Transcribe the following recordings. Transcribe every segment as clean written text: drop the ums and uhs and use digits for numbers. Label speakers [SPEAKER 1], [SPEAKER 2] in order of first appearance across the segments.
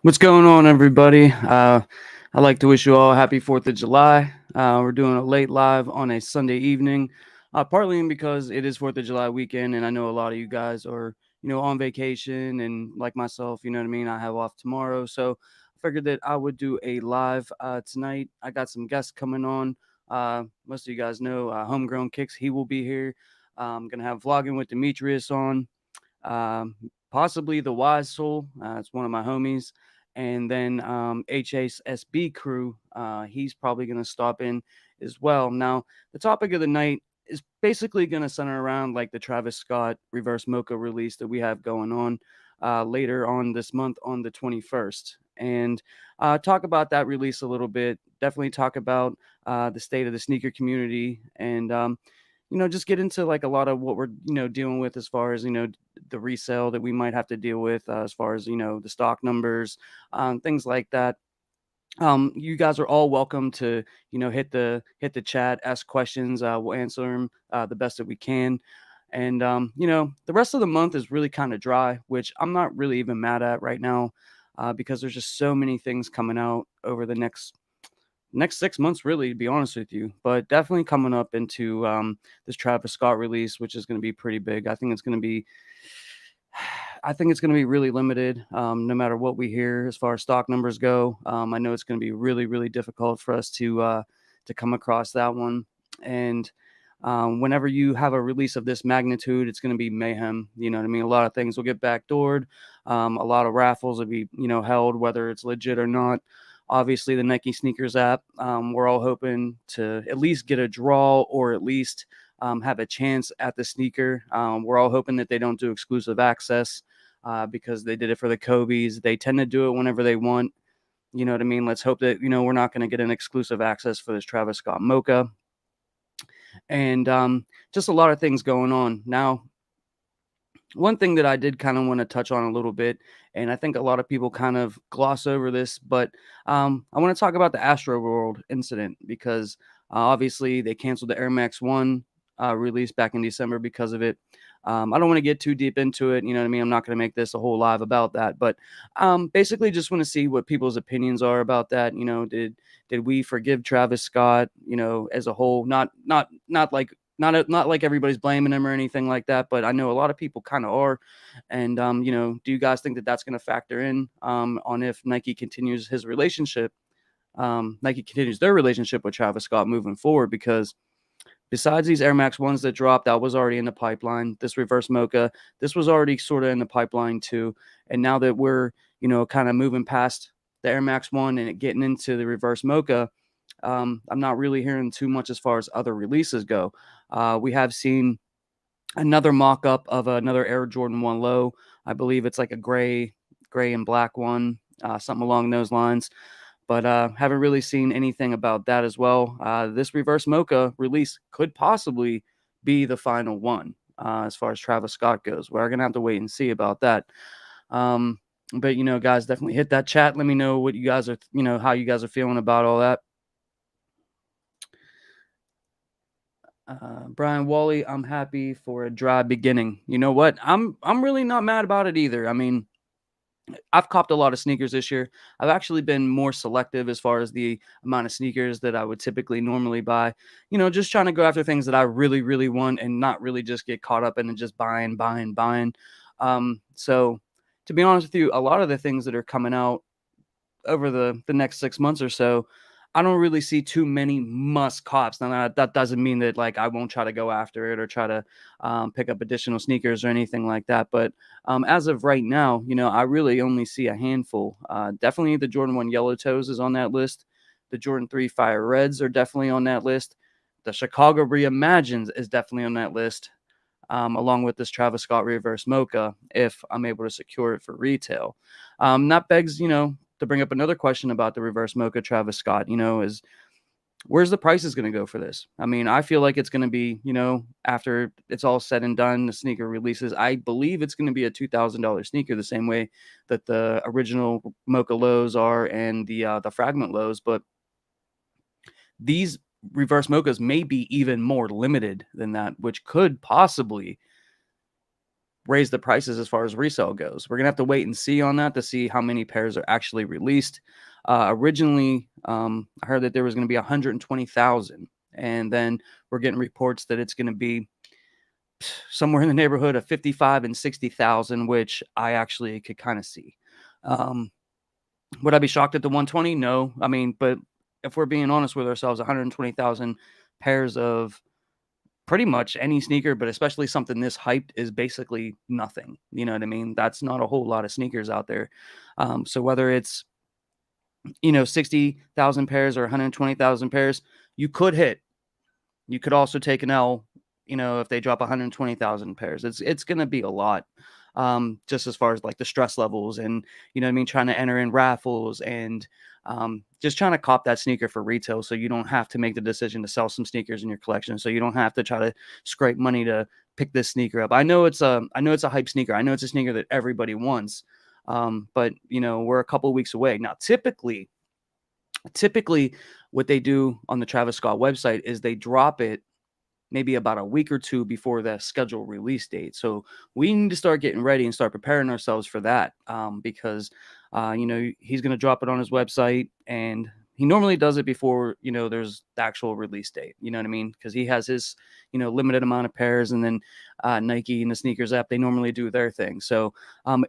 [SPEAKER 1] What's going on, everybody? I'd like to wish you all a happy 4th of July. We're doing a late live on a Sunday evening, partly because it is 4th of July weekend, and I know a lot of you guys are, on vacation, and like myself, you know what I mean? I have off tomorrow, so I figured that I would do a live tonight. I got some guests coming on. Most of you guys know Homegrown Kicks. He will be here. I'm going to have Vlogging with Demetrius on. Possibly the Wise Soul. It's one of my homies. And then HSSB crew. He's probably going to stop in as well. Now, the topic of the night is basically going to center around like the Travis Scott reverse mocha release that we have going on later on this month on the 21st. And talk about that release a little bit. Definitely talk about the state of the sneaker community and just get into like a lot of what we're, dealing with as far as, the resale that we might have to deal with as far as, the stock numbers, things like that. You guys are all welcome to, hit the chat, ask questions. We'll answer them the best that we can. And, the rest of the month is really kind of dry, which I'm not really even mad at right now because there's just so many things coming out over the next 6 months, really, to be honest with you. But definitely coming up into this Travis Scott release, which is going to be pretty big. I think it's going to be really limited, no matter what we hear as far as stock numbers go. I know it's going to be really, really difficult for us to come across that one. And whenever you have a release of this magnitude, it's going to be mayhem. You know what I mean? A lot of things will get backdoored. A lot of raffles will be, held, whether it's legit or not. Obviously, the Nike Sneakers app, we're all hoping to at least get a draw or at least have a chance at the sneaker. We're all hoping that they don't do exclusive access because they did it for the Kobe's. They tend to do it whenever they want. You know what I mean? Let's hope that, we're not going to get an exclusive access for this Travis Scott Mocha. And just a lot of things going on. Now, one thing that I did kind of want to touch on a little bit, and I think a lot of people kind of gloss over this, but I want to talk about the Astroworld incident because obviously they canceled the Air Max 1 release back in December because of it. I don't want to get too deep into it. You know what I mean? I'm not going to make this a whole live about that, but basically just want to see what people's opinions are about that. Did we forgive Travis Scott, as a whole? Not like not like everybody's blaming him or anything like that, but I know a lot of people kind of are. And do you guys think that that's going to factor in on if Nike continues their relationship with Travis Scott moving forward? Because besides these Air Max ones that dropped, that was already in the pipeline. This reverse mocha, this was already sort of in the pipeline too. And now that we're kind of moving past the Air Max one and getting into the reverse mocha, I'm not really hearing too much as far as other releases go. We have seen another mock-up of another Air Jordan 1 low. I believe it's like a gray and black one, something along those lines. But haven't really seen anything about that as well. This reverse mocha release could possibly be the final one as far as Travis Scott goes. We're going to have to wait and see about that. But, guys, definitely hit that chat. Let me know what you guys are, how you guys are feeling about all that. Brian Wally, I'm happy for a dry beginning. You know what? I'm really not mad about it either. I mean, I've copped a lot of sneakers this year. I've actually been more selective as far as the amount of sneakers that I would typically normally buy. Just trying to go after things that I really, really want and not really just get caught up in and just buying. So to be honest with you, a lot of the things that are coming out over the next 6 months or so, I don't really see too many must cops. Now that doesn't mean that like I won't try to go after it or try to pick up additional sneakers or anything like that. But as of right now, I really only see a handful. Definitely the Jordan 1 Yellow Toes is on that list. The Jordan 3 Fire Reds are definitely on that list. The Chicago Reimagines is definitely on that list, along with this Travis Scott Reverse Mocha if I'm able to secure it for retail. That begs, to bring up another question about the reverse mocha Travis Scott, is where's the prices going to go for this? I mean, I feel like it's going to be, after it's all said and done, the sneaker releases, I believe it's going to be a $2,000 sneaker, the same way that the original mocha lows are and the fragment lows. But these reverse mochas may be even more limited than that, which could possibly raise the prices as far as resale goes. We're gonna have to wait and see on that to see how many pairs are actually released. Originally, I heard that there was going to be 120,000, and then we're getting reports that it's going to be somewhere in the neighborhood of 55 and 60,000, which I actually could kind of see. Um, would I be shocked at the 120? No. I mean, but if we're being honest with ourselves, 120,000 pairs of pretty much any sneaker, but especially something this hyped, is basically nothing. You know what I mean? That's not a whole lot of sneakers out there. So whether it's 60,000 pairs or 120,000 pairs, you could hit. You could also take an L, if they drop 120,000 pairs. It's going to be a lot. Just as far as like the stress levels and, what I mean, trying to enter in raffles and just trying to cop that sneaker for retail so you don't have to make the decision to sell some sneakers in your collection. So you don't have to try to scrape money to pick this sneaker up. I know it's a hype sneaker. I know it's a sneaker that everybody wants. But we're a couple of weeks away. Now, typically what they do on the Travis Scott website is they drop it maybe about a week or two before the scheduled release date. So we need to start getting ready and start preparing ourselves for that, because he's going to drop it on his website, and he normally does it before there's the actual release date. You know what I mean? Because he has his limited amount of pairs, and then Nike and the sneakers app, they normally do their thing. So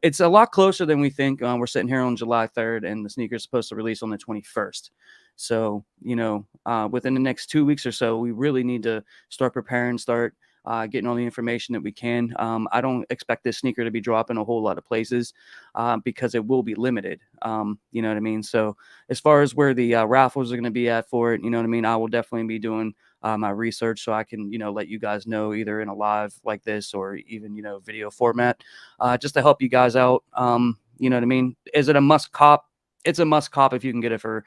[SPEAKER 1] it's a lot closer than we think. We're sitting here on July 3rd, and the sneaker's supposed to release on the 21st. So, within the next 2 weeks or so, we really need to start preparing, start getting all the information that we can. I don't expect this sneaker to be dropping a whole lot of places because it will be limited. You know what I mean? So as far as where the raffles are going to be at for it, you know what I mean? I will definitely be doing my research so I can, let you guys know either in a live like this or even, video format, just to help you guys out. You know what I mean? Is it a must cop? It's a must cop if you can get it for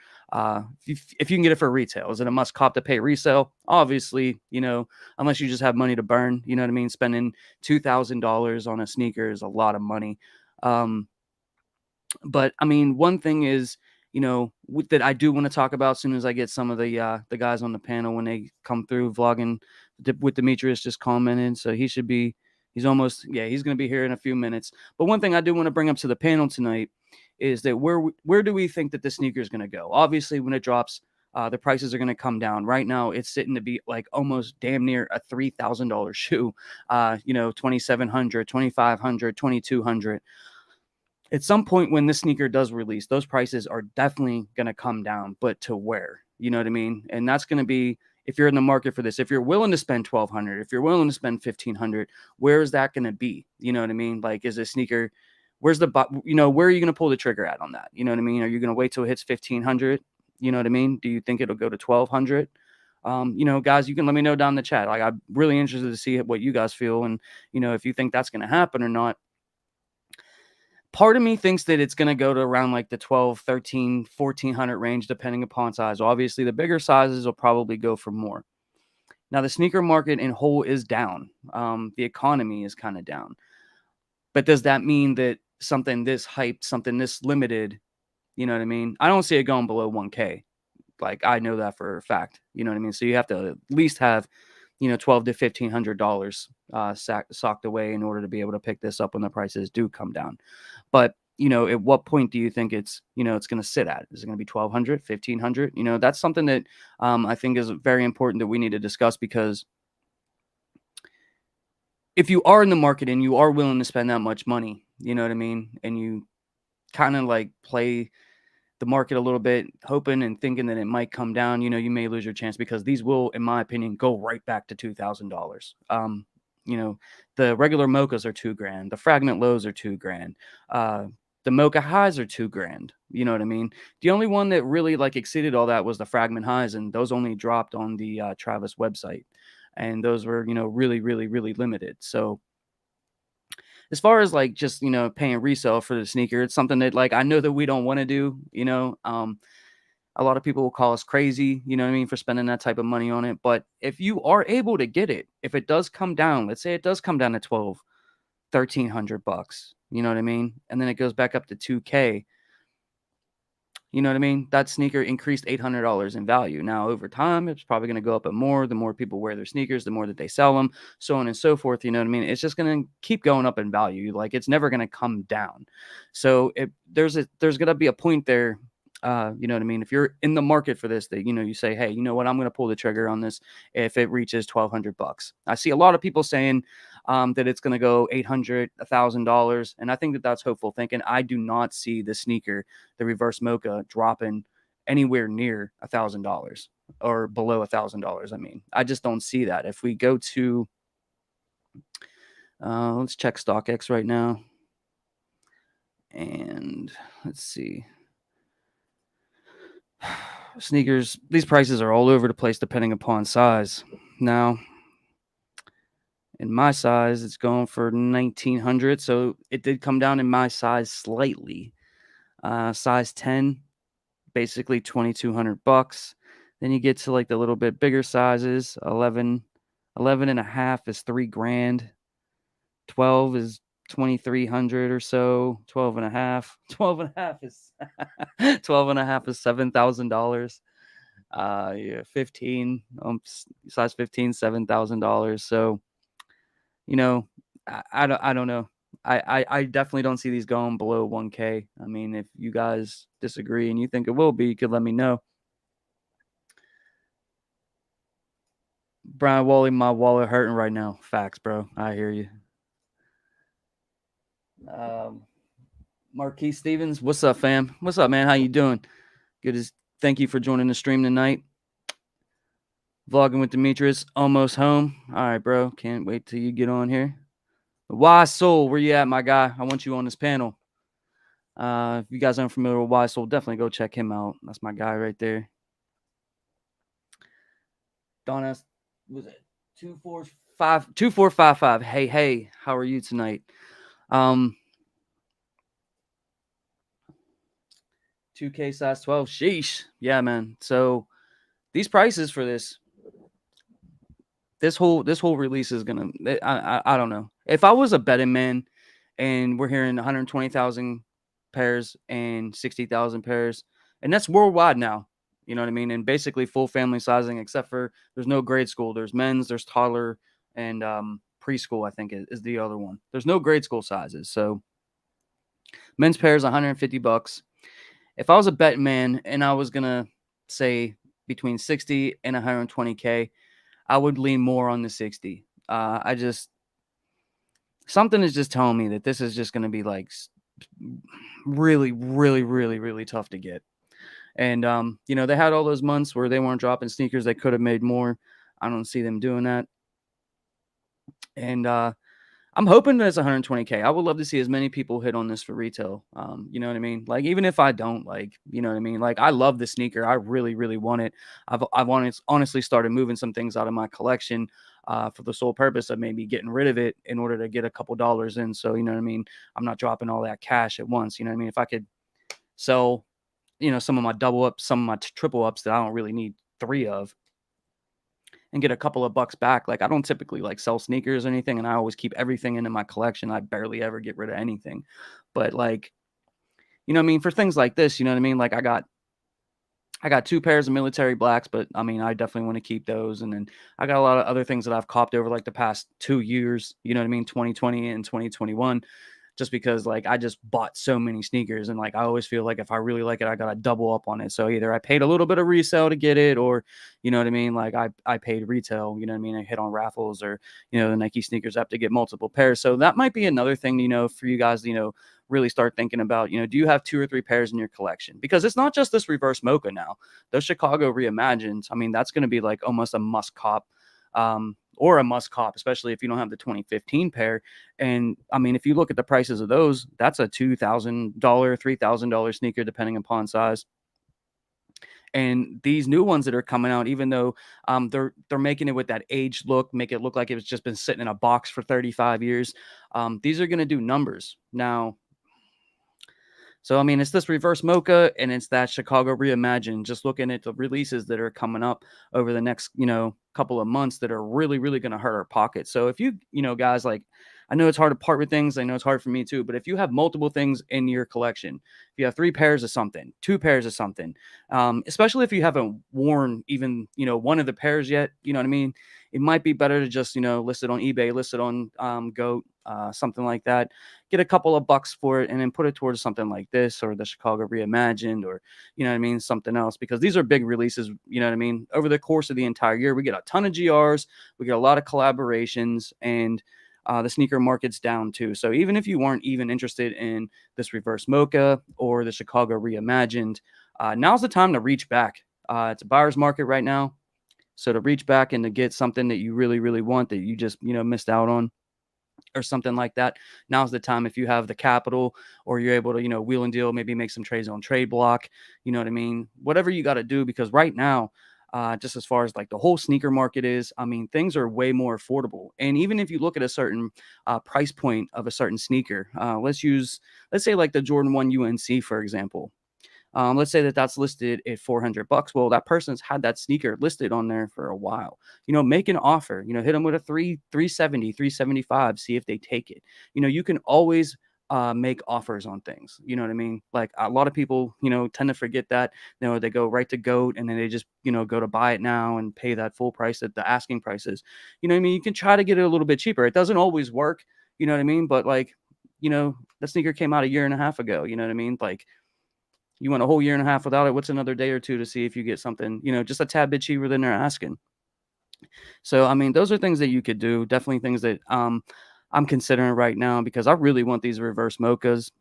[SPEAKER 1] if you can get it for retail. Is it a must cop to pay resale? Obviously, unless you just have money to burn. You know what I mean? Spending $2,000 on a sneaker is a lot of money. But I mean, one thing is, that I do want to talk about as soon as I get some of the guys on the panel when they come through vlogging. With Demetrius just commented, so he's going to be here in a few minutes. But one thing I do want to bring up to the panel tonight is that where do we think that the sneaker is going to go? Obviously, when it drops, the prices are going to come down. Right now, it's sitting to be like almost damn near a $3,000 shoe. $2,700, $2,500, $2,200. At some point when this sneaker does release, those prices are definitely going to come down, but to where? You know what I mean? And that's going to be, if you're in the market for this, if you're willing to spend $1,200, if you're willing to spend $1,500, where is that going to be? You know what I mean? Like, is a sneaker, where are you going to pull the trigger at on that? You know what I mean? Are you going to wait till it hits 1,500? You know what I mean? Do you think it'll go to 1,200? Guys, you can let me know down in the chat. Like, I'm really interested to see what you guys feel. And, if you think that's going to happen or not. Part of me thinks that it's going to go to around like the 12, 13, 1,400 range, depending upon size. Obviously, the bigger sizes will probably go for more. Now, the sneaker market in whole is down. The economy is kind of down. But does that mean that something this hyped, something this limited, you know what I mean? I don't see it going below 1K. Like, I know that for a fact. You know what I mean? So you have to at least have, $1,200 to $1,500 socked away in order to be able to pick this up when the prices do come down. But, at what point do you think it's going to sit at? Is it going to be 1,200, 1,500? That's something that I think is very important that we need to discuss, because if you are in the market and you are willing to spend that much money, you know what I mean? And you kind of like play the market a little bit, hoping and thinking that it might come down, you may lose your chance, because these will, in my opinion, go right back to $2,000. The regular mochas are $2,000. The fragment lows are $2,000. The mocha highs are $2,000. You know what I mean? The only one that really like exceeded all that was the fragment highs, and those only dropped on the Travis website, and those were really, really, really limited. So as far as like just paying resale for the sneaker, it's something that like I know that we don't want to do. A lot of people will call us crazy, you know what I mean, for spending that type of money on it. But if you are able to get it, if it does come down, let's say it does come down to 12, $1,300, you know what I mean, and then it goes back up to 2K, You know what I mean? That sneaker increased $800 in value. Now, over time, it's probably going to go up at more. The more people wear their sneakers, the more that they sell them, so on and so forth. You know what I mean? It's just going to keep going up in value. Like it's never going to come down. So there's going to be a point there. You know what I mean? If you're in the market for this, that you say, hey, you know what? I'm going to pull the trigger on this if it reaches $1,200. I see a lot of people saying that it's going to go $800, $1,000, and I think that that's hopeful thinking. I do not see the sneaker, the reverse mocha, dropping anywhere near $1,000 or below $1,000. I mean, I just don't see that. If we go to, let's check StockX right now, and let's see. Sneakers, these prices are all over the place depending upon size. Now, in my size, it's going for 1,900, so it did come down in my size slightly. Size 10, basically $2,200. Then you get to like the little bit bigger sizes. 11 and a half is $3,000. 12 is 2,300 or so. 12 and a half. 12 and a half is 12 and a half is $7,000. Yeah, 15, size 15, $7,000. So, I don't know. I definitely don't see these going below 1K. I mean, if you guys disagree and you think it will be, you could let me know. Brian Wally, my wallet hurting right now. Facts, bro. I hear you. Marquise Stevens, what's up, fam? What's up, man? How you doing? Good as thank you for joining the stream tonight. Vlogging with Demetrius, almost home. All right, bro. Can't wait till you get on here. Why Soul, where you at, my guy? I want you on this panel. If you guys aren't familiar with Why Soul, definitely go check him out. That's my guy right there. Donna, was it 2455? Hey, how are you tonight? 2K size 12. Sheesh. Yeah, man. So these prices for this whole release is gonna. I don't know. If I was a betting man, and we're hearing 120,000 pairs and 60,000 pairs, and that's worldwide now. You know what I mean? And basically full family sizing, except for there's no grade school. There's men's, there's toddler, and preschool. I think is the other one. There's no grade school sizes. So men's pairs $150. If I was a betting man and I was gonna say between 60 and 120K, I would lean more on the 60. Something is just telling me that this is just going to be like really, really, really, really tough to get. And, they had all those months where they weren't dropping sneakers. They could have made more. I don't see them doing that. And, I'm hoping that it's 120K. I would love to see as many people hit on this for retail. You know what I mean? Like, even if I don't, like, you know what I mean? Like, I love the sneaker. I really, really want it. I've honestly started moving some things out of my collection for the sole purpose of maybe getting rid of it in order to get a couple dollars in. So, you know what I mean? I'm not dropping all that cash at once. You know what I mean? If I could sell, some of my double ups, some of my triple ups that I don't really need 3 of, and get a couple of bucks back. Like I don't typically like sell sneakers or anything, and I always keep everything into my collection. I barely ever get rid of anything. But like, you know what I mean? For things like this, you know what I mean? Like I got 2 pairs of military blacks, but I mean, I definitely want to keep those. And then I got a lot of other things that I've copped over like the past 2 years, you know what I mean? 2020 and 2021. Just because like I just bought so many sneakers, and like I always feel like if I really like it, I gotta double up on it. So either I paid a little bit of resale to get it, or you know what I mean, like I paid retail, you know what I mean, I hit on raffles or the Nike sneakers app to get multiple pairs. So that might be another thing, for you guys, really start thinking about, do you have 2 or 3 pairs in your collection? Because it's not just this reverse mocha now. Those Chicago reimagined, I mean, that's going to be like almost a must cop. Or a must cop, especially if you don't have the 2015 pair. And I mean, if you look at the prices of those, that's a $2,000, $3,000 sneaker, depending upon size. And these new ones that are coming out, even though they're making it with that aged look, make it look like it's just been sitting in a box for 35 years. These are going to do numbers now. So, I mean, it's this reverse mocha and it's that Chicago reimagined. Just looking at the releases that are coming up over the next, couple of months that are really, really going to hurt our pockets. So if you, guys, like, I know it's hard to part with things. I know it's hard for me too. But if you have multiple things in your collection, if you have 3 pairs of something, 2 pairs of something, especially if you haven't worn even, one of the pairs yet, you know what I mean? It might be better to just, list it on eBay, list it on Goat, something like that. Get a couple of bucks for it and then put it towards something like this or the Chicago Reimagined or, you know what I mean, something else, because these are big releases, you know what I mean? Over the course of the entire year, we get a ton of GRs, we get a lot of collaborations, and the sneaker market's down too. So even if you weren't even interested in this reverse mocha or the Chicago Reimagined, now's the time to reach back. It's a buyer's market right now. So to reach back and to get something that you really, really want that you just, missed out on or something like that. Now's the time if you have the capital or you're able to, wheel and deal, maybe make some trades on trade block, you know what I mean? Whatever you got to do, because right now, just as far as like the whole sneaker market is, I mean, things are way more affordable. And even if you look at a certain price point of a certain sneaker, let's say like the Jordan 1 UNC, for example. Let's say that that's listed at $400. Well, that person's had that sneaker listed on there for a while. Make an offer. Hit them with a 370, 375. See if they take it. You can always make offers on things. You know what I mean? Like a lot of people, tend to forget that. They go right to GOAT and then they just, go to buy it now and pay that full price that the asking price is. You know what I mean? You can try to get it a little bit cheaper. It doesn't always work. You know what I mean? But like, the sneaker came out a year and a half ago. You know what I mean? Like, you went a whole year and a half without it. What's another day or two to see if you get something, just a tad bit cheaper than they're asking? So, I mean, those are things that you could do. Definitely things that I'm considering right now because I really want these reverse mochas.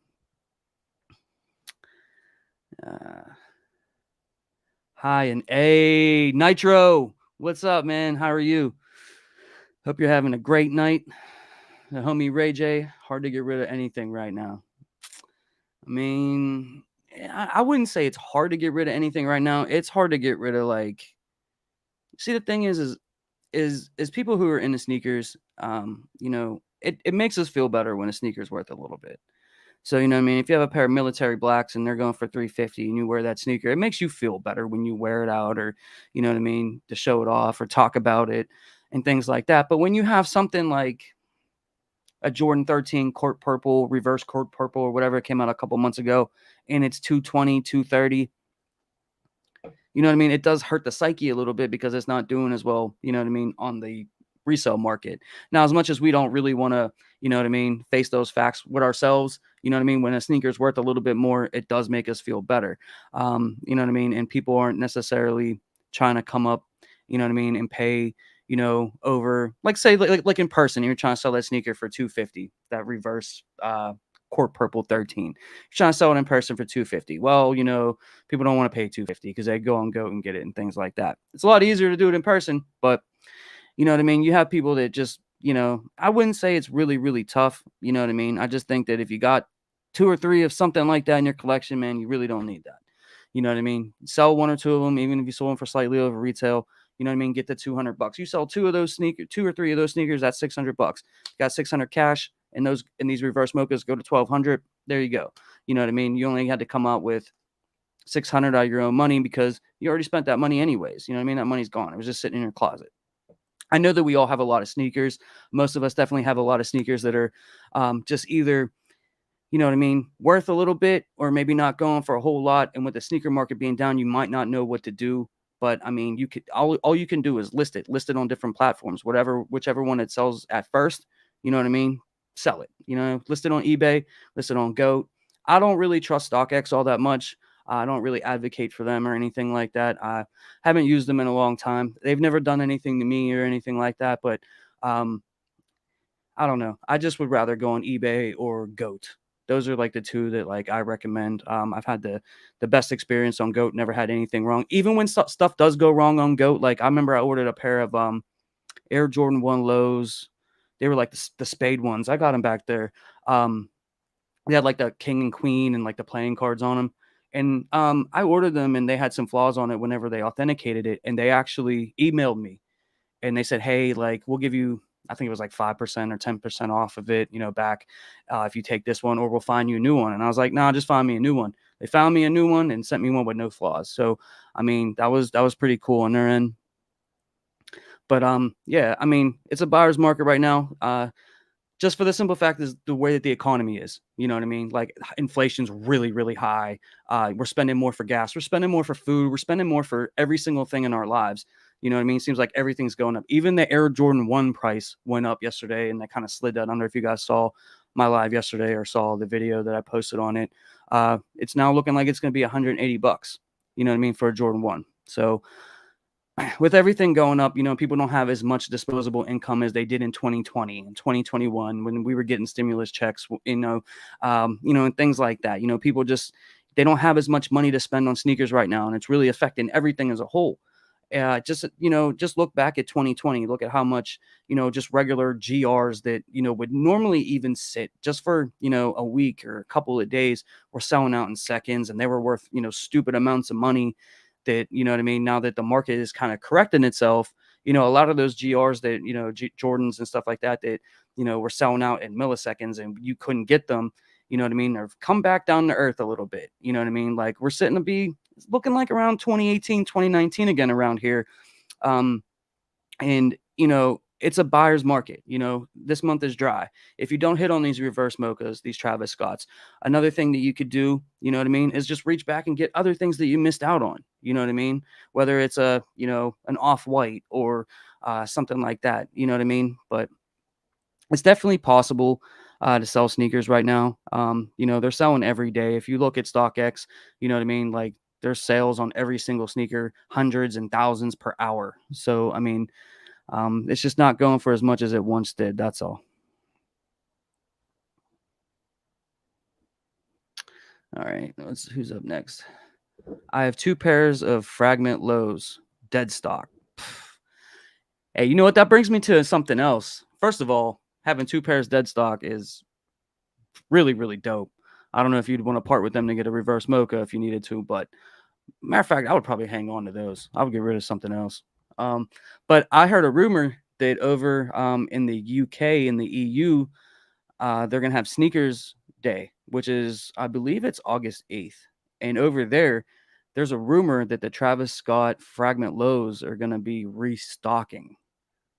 [SPEAKER 1] Hi and A Nitro. What's up, man? How are you? Hope you're having a great night. The homie Ray J, hard to get rid of anything right now. I mean, I wouldn't say it's hard to get rid of anything right now. It's hard to get rid of see, the thing is people who are into sneakers, it makes us feel better when a sneaker's worth a little bit. So, you know what I mean? If you have a pair of military blacks and they're going for 350 and you wear that sneaker, it makes you feel better when you wear it out or, you know what I mean, to show it off or talk about it and things like that. But when you have something like a Jordan 13 court purple, reverse court purple, or whatever it came out a couple months ago, and it's 220, 230, you know what I mean? It does hurt the psyche a little bit because it's not doing as well, you know what I mean, on the resale market. Now, as much as we don't really want to, you know what I mean, face those facts with ourselves, you know what I mean, when a sneaker's worth a little bit more, it does make us feel better. You know what I mean? And people aren't necessarily trying to come up, you know what I mean, and pay, over, like say like in person, you're trying to sell that sneaker for 250, that reverse court purple 13. You're trying to sell it in person for 250. Well, people don't want to pay 250 because they go on GOAT and get it and things like that. It's a lot easier to do it in person, but you know what I mean? You have people that just, I wouldn't say it's really, really tough. You know what I mean? I just think that if you got 2 or 3 of something like that in your collection, man, you really don't need that. You know what I mean? Sell 1 or 2 of them, even if you sold them for slightly over retail. You know what I mean? Get the $200. You sell 2 or 3 of those sneakers, that's $600. Got 600 cash, and these reverse mochas go to 1,200. There you go. You know what I mean? You only had to come out with 600 out of your own money because you already spent that money anyways. You know what I mean? That money's gone. It was just sitting in your closet. I know that we all have a lot of sneakers. Most of us definitely have a lot of sneakers that are just either, you know what I mean, worth a little bit or maybe not going for a whole lot. And with the sneaker market being down, you might not know what to do. But I mean, you could all you can do is list it on different platforms, whichever one it sells at first. You know what I mean? Sell it. List it on eBay, list it on GOAT. I don't really trust StockX all that much. I don't really advocate for them or anything like that. I haven't used them in a long time. They've never done anything to me or anything like that. But I don't know. I just would rather go on eBay or GOAT. Those are like the two that like I recommend. I've had the best experience on GOAT. Never had anything wrong. Even when stuff does go wrong on GOAT, like I remember I ordered a pair of Air Jordan 1 lows. They were like the spade ones. I got them back there. They had like the king and queen and like the playing cards on them. And I ordered them and they had some flaws on it whenever they authenticated it. And they actually emailed me and they said, hey, like we'll give you, I think it was like 5% or 10% off of it, back if you take this one, or we'll find you a new one. And I was like, nah, just find me a new one. They found me a new one and sent me one with no flaws. So, I mean, that was pretty cool on their end. But yeah, I mean, it's a buyer's market right now. just for the simple fact is the way that the economy is. You know what I mean? Like inflation's really, really high. We're spending more for gas. We're spending more for food. We're spending more for every single thing in our lives. You know what I mean? It seems like everything's going up. Even the Air Jordan 1 price went up yesterday, and that kind of slid down. I don't know if you guys saw my live yesterday or saw the video that I posted on it. It's now looking like it's going to be $180. You know what I mean, for a Jordan 1. So with everything going up, people don't have as much disposable income as they did in 2020 and 2021 when we were getting stimulus checks, and things like that. People just they don't have as much money to spend on sneakers right now, and it's really affecting everything as a whole. Just look back at 2020. Look at how much just regular GRs that would normally even sit just for a week or a couple of days were selling out in seconds, and they were worth stupid amounts of money that what I mean. Now that the market is kind of correcting itself, a lot of those GRs that Jordans and stuff like that were selling out in milliseconds and you couldn't get them. You know what I mean? Or come back down to earth a little bit. You know what I mean? Like we're sitting to be looking like around 2018, 2019 again around here. Um, and it's a buyer's market. This month is dry. If you don't hit on these reverse mochas, these Travis Scotts, another thing that you could do, you know what I mean, is just reach back and get other things that you missed out on. You know what I mean? Whether it's an off-white or something like that. You know what I mean? But it's definitely possible to sell sneakers right now. They're selling every day. If you look at StockX, you know what I mean? Like there's sales on every single sneaker, hundreds and thousands per hour. So, I mean, it's just not going for as much as it once did. That's all. All right. Who's up next? I have 2 pairs of fragment lows, dead stock. Hey, you know what? That brings me to something else. First of all, having 2 pairs dead stock is really, really dope. I don't know if you'd want to part with them to get a reverse mocha if you needed to, but matter of fact, I would probably hang on to those. I would get rid of something else. But I heard a rumor that over in the UK and the EU, they're gonna have sneakers day, which is I believe it's August 8th. And over there, there's a rumor that the Travis Scott fragment lows are gonna be restocking,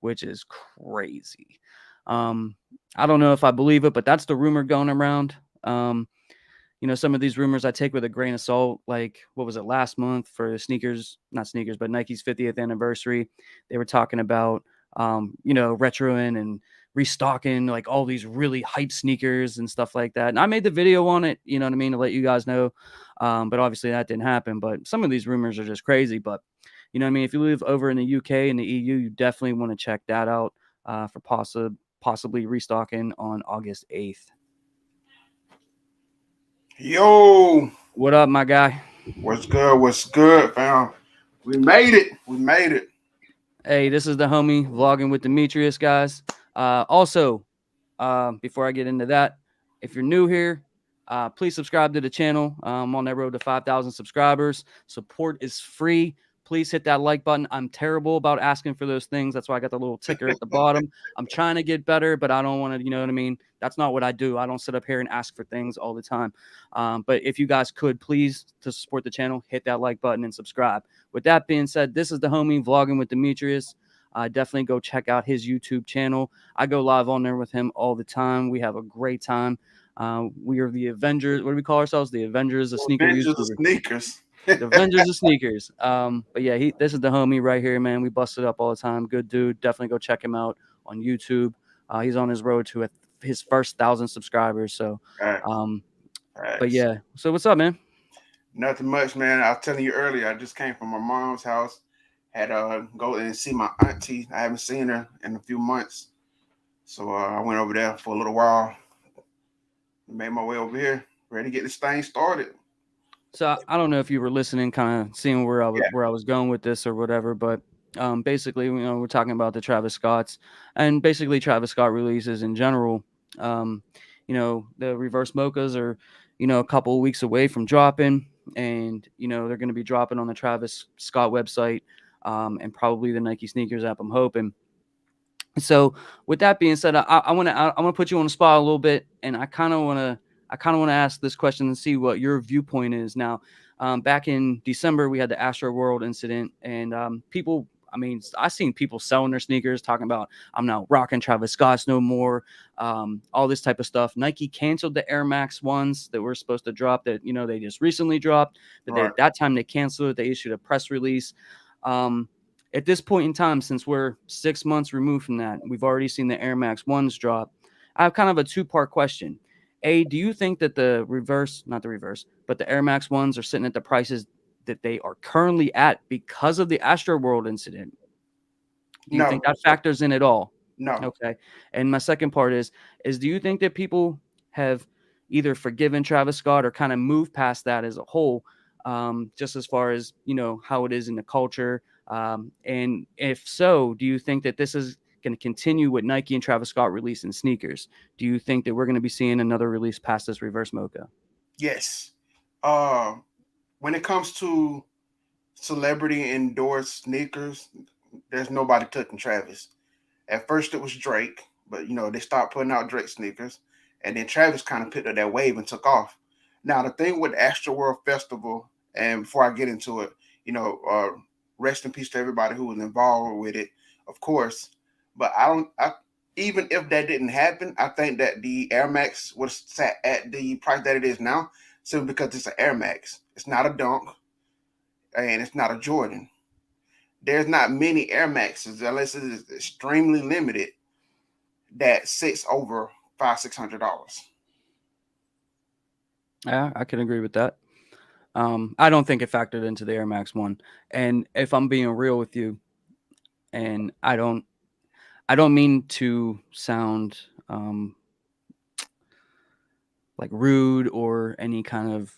[SPEAKER 1] which is crazy. Um, I don't know if I believe it, but that's the rumor going around. Some of these rumors I take with a grain of salt. Like, what was it last month for sneakers? Not sneakers, but Nike's 50th anniversary. They were talking about, retroing and restocking like all these really hype sneakers and stuff like that. And I made the video on it, you know what I mean, to let you guys know. But obviously that didn't happen. But some of these rumors are just crazy. But you know what I mean? If you live over in the UK and the EU, you definitely want to check that out for possibly restocking on August 8th.
[SPEAKER 2] Yo,
[SPEAKER 1] What up, my guy?
[SPEAKER 2] what's good? What's good, fam? We made it. We made it.
[SPEAKER 1] Hey, this is the homie vlogging with Demetrius, guys. Also, before I get into that, if you're new here, please subscribe to the channel. I'm on that road to 5,000 subscribers. Support is free. Please hit that like button. I'm terrible about asking for those things. That's why I got the little ticker at the bottom. I'm trying to get better, but I don't want to, you know what I mean? That's not what I do. I don't sit up here and ask for things all the time. But if you guys could, please, to support the channel, hit that like button and subscribe. With that being said, this is the homie vlogging with Demetrius. Definitely go check out his YouTube channel. I go live on there with him all the time. We have a great time. We are the Avengers. What do we call ourselves? The Avengers of sneaker
[SPEAKER 2] Adventures of
[SPEAKER 1] YouTubers.
[SPEAKER 2] sneakers.
[SPEAKER 1] The Avengers of sneakers. But yeah, this is the homie right here, man. We bust it up all the time. Good dude. Definitely go check him out on YouTube. He's on his road to his first 1,000 subscribers. So,
[SPEAKER 2] Facts.
[SPEAKER 1] um, but
[SPEAKER 2] Facts.
[SPEAKER 1] yeah. So what's up, man?
[SPEAKER 2] Nothing much, man. I was telling you earlier, I just came from my mom's house. Had go and see my auntie. I haven't seen her in a few months. So I went over there for a little while. Made my way over here. Ready to get this thing started.
[SPEAKER 1] So I don't know if you were listening, kind of seeing where
[SPEAKER 2] Yeah.
[SPEAKER 1] I was going with this or whatever, but basically, we're talking about the Travis Scotts and basically Travis Scott releases in general. Um, the reverse mochas are, a couple of weeks away from dropping, and they're going to be dropping on the Travis Scott website, and probably the Nike sneakers app. I'm hoping. So with that being said, I want to put you on the spot a little bit, and I kind of want to ask this question and see what your viewpoint is. Now, back in December, we had the Astroworld incident, and people I mean, I seen people selling their sneakers, talking about I'm not rocking Travis Scott's no more, all this type of stuff. Nike canceled the Air Max ones that were supposed to drop that they just recently dropped, but
[SPEAKER 2] Right.
[SPEAKER 1] at that time they canceled it. They issued a press release. Um, at this point in time, since we're 6 months removed from that, we've already seen the Air Max ones drop. I have kind of a two-part question. A, do you think that the reverse, not the reverse, but the Air Max ones are sitting at the prices that they are currently at because of the Astroworld incident? Do you think
[SPEAKER 2] No,
[SPEAKER 1] that factors in at all?
[SPEAKER 2] no,
[SPEAKER 1] Okay. And my second part is do you think that people have either forgiven Travis Scott or kind of moved past that as a whole, just as far as how it is in the culture? And if so, do you think that this is going to continue with Nike and Travis Scott releasing sneakers? Do you think that we're going to be seeing another release past this reverse mocha?
[SPEAKER 2] yes. Uh, when it comes to celebrity endorsed sneakers, there's nobody touching Travis. At first, it was Drake, but they stopped putting out Drake sneakers, and then Travis kind of picked up that wave and took off. Now, the thing with the Astroworld Festival, and before I get into it, you know, uh, rest in peace to everybody who was involved with it, of course. But I don't. Even if that didn't happen, I think that the Air Max was sat at the price that it is now, simply because it's an Air Max. It's not a Dunk, and it's not a Jordan. There's not many Air Maxes unless it is extremely limited that sits over $500-600.
[SPEAKER 1] Yeah, I can agree with that. I don't think it factored into the Air Max one. And if I'm being real with you, and I don't mean to sound like rude or any kind of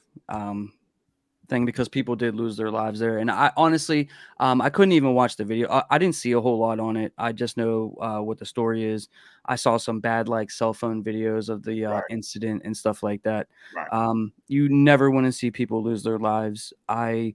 [SPEAKER 1] thing, because people did lose their lives there. And I honestly, I couldn't even watch the video. I didn't see a whole lot on it. I just know what the story is. I saw some bad like cell phone videos of the
[SPEAKER 2] Right,
[SPEAKER 1] incident and stuff like that.
[SPEAKER 2] right,
[SPEAKER 1] You never want to see people lose their lives. That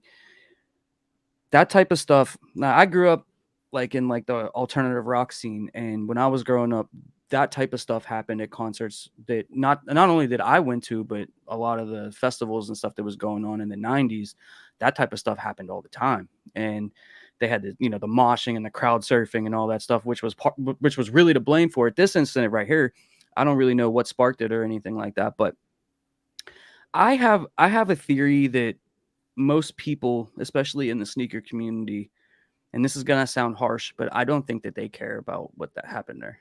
[SPEAKER 1] type of stuff. Now, I grew up like in like the alternative rock scene, and when I was growing up, that type of stuff happened at concerts that not only that I went to, but a lot of the festivals and stuff that was going on in the '90s. That type of stuff happened all the time, and they had the moshing and the crowd surfing and all that stuff, which was really to blame for it. This incident right here, I don't really know what sparked it or anything like that, but I have a theory that most people, especially in the sneaker community, and this is gonna sound harsh, but I don't think that they care about what that happened there.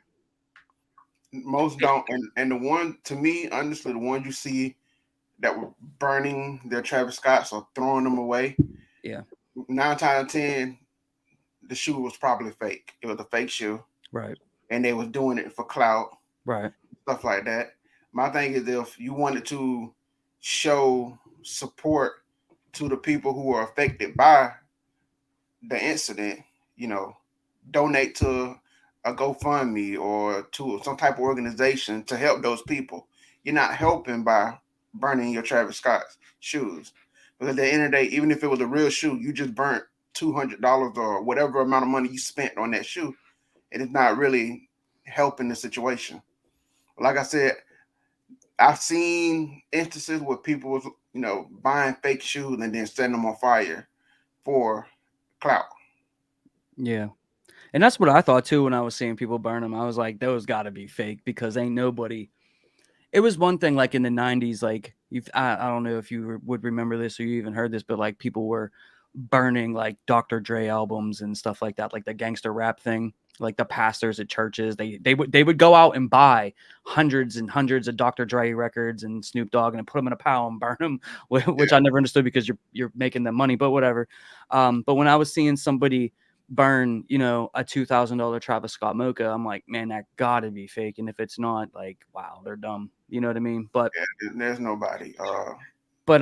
[SPEAKER 2] most don't. And the one, to me, honestly, the ones you see that were burning their Travis Scotts or throwing them away,
[SPEAKER 1] Yeah,
[SPEAKER 2] 9 times out of 10, the shoe was probably fake. It was a fake shoe,
[SPEAKER 1] right,
[SPEAKER 2] and they was doing it for clout,
[SPEAKER 1] right.
[SPEAKER 2] stuff like that. My thing is, if you wanted to show support to the people who were affected by the incident, you know, donate to a GoFundMe or to some type of organization to help those people. You're not helping by burning your Travis Scott shoes. Because at the end of the day, even if it was a real shoe, you just burnt $200 or whatever amount of money you spent on that shoe. It is not really helping the situation. Like I said, I've seen instances where people was, buying fake shoes and then setting them on fire for clout.
[SPEAKER 1] Yeah. And that's what I thought too when I was seeing people burn them. I was like, those got to be fake, because ain't nobody. It was one thing like in the '90s, like I don't know if you would remember this or you even heard this, but like people were burning like Dr. Dre albums and stuff like that, like the gangster rap thing. Like the pastors at churches, they would go out and buy hundreds and hundreds of Dr. Dre records and Snoop Dogg and put them in a pile and burn them, which
[SPEAKER 2] Yeah,
[SPEAKER 1] I never understood, because you're making them money, but whatever. But when I was seeing somebody burn, a $2,000 Travis Scott mocha, I'm like, man, that gotta be fake. And if it's not, like, wow, they're dumb. You know what I mean? But
[SPEAKER 2] yeah, there's nobody.
[SPEAKER 1] but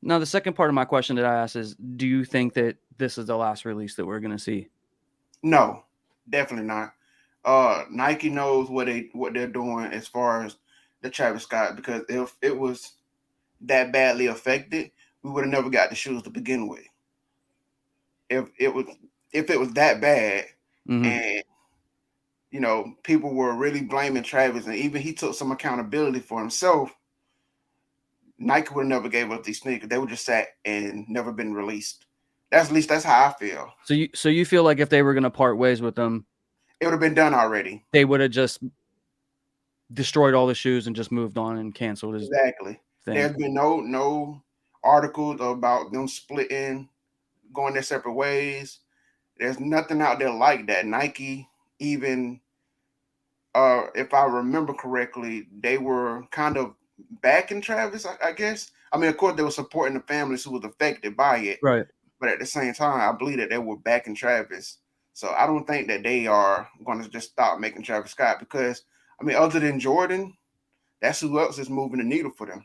[SPEAKER 1] now the second part of my question that I asked is, do you think that this is the last release that we're gonna see?
[SPEAKER 2] No, definitely not. Nike knows what they're doing as far as the Travis Scott, because if it was that badly affected, we would have never got the shoes to begin with. If it was that bad,
[SPEAKER 1] Hmm.
[SPEAKER 2] and people were really blaming Travis, and even he took some accountability for himself, Nike would have never gave up these sneakers. They would just sat and never been released. That's at least that's how I feel.
[SPEAKER 1] So you feel like if they were gonna part ways with them,
[SPEAKER 2] It would have been done already.
[SPEAKER 1] they would have just destroyed all the shoes and just moved on and canceled his
[SPEAKER 2] Exactly.
[SPEAKER 1] thing.
[SPEAKER 2] There's been no articles about them splitting, going their separate ways. There's nothing out there like that. Nike even if I remember correctly, they were kind of backing Travis, I guess. I mean, of course, they were supporting the families who was affected by it,
[SPEAKER 1] Right.
[SPEAKER 2] but at the same time, I believe that they were backing Travis. So I don't think that they are going to just stop making Travis Scott because, I mean, other than Jordan, that's who else is moving the needle for them.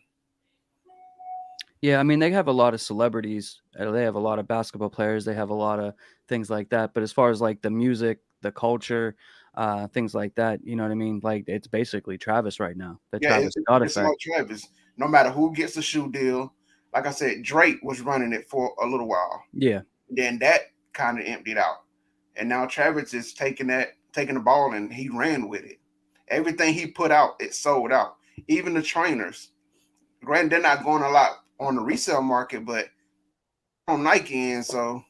[SPEAKER 1] Yeah, I mean, they have a lot of celebrities. They have a lot of basketball players. They have a lot of things like that. But as far as like the music, the culture, things like that, you know what I mean? Like it's basically Travis right now. The
[SPEAKER 2] Yeah,
[SPEAKER 1] Travis Scott
[SPEAKER 2] it's
[SPEAKER 1] effect.
[SPEAKER 2] like Travis. No matter who gets the shoe deal, like I said, Drake was running it for a little while.
[SPEAKER 1] Yeah.
[SPEAKER 2] Then that kind of emptied out. And now Travis is taking the ball and he ran with it. Everything he put out, it sold out. Even the trainers. Granted, they're not going a lot on the resale market, but on Nike end, so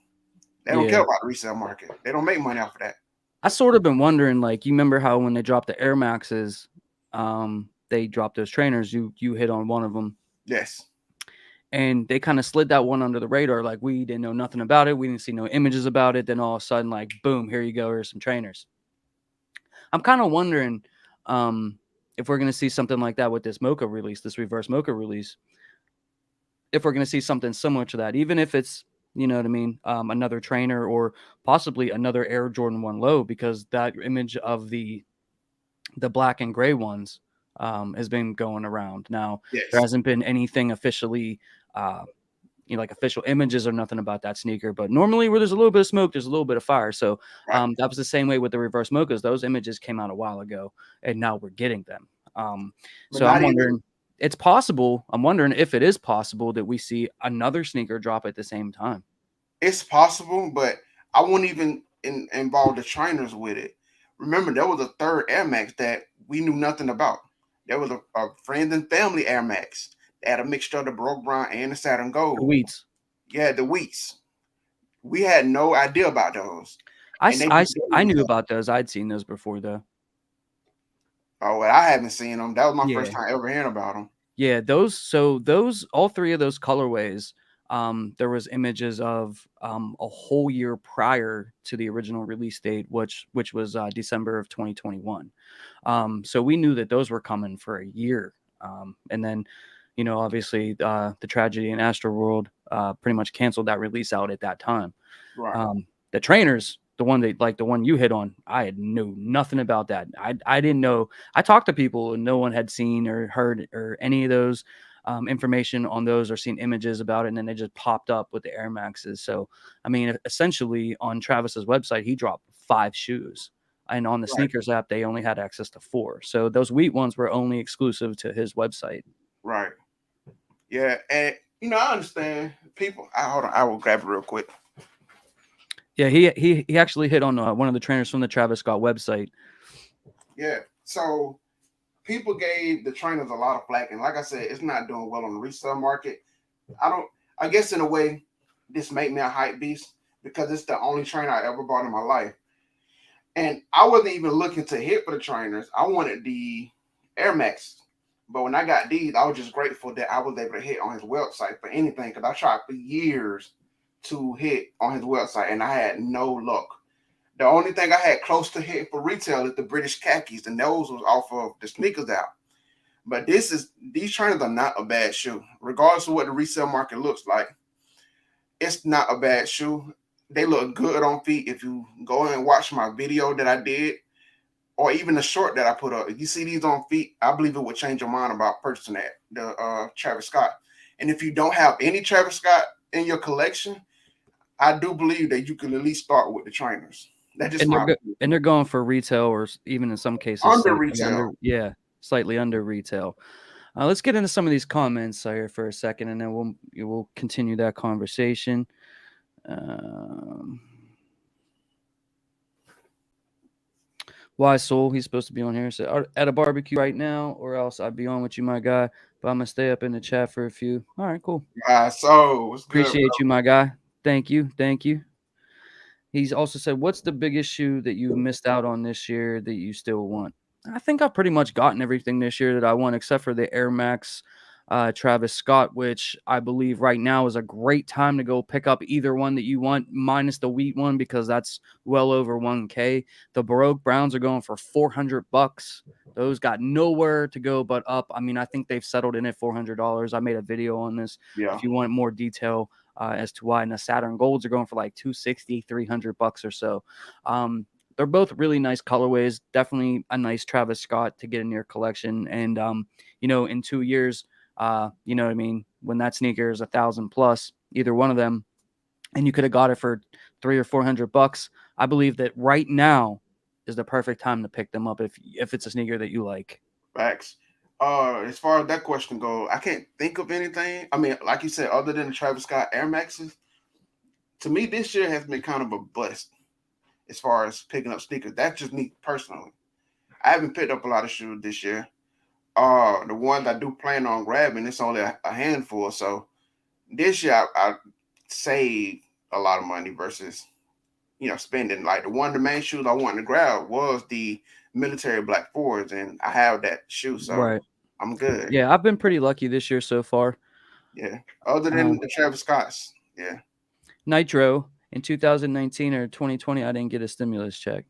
[SPEAKER 2] they don't care
[SPEAKER 1] Yeah.
[SPEAKER 2] about the resale market. They don't make money off of that.
[SPEAKER 1] I sort of been wondering, like, you remember how when they dropped the Air Maxes, they dropped those trainers. You hit on one of them,
[SPEAKER 2] Yes.
[SPEAKER 1] and they kind of slid that one under the radar. Like we didn't know nothing about it. We didn't see no images about it. Then all of a sudden, like, boom, here you go. Here's some trainers. I'm kind of wondering if we're gonna see something like that with this mocha release, this reverse mocha release. If we're gonna see something similar to that, even if it's you know what I mean, another trainer or possibly another Air Jordan 1 low, because that image of the black and gray ones has been going around. Now there
[SPEAKER 2] Yes.
[SPEAKER 1] hasn't been anything officially, like official images or nothing about that sneaker. But normally, where there's a little bit of smoke, there's a little bit of fire. So
[SPEAKER 2] Right.
[SPEAKER 1] that was the same way with the reverse mochas. Those images came out a while ago, and now we're getting them.
[SPEAKER 2] But
[SPEAKER 1] So I'm
[SPEAKER 2] not even
[SPEAKER 1] wondering. It's possible. I'm wondering if it is possible that we see another sneaker drop at the same time.
[SPEAKER 2] it's possible, but I wouldn't even involve the trainers with it. Remember, there was a third Air Max that we knew nothing about. There was a friends and family Air Max that had a mixture of the Broke Brown and the Saturn
[SPEAKER 1] The
[SPEAKER 2] Gold.
[SPEAKER 1] Wheats.
[SPEAKER 2] Yeah, the Wheats. We had no idea about those, and they just gave
[SPEAKER 1] I
[SPEAKER 2] them
[SPEAKER 1] knew
[SPEAKER 2] to us.
[SPEAKER 1] about those. I'd seen those before though.
[SPEAKER 2] Oh, well, I haven't seen them. That was my first
[SPEAKER 1] Yeah.
[SPEAKER 2] time ever hearing about them.
[SPEAKER 1] Yeah, those all three of those colorways, there was images of a whole year prior to the original release date, which was December of 2021. So we knew that those were coming for a year. And then, obviously the tragedy in Astroworld pretty much canceled that release out at that time.
[SPEAKER 2] Right,
[SPEAKER 1] The trainers, the one that like the one you hit on, I had knew nothing about that. I didn't know. I talked to people and no one had seen or heard or any of those information on those or seen images about it, and then they just popped up with the Air Maxes. So I mean, essentially on Travis's website, he dropped 5 shoes. And on the
[SPEAKER 2] right,
[SPEAKER 1] sneakers app, they only had access to 4. So those wheat ones were only exclusive to his website.
[SPEAKER 2] right. Yeah, and I understand people. Hold on, I will grab it real quick.
[SPEAKER 1] Yeah, he actually hit on one of the trainers from the Travis Scott website.
[SPEAKER 2] Yeah, so people gave the trainers a lot of flack, and like I said, it's not doing well on the resale market. I don't. I guess in a way, this made me a hype beast because it's the only trainer I ever bought in my life, and I wasn't even looking to hit for the trainers. I wanted the Air Max, but when I got these, I was just grateful that I was able to hit on his website for anything because I tried for years to hit on his website, and I had no luck. The only thing I had close to hitting for retail is the British khakis, and those was off of the sneakers out. But these trainers are not a bad shoe, regardless of what the resale market looks like. It's not a bad shoe. They look good on feet. If you go and watch my video that I did, or even the short that I put up, if you see these on feet, I believe it would change your mind about purchasing the Travis Scott. And if you don't have any Travis Scott in your collection, I do believe that you can at least start with the trainers. That's just
[SPEAKER 1] And
[SPEAKER 2] my
[SPEAKER 1] and they're going for retail or even in some cases
[SPEAKER 2] under
[SPEAKER 1] slightly
[SPEAKER 2] retail.
[SPEAKER 1] under, yeah, slightly under retail. Let's get into some of these comments here for a second, and then we'll continue that conversation. Um, why Soul? He's supposed to be on here. So at a barbecue right now, or else I'd be on with you, my guy. But I'm gonna stay up in the chat for a few. All right, cool.
[SPEAKER 2] So what's good, bro?
[SPEAKER 1] Appreciate you, my guy. Thank you. Thank you. He's also said, "What's the biggest shoe that you've missed out on this year that you still want?" I think I've pretty much gotten everything this year that I want, except for the Air Max Travis Scott, which I believe right now is a great time to go pick up either one that you want, minus the wheat one because that's well over 1K. The Baroque Browns are going for $400. Those got nowhere to go but up. I mean, I think they've settled in at $400. I made a video on this.
[SPEAKER 2] Yeah,
[SPEAKER 1] If you want more detail as to why. And the Saturn Golds are going for like 260, $300 or so. They're both really nice colorways. Definitely a nice Travis Scott to get in your collection. And in 2 years, you know what I mean, when that sneaker is 1,000 plus, either one of them, and you could have got it for $300 or $400. I believe that right now is the perfect time to pick them up if it's a sneaker that you like.
[SPEAKER 2] facts. As far as that question goes, I can't think of anything. I mean, like you said, other than the Travis Scott Air Maxes, to me this year has been kind of a bust as far as picking up sneakers. That's just me personally. I haven't picked up a lot of shoes this year. The ones I do plan on grabbing, it's only a handful. So this year I saved a lot of money versus spending. Like the main shoes I wanted to grab was the military black fours, and I have that shoe, so
[SPEAKER 1] Right.
[SPEAKER 2] I'm good.
[SPEAKER 1] Yeah, I've been pretty lucky this year so far.
[SPEAKER 2] Yeah. Other
[SPEAKER 1] Uh,
[SPEAKER 2] than the Travis Scotts, yeah.
[SPEAKER 1] Nitro in 2019 or 2020, I didn't get a stimulus check.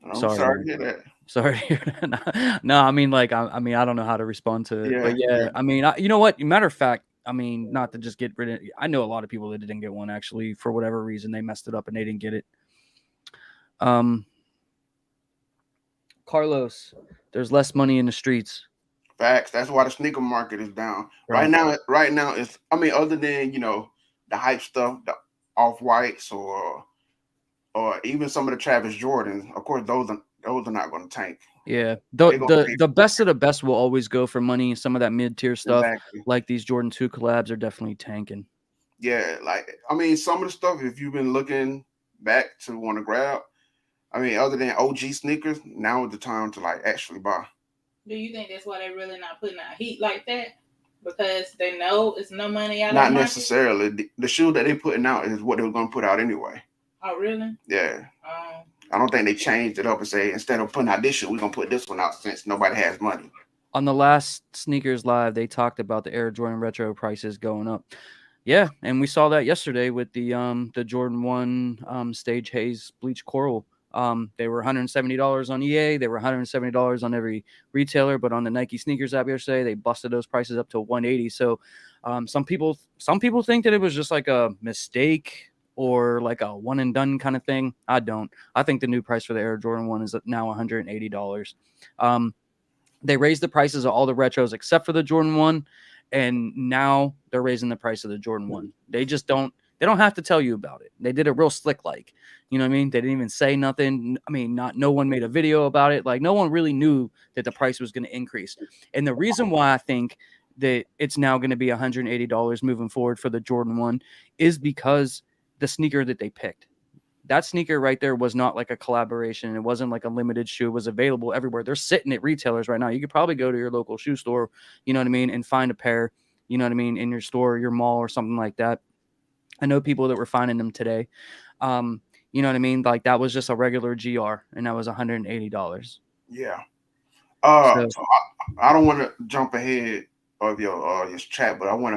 [SPEAKER 2] I'm
[SPEAKER 1] Sorry,
[SPEAKER 2] sorry
[SPEAKER 1] man.
[SPEAKER 2] to hear that.
[SPEAKER 1] Sorry to hear that. No, I mean, like, I mean, I don't know how to respond to it,
[SPEAKER 2] Yeah,
[SPEAKER 1] but
[SPEAKER 2] yeah.
[SPEAKER 1] yeah, I mean, you know what? Matter of fact, I mean, not to just get rid of. I know a lot of people that didn't get one actually for whatever reason they messed it up and they didn't get it. Um, Carlos, there's less money in the streets,
[SPEAKER 2] Facts. That's why the sneaker market is down right
[SPEAKER 1] right?
[SPEAKER 2] now. Right now, it's. I mean, other than the hype stuff, the off whites or even some of the Travis Jordans. Of course, those are not going to tank.
[SPEAKER 1] Yeah, the
[SPEAKER 2] They're going to
[SPEAKER 1] the
[SPEAKER 2] pay
[SPEAKER 1] the
[SPEAKER 2] for
[SPEAKER 1] best of the best will always go for money. Some of that mid tier
[SPEAKER 2] it.
[SPEAKER 1] stuff,
[SPEAKER 2] Exactly.
[SPEAKER 1] like these Jordan 2 collabs, are definitely tanking.
[SPEAKER 2] Yeah, like I mean, some of the stuff. If you've been looking back to want to grab, I mean, other than OG sneakers, now is the time to like actually buy.
[SPEAKER 3] Do you think that's why they're really not putting out heat like that? Because they know it's no money out of the
[SPEAKER 2] Not
[SPEAKER 3] market?
[SPEAKER 2] necessarily. The shoe that they're putting out is what they were going to put out anyway.
[SPEAKER 3] Oh, really?
[SPEAKER 2] Yeah.
[SPEAKER 3] Um,
[SPEAKER 2] I don't think they changed it up and say instead of putting out this shoe, we're gonna put this one out since nobody has money.
[SPEAKER 1] On the last Sneakers Live, they talked about the Air Jordan Retro prices going up. Yeah, and we saw that yesterday with the Jordan 1 Stage Haze Bleach Coral. They were $170 on EA. They were $170 on every retailer, but on the Nike sneakers app yesterday, they busted those prices up to 180. So, some people think that it was just like a mistake or like a one and done kind of thing. I don't. I think the new price for the Air Jordan 1 is now $180. They raised the prices of all the retros except for the Jordan 1, and now they're raising the price of the Jordan 1. They don't have to tell you about it. They did it real slick like. You know what I mean? They didn't even say nothing. I mean, no one made a video about it. Like no one really knew that the price was going to increase. And the reason why I think that it's now going to be $180 moving forward for the Jordan 1 is because the sneaker that they picked. That sneaker right there was not like a collaboration. It wasn't like a limited shoe. It was available everywhere. They're sitting at retailers right now. You could probably go to your local shoe store, you know what I mean, and find a pair, you know what I mean, in your store, your mall or something like that. I know people that were finding them today. You know what I mean? Like that was just a regular GR and that was $180.
[SPEAKER 2] Yeah.
[SPEAKER 1] So
[SPEAKER 2] So I don't want to jump ahead of your chat, but I want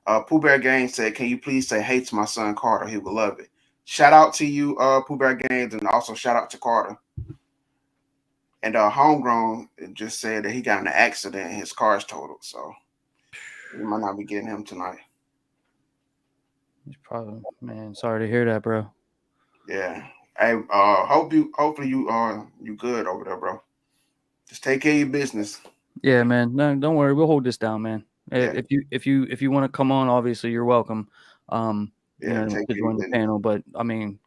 [SPEAKER 2] to. Pooh Bear Games said, "Can you please say hey to my son Carter? He would love it." Shout out to you, Pooh Bear Games, and also shout out to Carter. And Homegrown just said that he got in an accident and his car is totaled, so we might not be getting him tonight.
[SPEAKER 1] he's probably, man, sorry to hear that, bro.
[SPEAKER 2] Yeah. Hey, hopefully you good over there, bro. Just take care of your business.
[SPEAKER 1] Yeah, man. No, don't worry. We'll hold this down, man.
[SPEAKER 2] Yeah,
[SPEAKER 1] If you want to come on, obviously you're welcome.
[SPEAKER 2] yeah, take
[SPEAKER 1] To
[SPEAKER 2] care of
[SPEAKER 1] join
[SPEAKER 2] your
[SPEAKER 1] the
[SPEAKER 2] business.
[SPEAKER 1] panel. But I mean,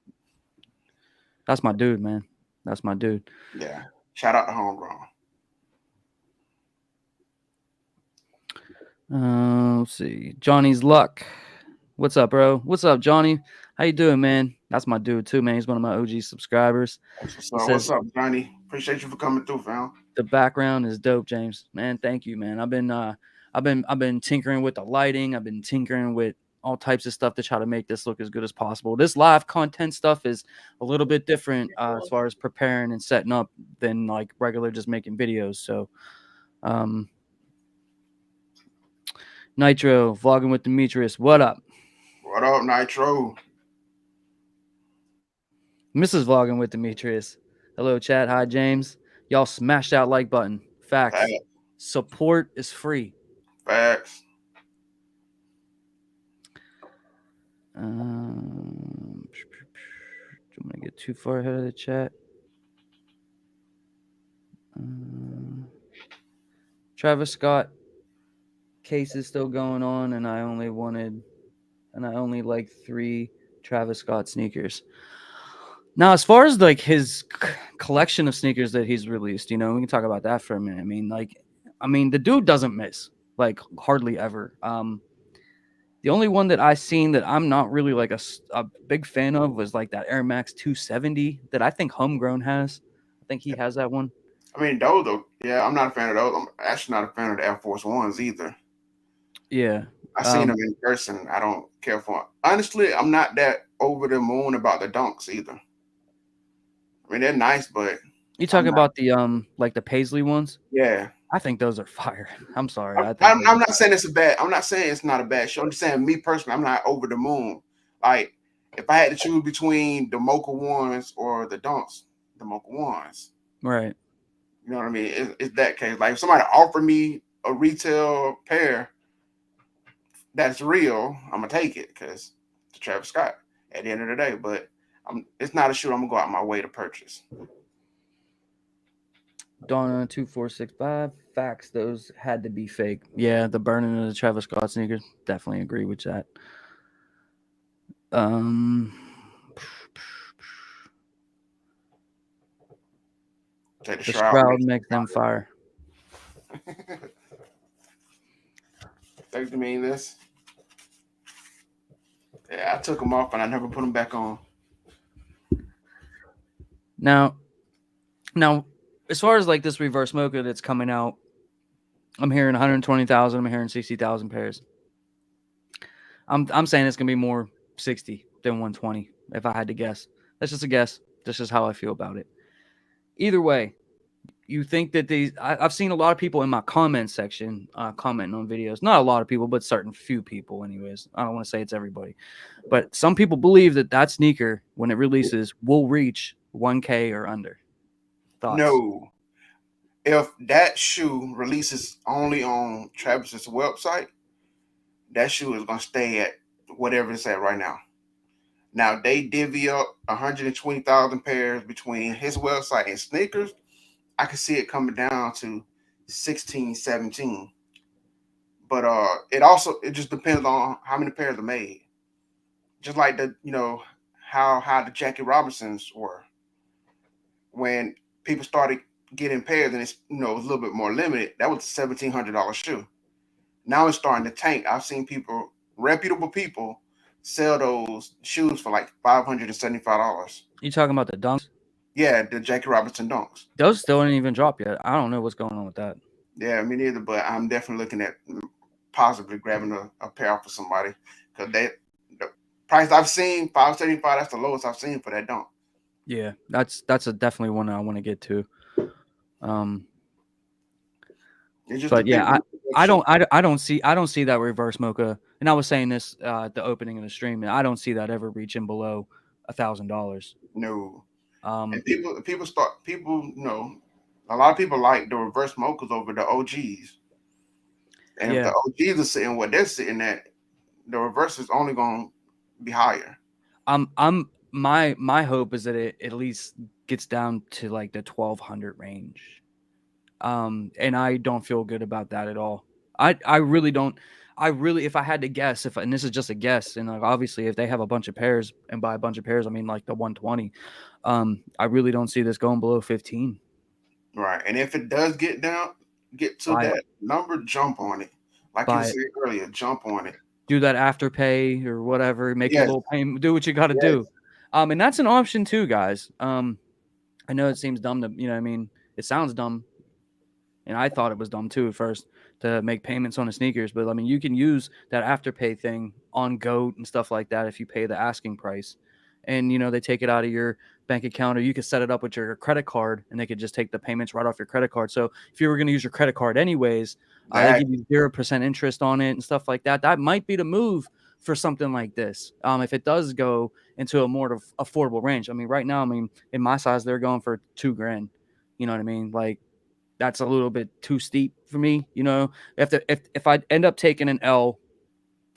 [SPEAKER 1] that's my dude, man. That's my dude.
[SPEAKER 2] Yeah. Shout out to Homegrown.
[SPEAKER 1] Let's see. Johnny's Luck. What's up, bro? What's up, Johnny? How you doing, man? That's my dude too, man. He's one of my OG subscribers. He
[SPEAKER 2] What's
[SPEAKER 1] says
[SPEAKER 2] up, Johnny? Appreciate you for coming through, fam.
[SPEAKER 1] the background is dope, James. Man, thank you, man. I've been tinkering with the lighting. I've been tinkering with all types of stuff to try to make this look as good as possible. This live content stuff is a little bit different as far as preparing and setting up than like regular just making videos. So, Nitro vlogging with Demetrius, what up?
[SPEAKER 2] What up, Nitro?
[SPEAKER 1] Mrs. Vlogging with Demetrius. Hello, chat. Hi, James. Y'all smash that like button. Facts.
[SPEAKER 2] Facts.
[SPEAKER 1] Support is free.
[SPEAKER 2] Facts.
[SPEAKER 1] I'm gonna get too far ahead of the chat. Travis Scott case is still going on, and I only like 3 Travis Scott sneakers. Now, as far as like his collection of sneakers that he's released, we can talk about that for a minute. I mean, the dude doesn't miss, like, hardly ever. The only one that I seen that I'm not really like a big fan of was like that Air Max 270 that I think Homegrown has. I think he has that one.
[SPEAKER 2] I mean, those though, yeah, I'm not a fan of those. I'm actually not a fan of the Air Force Ones either.
[SPEAKER 1] Yeah.
[SPEAKER 2] I seen them in person. I don't care for them. Honestly, I'm not that over the moon about the dunks either. I mean, they're nice, but
[SPEAKER 1] you talking about the like the Paisley ones?
[SPEAKER 2] Yeah.
[SPEAKER 1] I think those are fire. I'm sorry.
[SPEAKER 2] I'm not saying it's a bad. I'm not saying it's not a bad show. I'm just saying, me personally, I'm not over the moon. Like, if I had to choose between the mocha ones or the dunks, the mocha ones.
[SPEAKER 1] Right.
[SPEAKER 2] You know what I mean? It's that case. Like, if somebody offered me a retail pair that's real, I'm gonna take it because it's Travis Scott at the end of the day. But it's not a shoe I'm gonna go out my way to purchase.
[SPEAKER 1] Donna 2465 facts. Those had to be fake. Yeah, the burning of the Travis Scott sneakers. Definitely agree with that. The shroud makes them fire.
[SPEAKER 2] Think you mean this? Yeah, I took them off and I never put them back on.
[SPEAKER 1] Now, as far as like this reverse mocha that's coming out, I'm hearing 120,000. I'm hearing 60,000 pairs. I'm saying it's gonna be more 60 than 120 if I had to guess. That's just a guess. That's just how I feel about it. Either way, you think that I've seen a lot of people in my comment section commenting on videos. Not a lot of people, but certain few people anyways. I don't want to say it's everybody. But some people believe that sneaker, when it releases, will reach 1K or under. Thoughts?
[SPEAKER 2] No. If that shoe releases only on Travis's website, that shoe is going to stay at whatever it's at right now. Now, they divvy up 120,000 pairs between his website and sneakers. I can see it coming down to 16, 17. But it just depends on how many pairs are made. Just like how the Jackie Robinsons were. When people started getting pairs and it's it was a little bit more limited, that was a $1,700 shoe. Now it's starting to tank. I've seen reputable people, sell those shoes for like $575.
[SPEAKER 1] You talking about the dunks?
[SPEAKER 2] Yeah, the Jackie Robinson dunks.
[SPEAKER 1] Those still didn't even drop yet. I don't know what's going on with that.
[SPEAKER 2] Yeah, me neither. But I'm definitely looking at possibly grabbing a pair off for somebody because the price I've seen, $575. That's the lowest I've seen for that dunk.
[SPEAKER 1] Yeah, that's definitely one I want to get to. But yeah, I don't see that reverse mocha. And I was saying this at the opening of the stream. I don't see that ever reaching below $1,000.
[SPEAKER 2] No. And a lot of people like the reverse mochas over the OGs. And if the OGs are sitting what they're sitting at, the reverse is only going to be higher.
[SPEAKER 1] My hope is that it at least gets down to like the 1,200 range. And I don't feel good about that at all. I really don't. If I had to guess, and this is just a guess, and like obviously if they have a bunch of pairs, and by a bunch of pairs I mean like the 120, I really don't see this going below 15.
[SPEAKER 2] Right, and if it does get to that number, jump on it. Like you said earlier, jump on it.
[SPEAKER 1] Do that afterpay or whatever. Make a little payment. Do what you got to do. And that's an option too, guys. I know it seems dumb to, it sounds dumb. And I thought it was dumb too at first to make payments on the sneakers. But I mean, you can use that afterpay thing on Goat and stuff like that if you pay the asking price, and they take it out of your bank account, or you could set it up with your credit card, and they could just take the payments right off your credit card. So if you were going to use your credit card anyways, they
[SPEAKER 2] That
[SPEAKER 1] give you 0% interest on it and stuff like that. That might be the move for something like this. If it does go into a more affordable range. I mean, right now, I mean, in my size, they're going for $2,000. You know what I mean? Like, that's a little bit too steep for me. If I end up taking an L,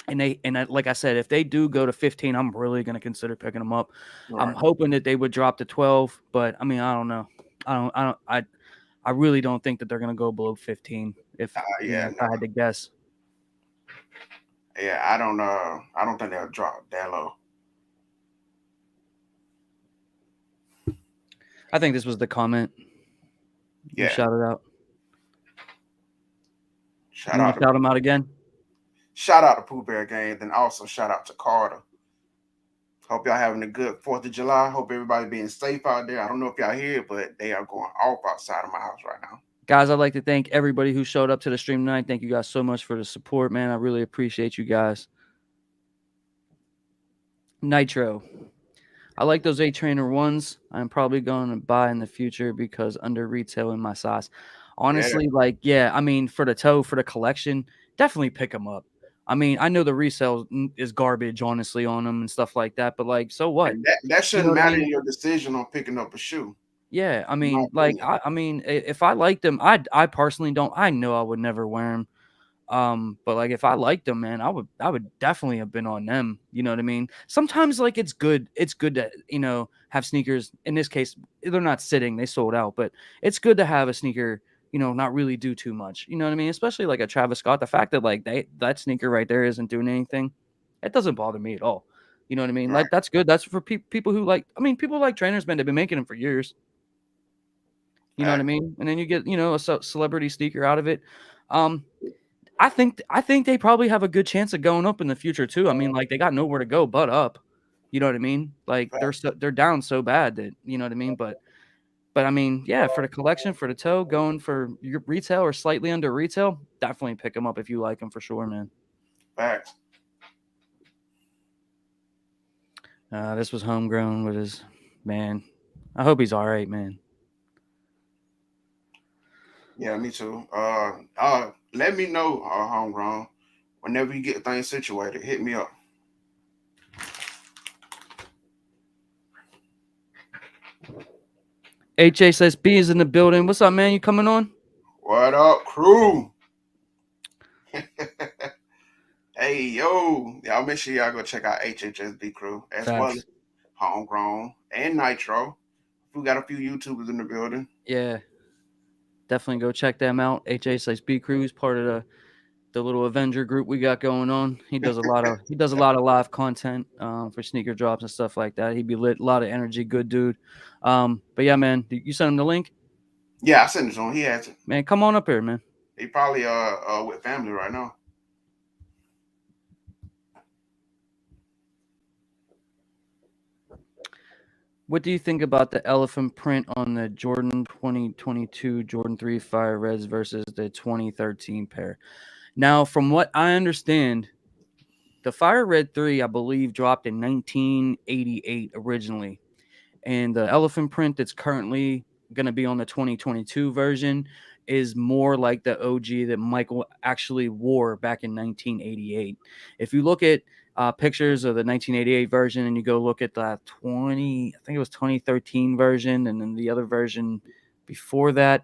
[SPEAKER 1] like I said, if they do go to 15, I'm really gonna consider picking them up. I'm
[SPEAKER 2] right.
[SPEAKER 1] hoping that they would drop to 12, but I mean, I don't know. I really don't think that they're gonna go below 15. If
[SPEAKER 2] Yeah,
[SPEAKER 1] if
[SPEAKER 2] no.
[SPEAKER 1] I had to guess.
[SPEAKER 2] Yeah, I don't think they'll drop that low.
[SPEAKER 1] I think this was the comment you
[SPEAKER 2] Yeah.
[SPEAKER 1] shouted out.
[SPEAKER 2] Shout
[SPEAKER 1] You want
[SPEAKER 2] out
[SPEAKER 1] to
[SPEAKER 2] to
[SPEAKER 1] shout them out again?
[SPEAKER 2] shout out to Pooh Bear Gang, then also shout out to Carter. Hope y'all having a good 4th of July. Hope everybody being safe out there. I don't know if y'all hear, but they are going off outside of my house right now.
[SPEAKER 1] Guys, I'd like to thank everybody who showed up to the stream tonight. Thank you guys so much for the support, man. I really appreciate you guys. Nitro. I like those 8-trainer ones. I'm probably going to buy in the future because under retail in my size. Honestly, I mean, for the toe, for the collection, definitely pick them up. I mean, I know the resale is garbage, honestly, on them and stuff like that, but like, so what?
[SPEAKER 2] And that
[SPEAKER 1] You know
[SPEAKER 2] shouldn't
[SPEAKER 1] what I
[SPEAKER 2] matter
[SPEAKER 1] mean?
[SPEAKER 2] in your decision on picking up a shoe.
[SPEAKER 1] Yeah, I
[SPEAKER 2] In my
[SPEAKER 1] mean, like,
[SPEAKER 2] opinion.
[SPEAKER 1] I mean, if I liked them, I personally don't. I know I would never wear them. But like if I liked them, man, I would definitely have been on them. You know what I mean? Sometimes like it's good to, have sneakers. In this case, they're not sitting, they sold out, but it's good to have a sneaker, not really do too much. You know what I mean? Especially like a Travis Scott. The fact that like that sneaker right there isn't doing anything, it doesn't bother me at all. You know what I mean?
[SPEAKER 2] Right.
[SPEAKER 1] Like that's good. That's for people who like, I mean, people like trainers, man. They've been making them for years. You know what I
[SPEAKER 2] Facts.
[SPEAKER 1] mean? And then you get, a celebrity sneaker out of it. Um, I think they probably have a good chance of going up in the future too. I mean, like they got nowhere to go but up. You know what I mean? Like
[SPEAKER 2] Facts.
[SPEAKER 1] they're down so bad that you know what I mean. But I mean, yeah, for the collection, for the toe, going for your retail or slightly under retail, definitely pick them up if you like them for sure, man.
[SPEAKER 2] Facts.
[SPEAKER 1] This was homegrown with his man. I hope he's all right, man.
[SPEAKER 2] Yeah, me too. Let me know, homegrown. Whenever you get things situated, hit me up.
[SPEAKER 1] HSSB is in the building. What's up, man? You coming on?
[SPEAKER 2] What up, crew? Hey, yo. Y'all make sure y'all go check out HHSB crew as well as
[SPEAKER 1] Facts.
[SPEAKER 2] Homegrown and Nitro. We got a few YouTubers in the building.
[SPEAKER 1] Yeah, definitely go check them out. HSSB crew is part of the little Avenger group we got going on. He does a lot of live content for sneaker drops and stuff like that. He'd be lit, a lot of energy, good dude. But yeah, man, you sent him the link,
[SPEAKER 2] Yeah, I sent it to him. He has it.
[SPEAKER 1] man. Come on up here, man.
[SPEAKER 2] He probably with family right now.
[SPEAKER 1] What do you think about the elephant print on the Jordan 2022 Jordan 3 Fire Reds versus the 2013 pair? Now, from what I understand, the Fire Red 3, I believe, dropped in 1988 originally. And the elephant print that's currently going to be on the 2022 version is more like the OG that Michael actually wore back in 1988. If you look at pictures of the 1988 version and you go look at the I think it was 2013 version, and then the other version before that,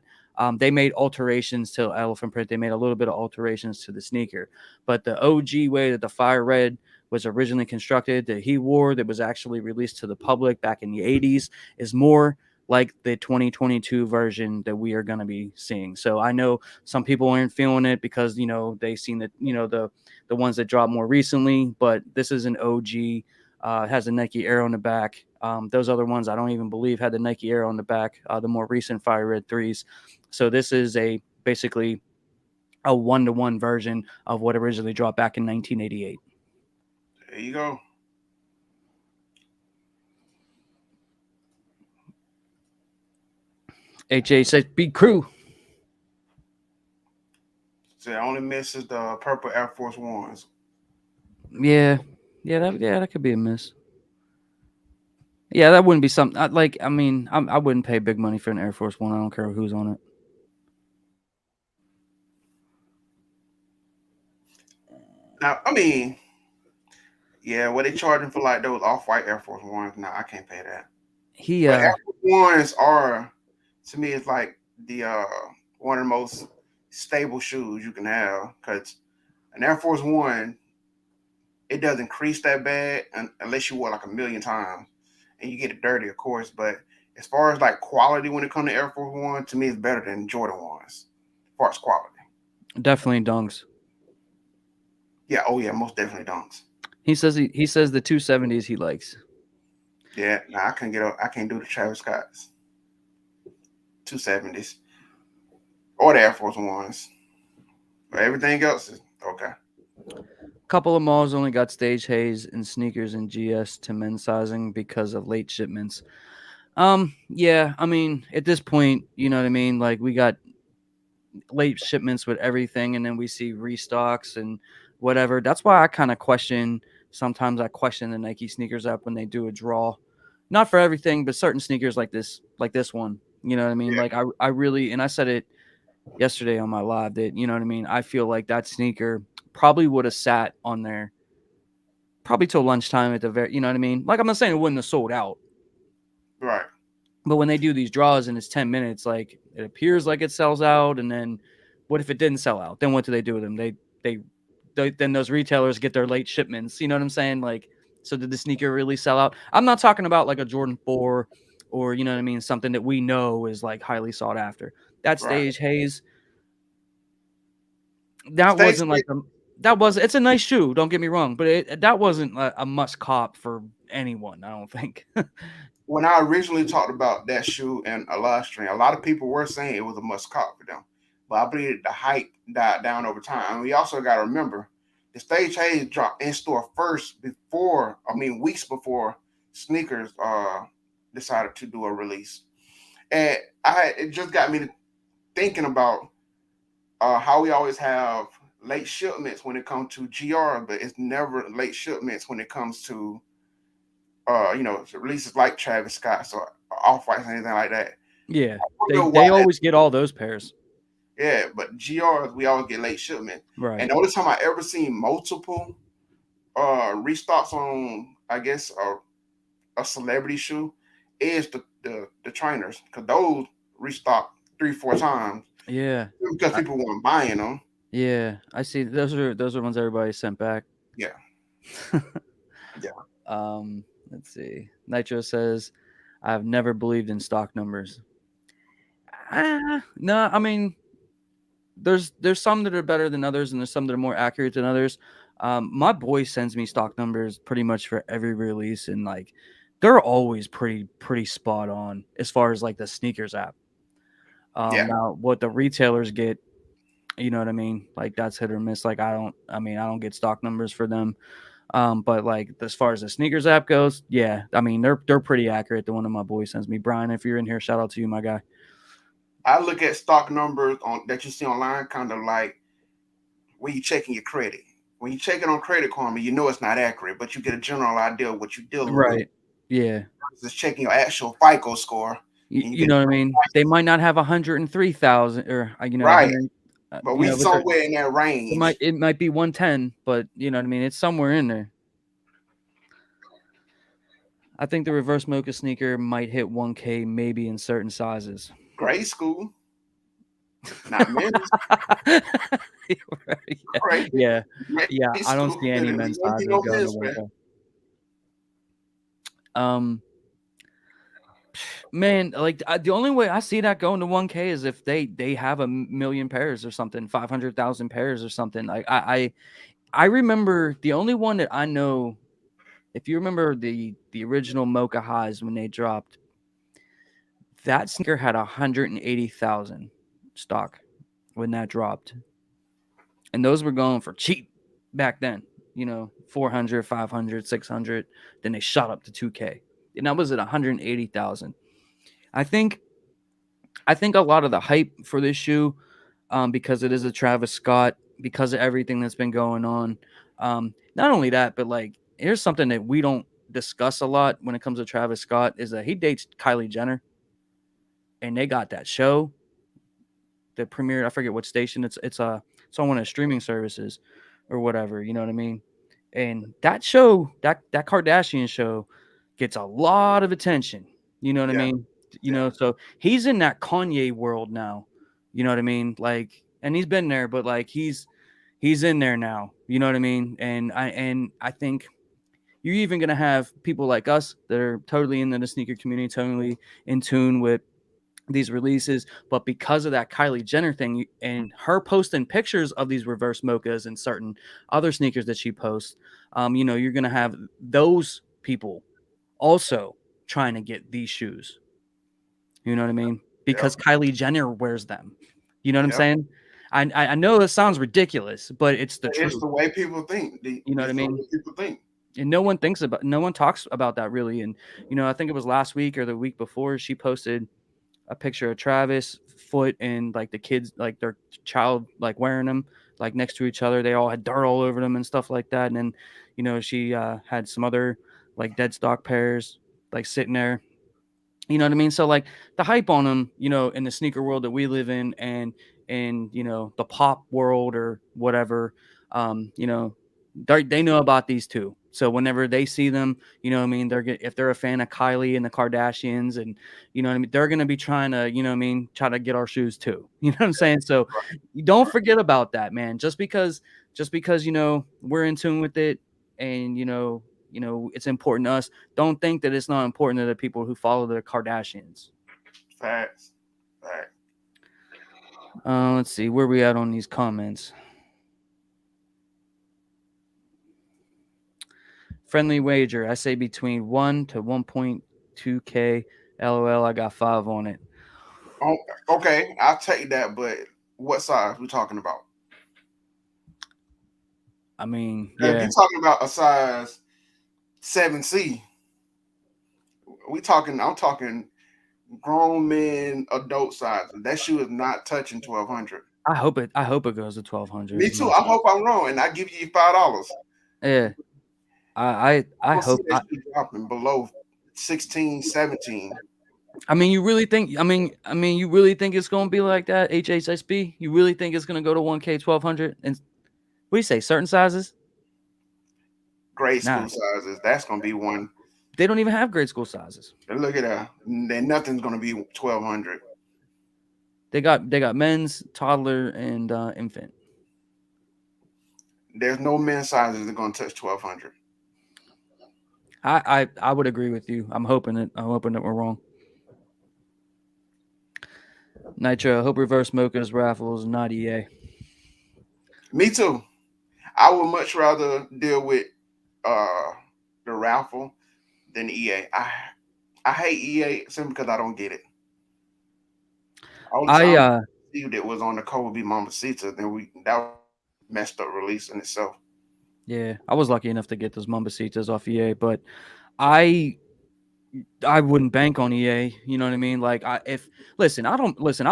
[SPEAKER 1] they made alterations to elephant print. They made a little bit of alterations to the sneaker, but the OG way that the Fire Red was originally constructed, that he wore, that was actually released to the public back in the 80s, is more like the 2022 version that we are going to be seeing. So I know some people aren't feeling it because they've seen the ones that dropped more recently, but this is an OG. It has a Nike Air on the back. Those other ones I don't even believe had the Nike Air on the back. The more recent Fire Red 3s. So this is basically a 1-to-1 version of what originally dropped back in 1988.
[SPEAKER 2] There you go.
[SPEAKER 1] HA says, "Be crew."
[SPEAKER 2] So the only miss is the purple Air Force Ones.
[SPEAKER 1] Yeah, that could be a miss. Yeah, that wouldn't be something like. I mean, I wouldn't pay big money for an Air Force One. I don't care who's on it.
[SPEAKER 2] Now, I mean, yeah, what they charging for like those off-white Air Force Ones? Nah, I can't pay that.
[SPEAKER 1] He
[SPEAKER 2] But Air Force Ones are, to me, it's like the one of the most stable shoes you can have because an Air Force One, it doesn't crease that bad unless you wear like a million times and you get it dirty, of course. But as far as like quality when it comes to Air Force One, to me, it's better than Jordan ones as far as quality.
[SPEAKER 1] definitely dunks.
[SPEAKER 2] Yeah, oh yeah, most definitely dunks.
[SPEAKER 1] He says the 270s he likes.
[SPEAKER 2] Yeah, nah, I can't get up. I can't do the Travis Scott's 270s or the Air Force Ones. But everything else is okay.
[SPEAKER 1] Couple of malls only got stage haze and sneakers and GS to men's sizing because of late shipments. Yeah, I mean, at this point, you know what I mean? Like we got late shipments with everything and then we see restocks and whatever. That's why I kind of question sometimes I question the Nike sneakers app when they do a draw. Not for everything, but certain sneakers like this one. You know what I mean?
[SPEAKER 2] Yeah,
[SPEAKER 1] Like I really and I said it yesterday on my live that, you know what I mean? I feel like that sneaker probably would have sat on there probably till lunchtime at the very, you know what I mean? Like I'm not saying it wouldn't have sold out,
[SPEAKER 2] right.
[SPEAKER 1] but when they do these draws and it's 10 minutes, like it appears like it sells out. And then what if it didn't sell out? Then what do they do with them? Then those retailers get their late shipments. You know what I'm saying? Like, so did the sneaker really sell out? I'm not talking about like a Jordan 4 or, you know what I mean? Something that we know is like highly sought after. That
[SPEAKER 2] Right.
[SPEAKER 1] stage haze, that
[SPEAKER 2] Stay
[SPEAKER 1] wasn't like that was, it's a nice shoe. Don't get me wrong, but that wasn't a must cop for anyone. I don't think.
[SPEAKER 2] when I originally talked about that shoe and a live stream, a lot of people were saying it was a must cop for them. But I believe the hype died down over time. And we also got to remember the stage haze dropped in store first before, I mean, weeks before sneakers decided to do a release. And it just got me thinking about how we always have late shipments when it comes to GR, but it's never late shipments when it comes to releases like Travis Scott's or Off Whites or anything like that.
[SPEAKER 1] Yeah,
[SPEAKER 2] I
[SPEAKER 1] they
[SPEAKER 2] wonder why.
[SPEAKER 1] they always get all those pairs.
[SPEAKER 2] Yeah, but GRs we always get late shipment.
[SPEAKER 1] Right.
[SPEAKER 2] And the only time I ever seen multiple restocks on, I guess, a celebrity shoe is the trainers because those restock 3-4 times
[SPEAKER 1] Yeah.
[SPEAKER 2] because
[SPEAKER 1] I,
[SPEAKER 2] people weren't buying them.
[SPEAKER 1] yeah, I see. Those are ones everybody sent back.
[SPEAKER 2] Yeah, yeah.
[SPEAKER 1] Let's see. Nitro says, "I've never believed in stock numbers." No, I mean, there's some that are better than others, and there's some that are more accurate than others. My boy sends me stock numbers pretty much for every release, and like, they're always pretty spot on as far as like the sneakers app.
[SPEAKER 2] Yeah,
[SPEAKER 1] Now what the retailers get, you know what I mean? Like that's hit or miss. Like I don't get stock numbers for them. But like as far as the sneakers app goes, yeah, I mean they're pretty accurate. The one of my boys sends me. Brian, if you're in here, shout out to you, my guy.
[SPEAKER 2] I look at stock numbers on that you see online, kind of like when you checking your credit. When you check it on Credit Karma, you know it's not accurate, but you get a general idea of what you're dealing with.
[SPEAKER 1] Right. Yeah.
[SPEAKER 2] Just checking your actual FICO score, and you
[SPEAKER 1] You
[SPEAKER 2] get
[SPEAKER 1] know what I mean? They might not have 103,000 or
[SPEAKER 2] right.
[SPEAKER 1] 100,
[SPEAKER 2] But we
[SPEAKER 1] but
[SPEAKER 2] somewhere in that range.
[SPEAKER 1] it might be 110, but you know what I mean? It's somewhere in there. I think the reverse mocha sneaker might hit 1K maybe in certain sizes.
[SPEAKER 2] Grade school, not men's. Right.
[SPEAKER 1] Yeah.
[SPEAKER 2] Grade
[SPEAKER 1] Yeah, I don't
[SPEAKER 2] school.
[SPEAKER 1] see any
[SPEAKER 2] We
[SPEAKER 1] men's
[SPEAKER 2] won't be
[SPEAKER 1] sizes
[SPEAKER 2] no
[SPEAKER 1] going to
[SPEAKER 2] men's man.
[SPEAKER 1] 1K. Man, like the only way I see that going to 1K is if they have a million pairs or something, 500,000 pairs or something. Like I remember the only one that I know. If you remember the original Mocha Highs when they dropped, that sneaker had 180,000 stock when that dropped, and those were going for cheap back then. You know, 400, 500, 600. Then they shot up to 2K, and that was at 180,000. I think I think a lot of the hype for this shoe because it is a Travis Scott, because of everything that's been going on. Not only that, but like here's something that we don't discuss a lot when it comes to Travis Scott is that he dates Kylie Jenner, and they got that show that premiered. I forget what station it's on one of the streaming services or whatever. You know what I mean? And that show, that Kardashian show, gets a lot of attention. You know what I
[SPEAKER 2] Yeah,
[SPEAKER 1] mean?
[SPEAKER 2] yeah.
[SPEAKER 1] So he's in that Kanye world now. You know what I mean? Like, and he's been there, but like he's in there now. You know what I mean? And I think you're even gonna have people like us that are totally into the sneaker community, totally in tune with these releases, but because of that Kylie Jenner thing and her posting pictures of these reverse mochas and certain other sneakers that she posts, you're gonna have those people also trying to get these shoes. You know what I mean?
[SPEAKER 2] Yep.
[SPEAKER 1] Because Kylie Jenner wears them. You know what I'm
[SPEAKER 2] Yep.
[SPEAKER 1] saying? I know it sounds ridiculous, but it's the
[SPEAKER 2] It's
[SPEAKER 1] truth.
[SPEAKER 2] the way people think.
[SPEAKER 1] You know what I
[SPEAKER 2] It's the
[SPEAKER 1] mean?
[SPEAKER 2] way people think.
[SPEAKER 1] And no one talks about that really. And I think it was last week or the week before she posted a picture of Travis foot and like the kids, like their child, like wearing them like next to each other. They all had dirt all over them and stuff like that. And then, she had some other like dead stock pairs like sitting there. You know what I mean? So like the hype on them, in the sneaker world that we live in, and the pop world or whatever, they know about these two. So whenever they see them, what I mean, if they're a fan of Kylie and the Kardashians, and what I mean, they're gonna be trying to, what I mean, try to get our shoes too. You know what I'm saying? So you don't forget about that, man. Just because we're in tune with it, and it's important to us. Don't think that it's not important to the people who follow the Kardashians.
[SPEAKER 2] Facts. Facts.
[SPEAKER 1] Let's see where we at on these comments. Friendly wager. I say between 1 to 1.2K. LOL. I got 5 on it.
[SPEAKER 2] Oh, okay, I'll take that. But what size we talking about?
[SPEAKER 1] I mean,
[SPEAKER 2] If
[SPEAKER 1] yeah.
[SPEAKER 2] you're talking about a size 7C, I'm talking grown men, adult sizes. That shoe is not touching 1,200.
[SPEAKER 1] I hope it goes to 1,200.
[SPEAKER 2] Me too. I hope I'm wrong, and I give you $5.
[SPEAKER 1] Yeah.
[SPEAKER 2] I
[SPEAKER 1] I
[SPEAKER 2] don't see
[SPEAKER 1] hope.
[SPEAKER 2] that shoe dropping below 16, 17.
[SPEAKER 1] I mean, you really think? You really think it's gonna be like that? HHSB? You really think it's gonna go to 1K 1,200? And what do you say? Certain sizes?
[SPEAKER 2] Grade
[SPEAKER 1] Nah,
[SPEAKER 2] school sizes. That's gonna be one.
[SPEAKER 1] they don't even have grade school sizes.
[SPEAKER 2] And look at that. Then nothing's gonna be 1,200.
[SPEAKER 1] They got men's, toddler, and infant.
[SPEAKER 2] There's no men's sizes that are gonna touch 1,200.
[SPEAKER 1] I would agree with you. I'm hoping that we're wrong. Nitro, hope reverse mochas raffles, not EA.
[SPEAKER 2] Me too. I would much rather deal with uh the raffle than EA. I hate EA simply because I don't get it. Only time
[SPEAKER 1] I
[SPEAKER 2] that was on the Kobe Mamacita, then that messed up release in itself.
[SPEAKER 1] Yeah, I was lucky enough to get those Mambacitas off EA, but I I wouldn't bank on EA. You know what I mean? Like, I'll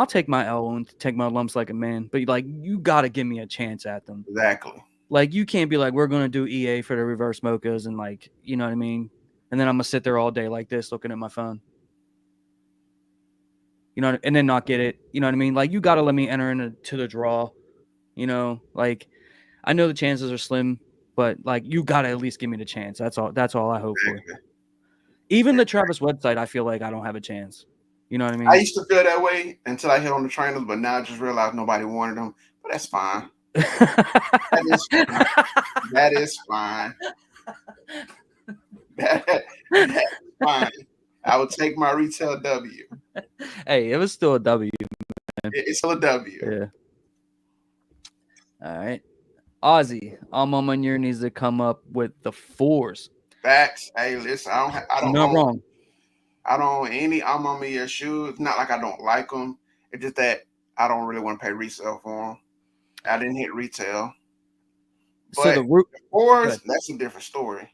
[SPEAKER 1] take my L and take my lumps like a man, but like, you gotta give me a chance at them.
[SPEAKER 2] Exactly.
[SPEAKER 1] Like, you can't be like, we're gonna do EA for the reverse mochas, and like, you know what I mean? And then I'm gonna sit there all day like this, looking at my phone. And then not get it. You know what I mean? Like, you gotta let me enter into the draw. Like, I know the chances are slim, but like, you gotta at least give me the chance. That's all. That's all I hope for. Even the Travis website, I feel like I don't have a chance. You know what I
[SPEAKER 2] I
[SPEAKER 1] mean?
[SPEAKER 2] used to feel that way until I hit on the trainers, but now I just realized nobody wanted them. But that's fine. That is fine. That is fine. That's fine. I would take my retail W.
[SPEAKER 1] Hey, it was still a W.
[SPEAKER 2] It's still a W.
[SPEAKER 1] Yeah. All right. Ozzy, Alma Munir needs to come up with the 4s.
[SPEAKER 2] Facts. Hey, listen, I
[SPEAKER 1] You're
[SPEAKER 2] don't
[SPEAKER 1] not
[SPEAKER 2] own
[SPEAKER 1] wrong.
[SPEAKER 2] I don't own any Amamiya shoes. It's not like I don't like them. It's just that I don't really want to pay resale for them. I didn't hit retail.
[SPEAKER 1] So
[SPEAKER 2] But
[SPEAKER 1] the root.
[SPEAKER 2] the fours, that's a different story.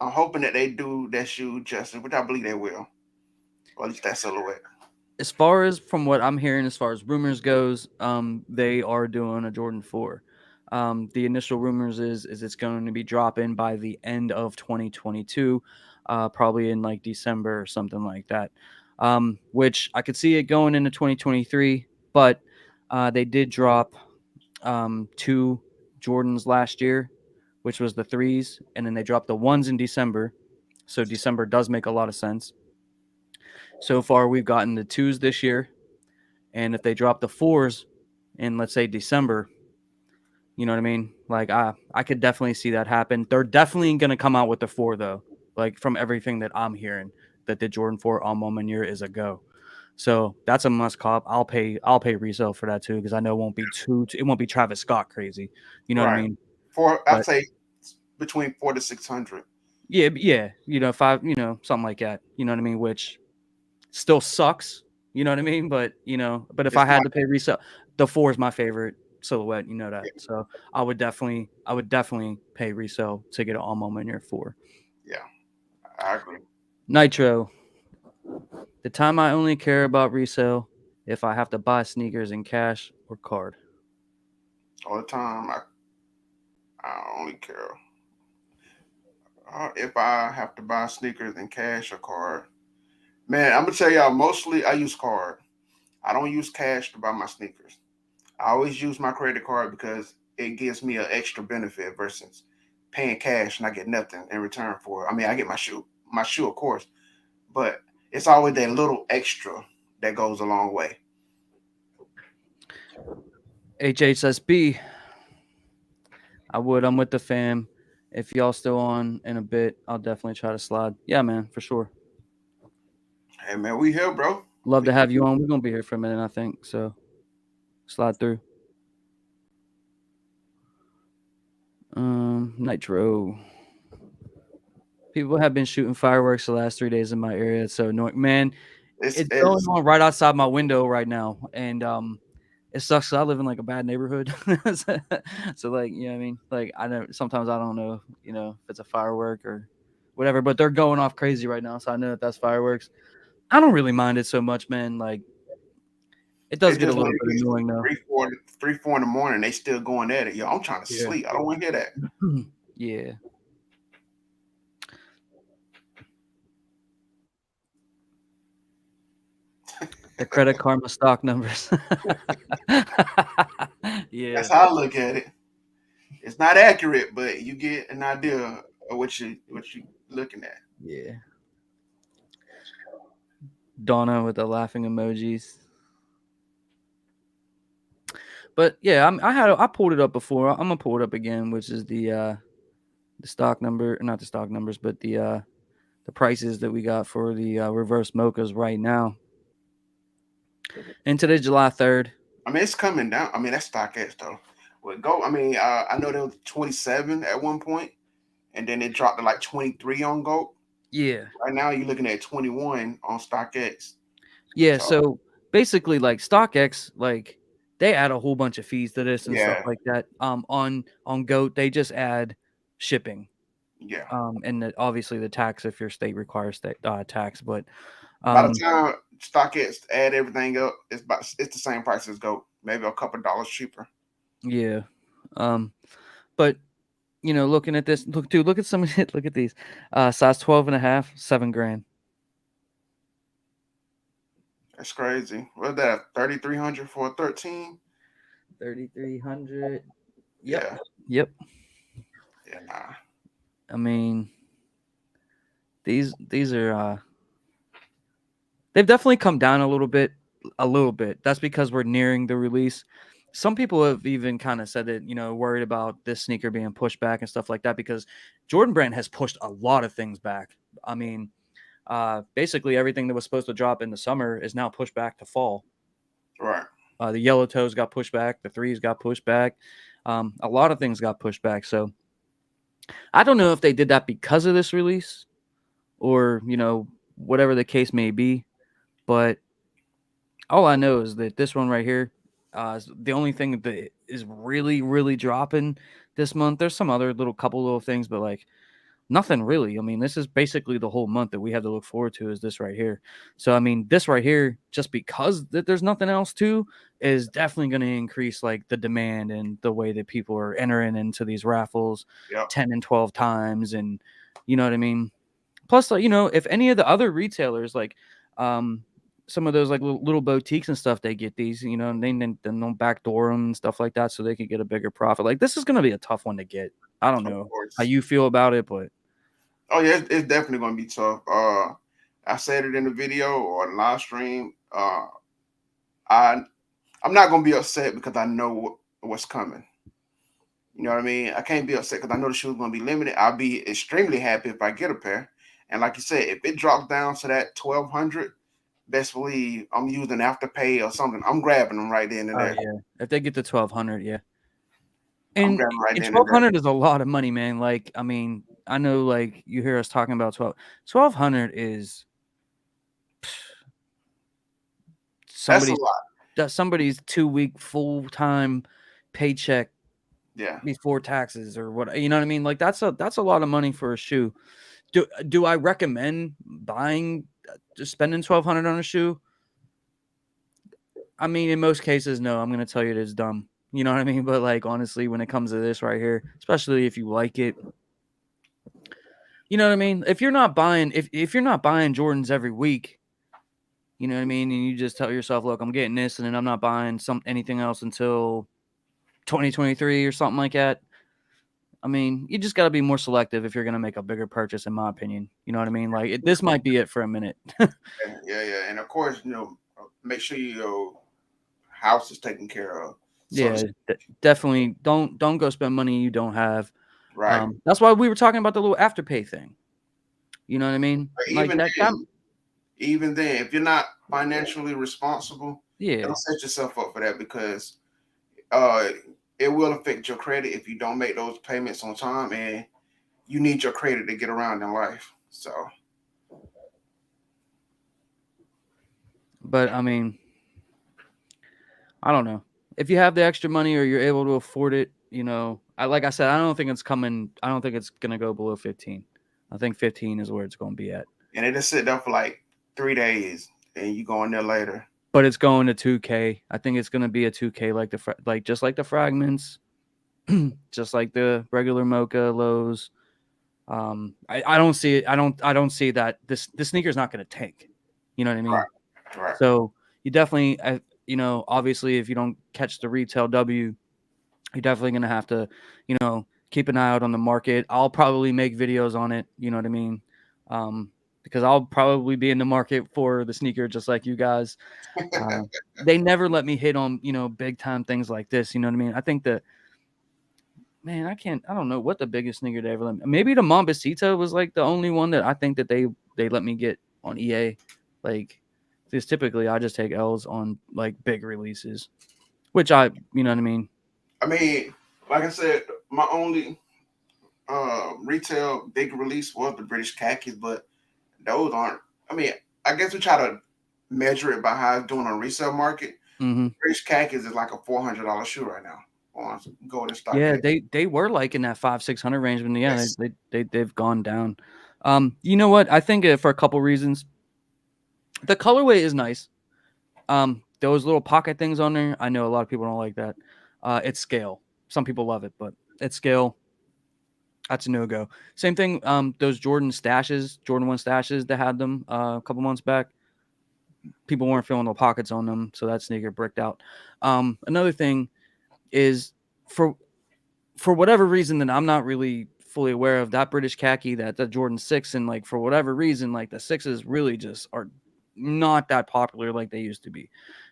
[SPEAKER 2] I'm hoping that they do that shoe justice, which I believe they will. Or at least that silhouette.
[SPEAKER 1] as far as from what I'm hearing, as far as rumors goes, they are doing a Jordan 4. The initial rumors is it's going to be dropping by the end of 2022, probably in like December or something like that. Which I could see it going into 2023, but they did drop two Jordans last year, which was the threes, and then they dropped the ones in December. So December does make a lot of sense. So far, we've gotten the twos this year, and if they drop the fours in, let's say, December, you know what I mean? Like I could definitely see that happen. They're definitely gonna come out with the four though. Like from everything that I'm hearing, that the Jordan 4 on moment year is a go. So that's a must cop. I'll pay resale for that too because I know it won't be it won't be Travis Scott crazy. You know what I
[SPEAKER 2] Right.
[SPEAKER 1] mean?
[SPEAKER 2] For I'd
[SPEAKER 1] But
[SPEAKER 2] say between 400 to 600.
[SPEAKER 1] yeah, yeah, if I, something like that. You know what I mean? Which still sucks. You know what I mean? But if I
[SPEAKER 2] It's
[SPEAKER 1] had
[SPEAKER 2] not.
[SPEAKER 1] to pay resale, the four is my favorite silhouette. You know that.
[SPEAKER 2] Yeah,
[SPEAKER 1] So I would definitely pay resale to get an all moment year four.
[SPEAKER 2] yeah, I agree
[SPEAKER 1] Nitro. The time I only care about resale if I have to buy sneakers in cash or card.
[SPEAKER 2] all the time. I only care if I have to buy sneakers in cash or card. Man, I'm gonna tell y'all. Mostly, I use card. I don't use cash to buy my sneakers. I always use my credit card because it gives me an extra benefit versus paying cash and I get nothing in return for it. I mean, I get my shoe, of course, but it's always that little extra that goes a long way.
[SPEAKER 1] HHSB. I'm with the fam. If y'all still on in a bit, I'll definitely try to slide. Yeah, man, for sure.
[SPEAKER 2] Hey man, we here, bro.
[SPEAKER 1] Love
[SPEAKER 2] We
[SPEAKER 1] to have you on. We're gonna be here for a minute, I think. So slide through. Nitro. People have been shooting fireworks the last 3 days in my area. It's so annoying. Man,
[SPEAKER 2] it's
[SPEAKER 1] it's going
[SPEAKER 2] it's
[SPEAKER 1] on right outside my window right now. And it sucks 'cause I live in like a bad neighborhood. So like, you know what I mean? Like sometimes I don't know, if it's a firework or whatever, but they're going off crazy right now. So I know that that's fireworks. I don't really mind it so much, man. Like it does
[SPEAKER 2] it's
[SPEAKER 1] get a
[SPEAKER 2] just when
[SPEAKER 1] little
[SPEAKER 2] it
[SPEAKER 1] bit
[SPEAKER 2] gets
[SPEAKER 1] annoying though.
[SPEAKER 2] 3, 4 in the morning, they still going at it. Yo, I'm trying to
[SPEAKER 1] Yeah.
[SPEAKER 2] sleep. I don't want to hear that.
[SPEAKER 1] Yeah. The Credit Karma stock numbers.
[SPEAKER 2] That's
[SPEAKER 1] Yeah.
[SPEAKER 2] how I look at it. It's not accurate, but you get an idea of what you looking at.
[SPEAKER 1] Yeah. Donna with the laughing emojis. But yeah, I pulled it up before. I'm gonna pull it up again, which is the stock number, not the stock numbers, but the prices that we got for the reverse mochas right now. And today's July 3rd.
[SPEAKER 2] I mean, it's coming down. I mean, that's StockX though. Well, go. I mean, I know there was 27 at one point, and then it dropped to like 23 on Go.
[SPEAKER 1] Yeah.
[SPEAKER 2] Right now, you're looking at 21 on StockX.
[SPEAKER 1] Yeah,
[SPEAKER 2] So
[SPEAKER 1] so basically like StockX, like they add a whole bunch of fees to this and stuff
[SPEAKER 2] yeah,
[SPEAKER 1] like that. On Goat, they just add shipping.
[SPEAKER 2] yeah.
[SPEAKER 1] And obviously the tax if your state requires tax, but
[SPEAKER 2] By the
[SPEAKER 1] um
[SPEAKER 2] time StockX add everything up, it's the same price as Go. Maybe a couple dollars cheaper.
[SPEAKER 1] yeah. But looking at this, look at some of it, look at these. Size 12 and a half, 7 grand.
[SPEAKER 2] That's crazy. What's that? 3,300 for a 13?
[SPEAKER 1] 3,300. Yep.
[SPEAKER 2] Yeah,
[SPEAKER 1] Yep.
[SPEAKER 2] yeah. Nah.
[SPEAKER 1] I mean, these are they've definitely come down a little bit, a little bit. That's because we're nearing the release. Some people have even kind of said that, worried about this sneaker being pushed back and stuff like that because Jordan Brand has pushed a lot of things back. I mean, basically everything that was supposed to drop in the summer is now pushed back to fall.
[SPEAKER 2] Right.
[SPEAKER 1] The yellow toes got pushed back, the threes got pushed back. A lot of things got pushed back. So I don't know if they did that because of this release or, whatever the case may be. But all I know is that this one right here is the only thing that is really, really dropping this month. There's some other couple little things, but like Nothing really. I mean, this is basically the whole month that we have to look forward to is this right here. So I mean, this right here, just because that there's nothing else to, is definitely going to increase like the demand and the way that people are entering into these raffles
[SPEAKER 2] Yep.
[SPEAKER 1] 10 and 12 times, and you know what I mean. Plus, like, if any of the other retailers, like some of those like little boutiques and stuff, they get these, and then they'll backdoor them and stuff like that, so they can get a bigger profit. Like this is going to be a tough one to get. I don't
[SPEAKER 2] Of
[SPEAKER 1] know how
[SPEAKER 2] course.
[SPEAKER 1] you feel about it, but
[SPEAKER 2] Oh yeah, it's definitely gonna be tough. I said it in the video or live stream. I I'm not gonna be upset because I know what's coming. You know what I mean? I can't be upset because I know the shoe's gonna be limited. I'll be extremely happy if I get a pair. And like you said, if it drops down to that 1,200, best believe I'm using Afterpay or something. I'm grabbing them right then and
[SPEAKER 1] oh
[SPEAKER 2] there.
[SPEAKER 1] yeah, if they get to 1,200, yeah.
[SPEAKER 2] I'm
[SPEAKER 1] And
[SPEAKER 2] grabbing right
[SPEAKER 1] and
[SPEAKER 2] then and there.
[SPEAKER 1] 1,200 is a lot of money, man. Like, I mean, I know, like, you hear us talking about 1,200 is
[SPEAKER 2] That's a
[SPEAKER 1] somebody's
[SPEAKER 2] lot.
[SPEAKER 1] somebody's 2-week full-time paycheck
[SPEAKER 2] Yeah.
[SPEAKER 1] before taxes or what, you know what I mean? Like, that's a lot of money for a shoe. Do I recommend buying just spending 1,200 on a shoe? I mean, in most cases, no. I'm gonna tell you it is dumb. You know what I mean? But like honestly, when it comes to this right here, especially if you like it, you know what I mean? If you're not buying if you're not buying Jordans every week, you know what I mean, and you just tell yourself, look, I'm getting this and then I'm not buying anything else until 2023 or something like that. I mean, you just got to be more selective if you're going to make a bigger purchase, in my opinion. You know what I mean? Like, this might be it for a minute.
[SPEAKER 2] Yeah. And of course, make sure your house is taken care of. So
[SPEAKER 1] Yeah, definitely don't go spend money you don't have.
[SPEAKER 2] right.
[SPEAKER 1] That's why we were talking about the little afterpay thing. You know what I mean?
[SPEAKER 2] But
[SPEAKER 1] Like that.
[SPEAKER 2] even then, if you're not financially responsible,
[SPEAKER 1] Yeah,
[SPEAKER 2] don't set yourself up for that because uh, it will affect your credit if you don't make those payments on time, and you need your credit to get around in life. So
[SPEAKER 1] but I mean, I don't know. If you have the extra money or you're able to afford it, like I said, I don't think it's coming. I don't think it's gonna go below 15. I think 15 is where it's gonna be at.
[SPEAKER 2] and it just sit there for like 3 days, and you go in there later.
[SPEAKER 1] But it's going to 2K. I think it's gonna be a 2K like just like the fragments, just like the regular mocha lows. I don't see it. I don't see that this sneaker's not gonna tank. You know what I mean?
[SPEAKER 2] Right.
[SPEAKER 1] So you definitely, obviously, if you don't catch the retail W, you're definitely gonna have to, keep an eye out on the market. I'll probably make videos on it. You know what I mean? Because I'll probably be in the market for the sneaker just like you guys. They never let me hit on big time things like this. You know what I mean? I think that, man, I don't know what the biggest sneaker they ever let me. Maybe the Mombasita was like the only one that I think that they let me get on EA. Like, because typically I just take L's on like big releases, which you know what I mean?
[SPEAKER 2] I mean, like I said, my only retail big release was the British khakis, but those aren't. I mean, I guess we try to measure it by how it's doing on resale market.
[SPEAKER 1] Mm-hmm.
[SPEAKER 2] British khakis is like a $400 shoe right now on Golden
[SPEAKER 1] Yeah,
[SPEAKER 2] Stockade.
[SPEAKER 1] they were like in that 500-600 range, but yeah,
[SPEAKER 2] Yes.
[SPEAKER 1] they've gone down. You know what? I think for a couple reasons. The colorway is nice. Those little pocket things on there, I know a lot of people don't like that. It's scale. Some people love it, but it's scale. That's a no-go. Same thing, those Jordan 1 stashes that had them a couple months back. People weren't feeling the pockets on them, so that sneaker bricked out. Another thing is for whatever reason that I'm not really fully aware of, that British khaki, that the Jordan 6, and like for whatever reason, like the 6s really just are not that popular like they used to be.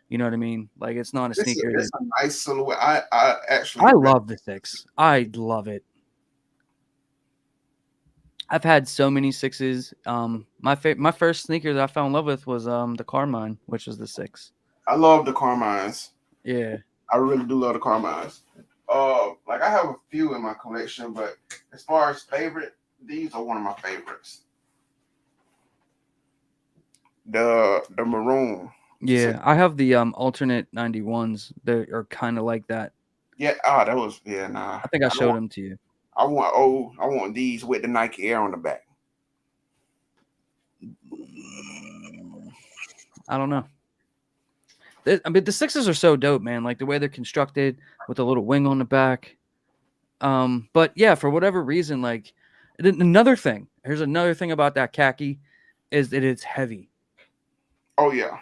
[SPEAKER 1] You know what I mean? Like it's not a sneaker
[SPEAKER 2] It's
[SPEAKER 1] that
[SPEAKER 2] a nice silhouette. I actually
[SPEAKER 1] I love the 6. I love it. I've had so many 6s. My first sneaker that I fell in love with was the Carmine, which was the 6.
[SPEAKER 2] I love the Carmines.
[SPEAKER 1] Yeah.
[SPEAKER 2] I really do love the Carmines. Like I have a few in my collection, but as far as favorite, these are one of my favorites. The maroon.
[SPEAKER 1] Yeah, I have the alternate 91s that are kind of like that.
[SPEAKER 2] Yeah, that was nah.
[SPEAKER 1] I think I showed them to you.
[SPEAKER 2] I want these with the Nike Air on the back.
[SPEAKER 1] I don't know. I mean, the sixes are so dope, man. Like the way they're constructed with a little wing on the back. But yeah, for whatever reason, like another thing. Here's another thing about that khaki is that it's heavy.
[SPEAKER 2] Oh yeah,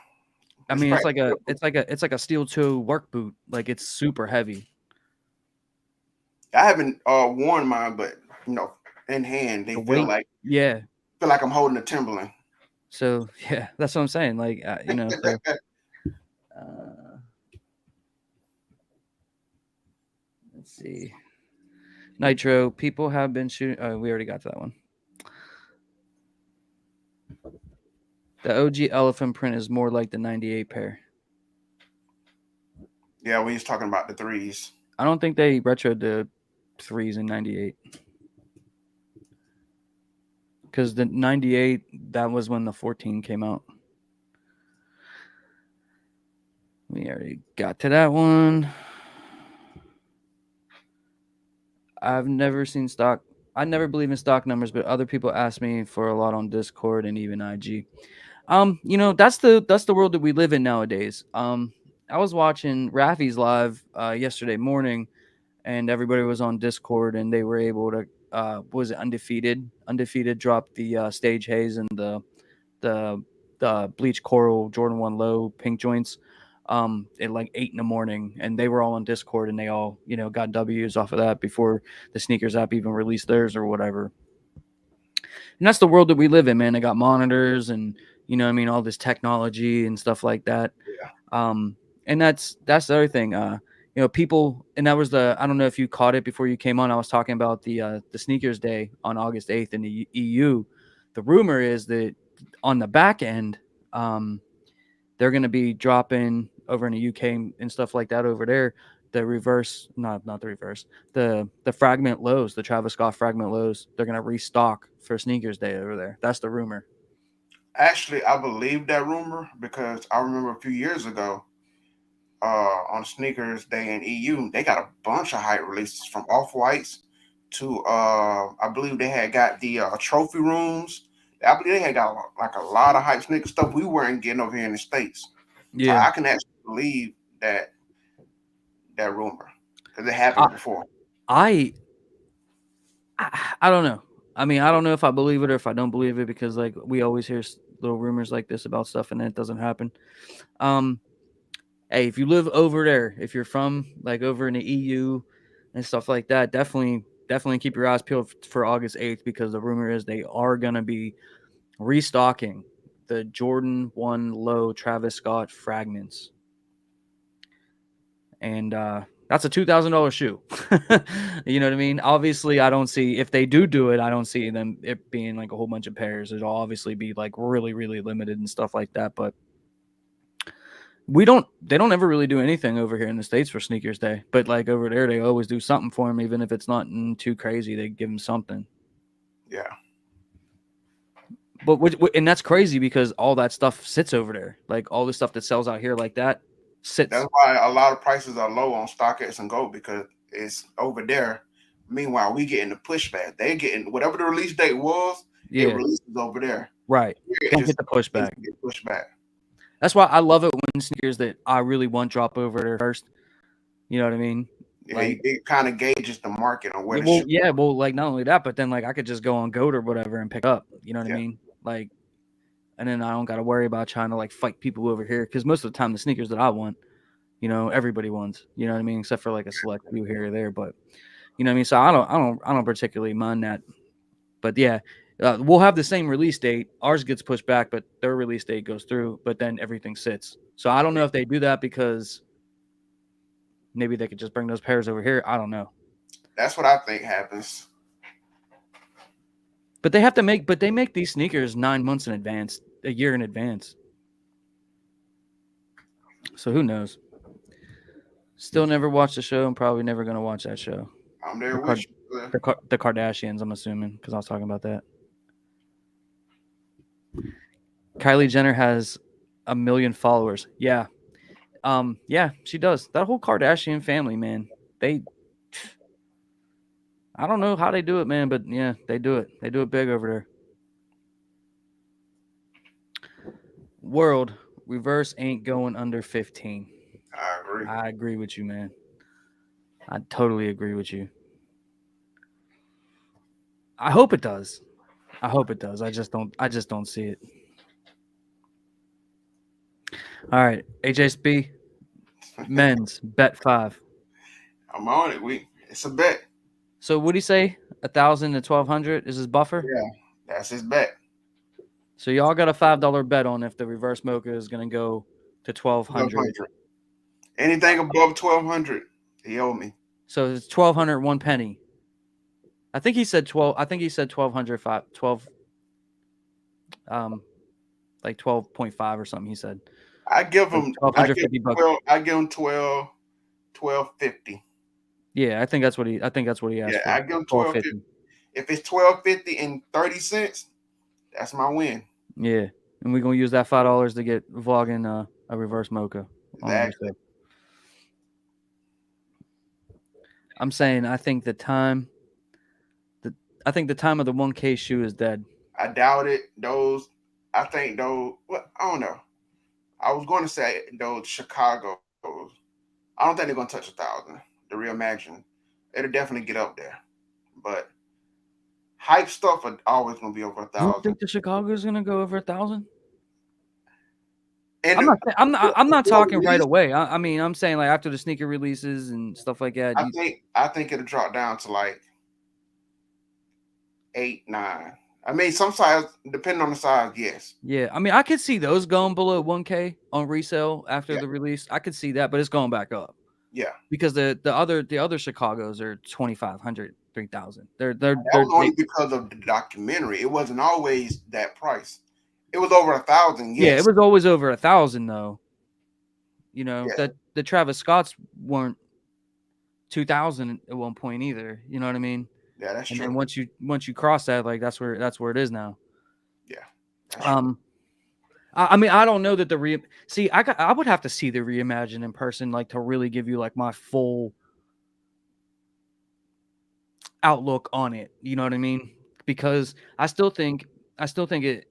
[SPEAKER 1] I
[SPEAKER 2] it's
[SPEAKER 1] mean, it's like a
[SPEAKER 2] practical.
[SPEAKER 1] it's like a steel toe work boot. Like it's super heavy.
[SPEAKER 2] I haven't worn mine, but you know, in hand they
[SPEAKER 1] The weight, yeah.
[SPEAKER 2] feel like I'm holding a Timberland.
[SPEAKER 1] So yeah, that's what I'm saying. Like so uh, let's see. Nitro, people have been shooting. Oh, we already got to that one. The OG elephant print is more like the 98 pair.
[SPEAKER 2] Yeah, we was talking about the threes.
[SPEAKER 1] I don't think they retroed the threes in 98. Because the 98, that was when the 14 came out. We already got to that one. I've never seen stock. I never believe in stock numbers, but other people ask me for a lot on Discord and even IG. That's the world that we live in nowadays. I was watching Rafi's live yesterday morning, and everybody was on Discord, and they were able to was it undefeated? Undefeated dropped the stage haze and the bleach coral Jordan 1 low pink joints at like 8 in the morning, and they were all on Discord, and they all got W's off of that before the sneakers app even released theirs or whatever. And that's the world that we live in, man. They got monitors and all this technology and stuff like that.
[SPEAKER 2] Yeah.
[SPEAKER 1] And that's the other thing. People, and that was I don't know if you caught it before you came on. I was talking about the sneakers day on August 8th in the EU. The rumor is that on the back end, they're going to be dropping over in the UK and stuff like that over there. The reverse, not the reverse, the fragment lows, the Travis Scott fragment lows. They're going to restock for sneakers day over there. That's the rumor.
[SPEAKER 2] Actually, I believe that rumor because I remember a few years ago, on Sneakers Day in EU, they got a bunch of hype releases from Off Whites to I believe they had got the trophy rooms. I believe they had got like a lot of hype sneaker stuff we weren't getting over here in the States. So
[SPEAKER 1] Yeah.
[SPEAKER 2] I can actually believe that rumor because it
[SPEAKER 1] I,
[SPEAKER 2] happened before.
[SPEAKER 1] I I don't know. I mean, I don't know if I believe it or if I don't believe it because like we always hear little rumors like this about stuff and then it doesn't happen. Um, hey, if you live over there, if you're from like over in the EU and stuff like that, definitely keep your eyes peeled for August 8th because the rumor is they are gonna be restocking the Jordan 1 low Travis Scott fragments. And that's a $2,000 shoe. You know what I mean? Obviously, I don't see if they do it. I don't see them it being like a whole bunch of pairs. It'll obviously be like really, really limited and stuff like that. But they don't ever really do anything over here in the States for Sneakers Day. But like over there, they always do something for them, even if it's not too crazy. They give them something.
[SPEAKER 2] Yeah.
[SPEAKER 1] But and that's crazy because all that stuff sits over there. Like all the stuff that sells out here like that sits.
[SPEAKER 2] That's why a lot of prices are low on StockX and Go because it's over there. Meanwhile, we getting the pushback. They getting whatever the release date was.
[SPEAKER 1] Yeah.
[SPEAKER 2] It releases over there.
[SPEAKER 1] Right.
[SPEAKER 2] Here,
[SPEAKER 1] Don't get the pushback.
[SPEAKER 2] Get pushed back.
[SPEAKER 1] That's why I love it when sneakers that I really want drop over there first. You know what I mean?
[SPEAKER 2] Yeah,
[SPEAKER 1] Like
[SPEAKER 2] it kind of gauges the market on where
[SPEAKER 1] well, like not only that, but then like I could just go on Goat or whatever and pick up. You know what I mean? Like, and then I don't got to worry about trying to like fight people over here because most of the time the sneakers that I want, everybody wants. You know what I mean? Except for like a select few here or there, but you know what I mean. So I don't particularly mind that. But yeah, we'll have the same release date. Ours gets pushed back, but their release date goes through. But then everything sits. So I don't know if they do that because maybe they could just bring those pairs over here. I don't know.
[SPEAKER 2] That's what I think happens.
[SPEAKER 1] But they make these sneakers 9 months in advance, a year in advance. So who knows? Still never watched the show. I'm probably never going to watch that show.
[SPEAKER 2] I'm there with you.
[SPEAKER 1] The Kardashians, I'm assuming, because I was talking about that. Kylie Jenner has 1 million followers. Yeah. Yeah, she does. That whole Kardashian family, man. I I don't know how they do it, man, but yeah, they do it. They do it big over there. World reverse ain't going under 15.
[SPEAKER 2] I agree.
[SPEAKER 1] I agree with you, man. I totally agree with you. I hope it does. I hope it does. I just don't see it. All right, HSB men's bet 5.
[SPEAKER 2] I'm on it. It's a bet.
[SPEAKER 1] So what do you say? 1,000 to 1,200 is his buffer.
[SPEAKER 2] Yeah, that's his bet.
[SPEAKER 1] So y'all got a $5 bet on if the reverse mocha is gonna go to 1,200.
[SPEAKER 2] 1,200. Anything above 1,200, he owe me.
[SPEAKER 1] So it's 1,200 one penny. I think he said 12. I think he said 1,200 12. Like 12.5 or something. He said.
[SPEAKER 2] I give
[SPEAKER 1] Like
[SPEAKER 2] him
[SPEAKER 1] 1,250 bucks.
[SPEAKER 2] 12. I give him 12.50.
[SPEAKER 1] Yeah, I think that's what he asked
[SPEAKER 2] Yeah,
[SPEAKER 1] for.
[SPEAKER 2] I give him 12.50. If it's 12.50 and 30 cents, that's my win.
[SPEAKER 1] Yeah, and we're gonna use that $5 to get vlogging a reverse mocha.
[SPEAKER 2] Exactly.
[SPEAKER 1] I'm saying I think the time of the 1K shoe is dead.
[SPEAKER 2] I doubt it. I think those. Well, I don't know. I was going to say those Chicago's. I don't think they're going to touch 1,000. The Reimagine, it'll definitely get up there. But hype stuff are always going to be over
[SPEAKER 1] You don't
[SPEAKER 2] 1,000.
[SPEAKER 1] think the Chicago's gonna go over 1,000?
[SPEAKER 2] And
[SPEAKER 1] I'm not talking right away. I mean, I'm saying like after the sneaker releases and stuff like that.
[SPEAKER 2] I think it'll drop down to like 8, 9. I mean, some size, depending on the size, yes.
[SPEAKER 1] Yeah, I mean, I could see those going below 1K on resale after the release. I could see that, but it's going back up.
[SPEAKER 2] Yeah,
[SPEAKER 1] because the other Chicago's are 2,500, 3,000. They're
[SPEAKER 2] only because of the documentary. It wasn't always that price. It was over 1,000. Yes.
[SPEAKER 1] Yeah, it was always over 1,000 though. You know
[SPEAKER 2] Yeah.
[SPEAKER 1] the Travis Scotts weren't 2,000 at one point either. You know what I mean?
[SPEAKER 2] Yeah, that's
[SPEAKER 1] And
[SPEAKER 2] true.
[SPEAKER 1] then once you cross that, like that's where it is now.
[SPEAKER 2] Yeah.
[SPEAKER 1] I mean, I don't know that I would have to see the Reimagine in person, like to really give you like my full outlook on it. You know what I mean? Because I still think the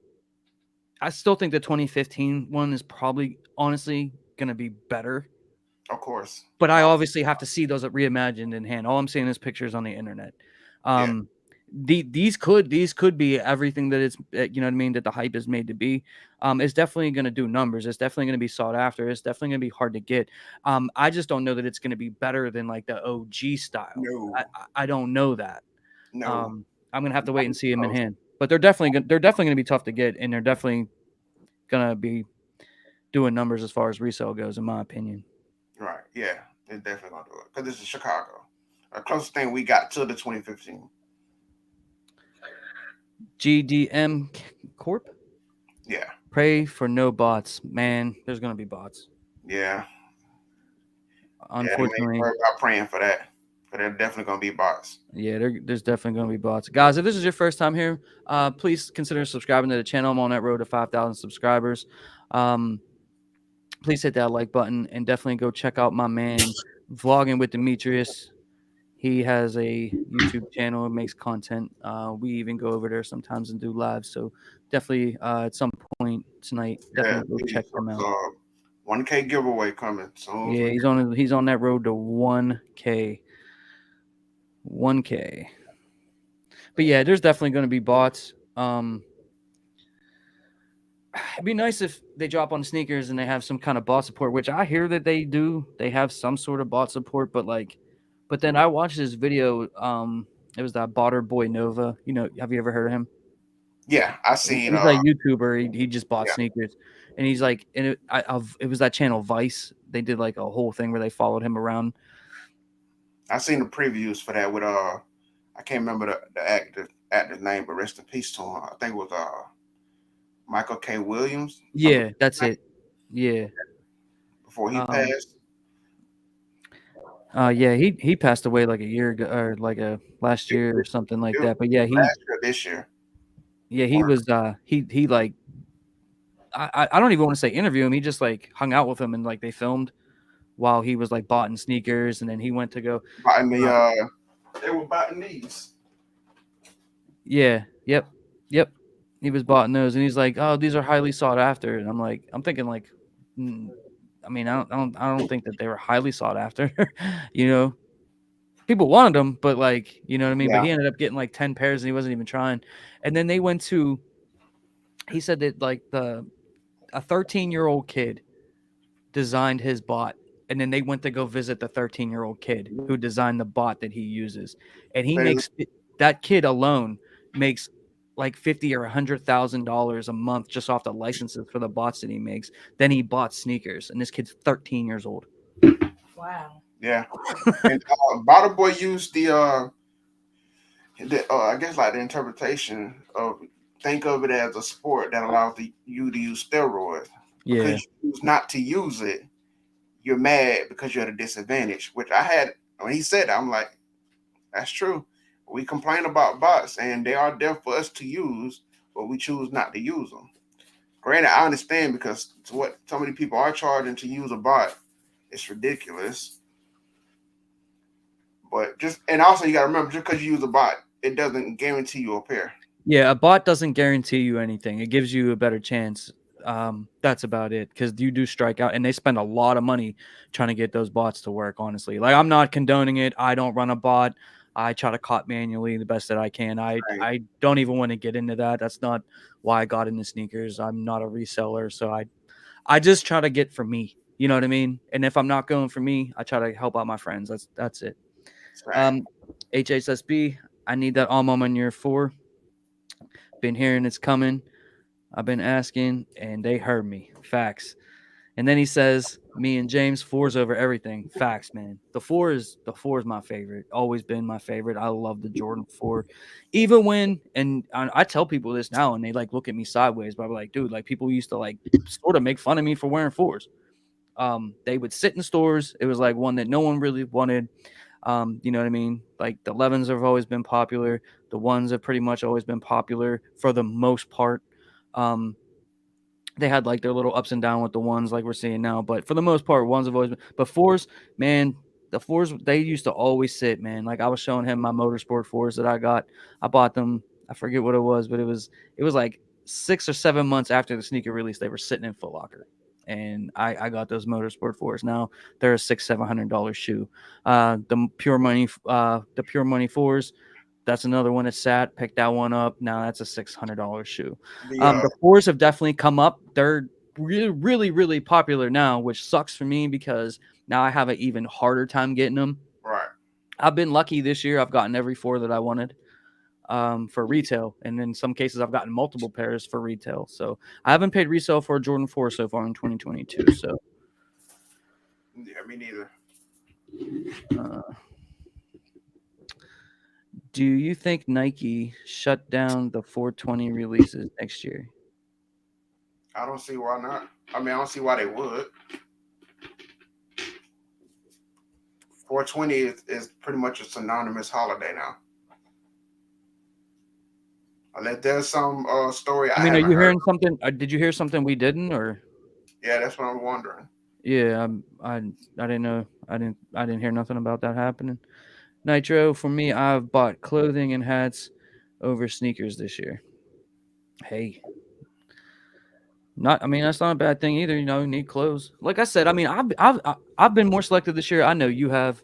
[SPEAKER 1] 2015 one is probably honestly gonna be better.
[SPEAKER 2] Of course.
[SPEAKER 1] But I obviously have to see those Reimagined in hand. All I'm seeing is pictures on the internet. These could be everything that it's, you know what I mean, that the hype is made to be. It's definitely going to do numbers. It's definitely going to be sought after. It's definitely going to be hard to get. I just don't know that it's going to be better than like the OG style.
[SPEAKER 2] No.
[SPEAKER 1] I don't know that.
[SPEAKER 2] No.
[SPEAKER 1] I'm going to have to wait and see them in hand. But they're definitely going to be tough to get, and they're definitely going to be doing numbers as far as resale goes, in my opinion.
[SPEAKER 2] Right. Yeah, they're definitely going to do it because this is Chicago. The closest thing we got to the 2015.
[SPEAKER 1] GDM Corp?
[SPEAKER 2] Yeah.
[SPEAKER 1] Pray for no bots. Man, there's going to be bots.
[SPEAKER 2] Yeah.
[SPEAKER 1] Unfortunately.
[SPEAKER 2] Yeah, I'm praying for that. But they're definitely going to be bots.
[SPEAKER 1] Yeah, there's definitely going to be bots. Guys, if this is your first time here, please consider subscribing to the channel. I'm on that road to 5,000 subscribers. Please hit that like button and definitely go check out my man, Vlogging with Demetrius. He has a YouTube channel and makes content. We even go over there sometimes and do live. So definitely at some point tonight, definitely go check him out.
[SPEAKER 2] 1K giveaway coming soon.
[SPEAKER 1] Yeah, he's on that road to 1K. 1K. But yeah, there's definitely going to be bots. It'd be nice if they drop on sneakers and they have some kind of bot support, which I hear that they do. They have some sort of bot support, but then I watched this video. It was that botter boy Nova. You know, have you ever heard of him?
[SPEAKER 2] Yeah, I seen.
[SPEAKER 1] He's a YouTuber. He just bought sneakers, and he's like, and it was that channel Vice. They did like a whole thing where they followed him around.
[SPEAKER 2] I seen the previews for that with I can't remember the actor's name, but rest in peace to him. I think it was Michael K. Williams.
[SPEAKER 1] Yeah, that's it. Yeah.
[SPEAKER 2] Before he passed.
[SPEAKER 1] Yeah, he passed away like a year ago, or like last year or something like that. But yeah,
[SPEAKER 2] this year.
[SPEAKER 1] Yeah, he was he like I don't even want to say interview him. He just like hung out with him and like they filmed while he was like bought in sneakers, and then he went to go
[SPEAKER 2] buying the They were buying these.
[SPEAKER 1] Yeah. Yep. Yep. He was bought those, and he's like, "Oh, these are highly sought after." And I'm like, I'm thinking like, mm, I mean, I don't think that they were highly sought after. you know, people wanted them, but like, you know what I mean. But
[SPEAKER 2] Yeah,
[SPEAKER 1] he ended up getting like 10 pairs, and he wasn't even trying. And then they went to. He said that like the a 13-year-old kid designed his bot, and then they went to go visit the 13-year-old kid who designed the bot that he uses, and he
[SPEAKER 2] they
[SPEAKER 1] makes that kid alone makes like 50 or $100,000 a month just off the licenses for the bots that he makes. Then he bought sneakers, and this kid's 13 years old.
[SPEAKER 3] Wow.
[SPEAKER 2] yeah. And Bottle Boy used I guess like the interpretation of think of it as a sport that allows you to use steroids because
[SPEAKER 1] Yeah,
[SPEAKER 2] you choose not to use it. You're mad because you're at a disadvantage. Which I had when he said that, I'm like, that's true. We complain about bots and they are there for us to use, but we choose not to use them. Granted, I understand because what so many people are charging to use a bot, it's ridiculous. But just and also you gotta remember just because you use a bot, it doesn't guarantee you a pair.
[SPEAKER 1] yeah. A bot doesn't guarantee you anything. It gives you a better chance. That's about it. Because you do strike out, and they spend a lot of money trying to get those bots to work. Honestly, like I'm not condoning it. I don't run a bot. I try to cop manually the best that I can. I
[SPEAKER 2] Right.
[SPEAKER 1] I don't even want to get into that. That's not why I got into sneakers. I'm not a reseller, so I just try to get for me. You know what I mean? And if I'm not going for me, I try to help out my friends. That's it.
[SPEAKER 2] Right.
[SPEAKER 1] Um, HSSB. I need that all moment year 4. Been hearing it's coming. I've been asking, and they heard me. Facts. And then he says, "Me and James, four's over everything." Facts, man. The four is my favorite. Always been my favorite. I love the Jordan 4. Even when, and I tell people this now, and they like look at me sideways, but I'm like, dude, like people used to like sort of make fun of me for wearing fours. They would sit in stores. It was like one that no one really wanted. You know what I mean? Like the 11s have always been popular. The ones have pretty much always been popular for the most part. Um, they had like their little ups and downs with the ones like we're seeing now, but for the most part, ones have always been. But fours, man, the fours they used to always sit, man. Like I was showing him my motorsport fours that I got. I bought them. I forget what it was, but it was like 6 or 7 months after the sneaker release. They were sitting in Foot Locker, and I got those motorsport fours. Now they're a $600-700 shoe. The pure money fours. That's another one that sat. Picked that one up. Now that's a $600 shoe.
[SPEAKER 2] The
[SPEAKER 1] The fours have definitely come up. They're really, really, really popular now, which sucks for me because now I have an even harder time getting them.
[SPEAKER 2] right.
[SPEAKER 1] I've been lucky this year. I've gotten every four that I wanted for retail, and in some cases, I've gotten multiple pairs for retail. So I haven't paid resale for a Jordan 4 so far in 2022. So
[SPEAKER 2] Yeah, me neither.
[SPEAKER 1] uh, do you think Nike shut down the 420 releases next year?
[SPEAKER 2] I don't see why not. I mean, I don't see why they would. 420 is pretty much a synonymous holiday now. Unless there's some story
[SPEAKER 1] I
[SPEAKER 2] I
[SPEAKER 1] mean, are
[SPEAKER 2] haven't
[SPEAKER 1] you
[SPEAKER 2] heard.
[SPEAKER 1] hearing something? Did you hear something we didn't, or?
[SPEAKER 2] Yeah, that's what I'm wondering.
[SPEAKER 1] Yeah, I didn't know. I didn't hear nothing about that happening. Nitro, for me, I've bought clothing and hats over sneakers this year. Hey, not. I mean, that's not a bad thing either. You need clothes. Like I said, I mean, I've been more selective this year. I know you have.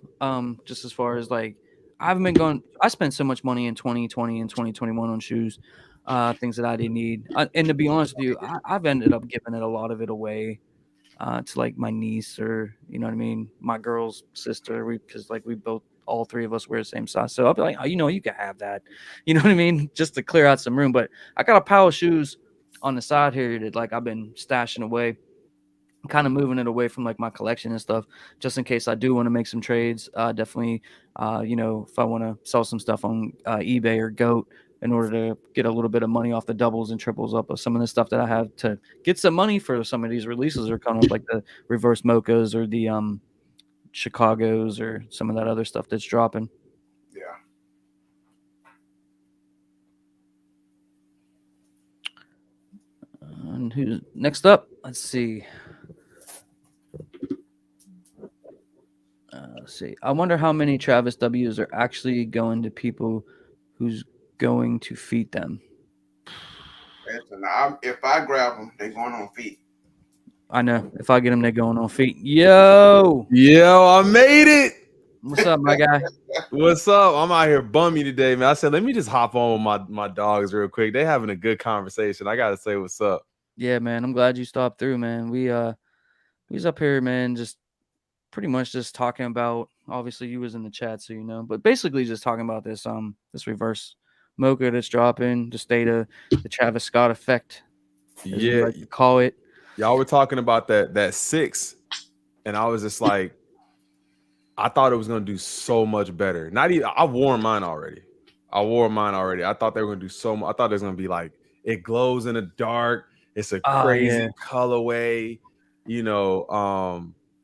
[SPEAKER 1] Just as far as like, I've been going. I spent so much money in 2020 and 2021 on shoes, things that I didn't need. And to be honest with you, I've ended up giving it a lot of it away to like my niece, or you know what I mean, my girl's sister. Because like we both, all three of us wear the same size, so I'll be like, oh, you can have that. You know what I mean, just to clear out some room. But I got a pile of shoes on the side here that like I've been stashing away, kind of moving it away from like my collection and stuff, just in case I do want to make some trades. Definitely, if I want to sell some stuff on eBay or Goat in order to get a little bit of money off the doubles and triples up of some of the stuff that I have to get some money for some of these releases are coming up, like the reverse mochas or the Chicago's or some of that other stuff that's dropping.
[SPEAKER 2] Yeah.
[SPEAKER 1] And who's next up? Let's see. Let's see. I wonder how many Travis W's are actually going to people who's going to feed them.
[SPEAKER 2] Listen, if I grab them, they going on feet.
[SPEAKER 1] I know. If I get them, they're going on feet. Yo,
[SPEAKER 4] I made it.
[SPEAKER 1] what's up, my guy?
[SPEAKER 4] What's up? I'm out here bummy today, man. I said, let me just hop on with my dogs real quick. They having a good conversation. I gotta say what's up.
[SPEAKER 1] Yeah, man. I'm glad you stopped through, man. We was up here, man, just pretty much just talking about. Obviously, you was in the chat, so you know, but basically just talking about this reverse mocha that's dropping, the state of the Travis Scott effect, as we
[SPEAKER 4] Yeah,
[SPEAKER 1] like to call it.
[SPEAKER 4] y'all were talking about that 6, and I was just like, I thought it was gonna do so much better. Not even I wore mine already. I thought they were gonna do so much. I thought it was gonna be like it glows in the dark. It's a
[SPEAKER 1] Oh,
[SPEAKER 4] crazy
[SPEAKER 1] yeah.
[SPEAKER 4] colorway,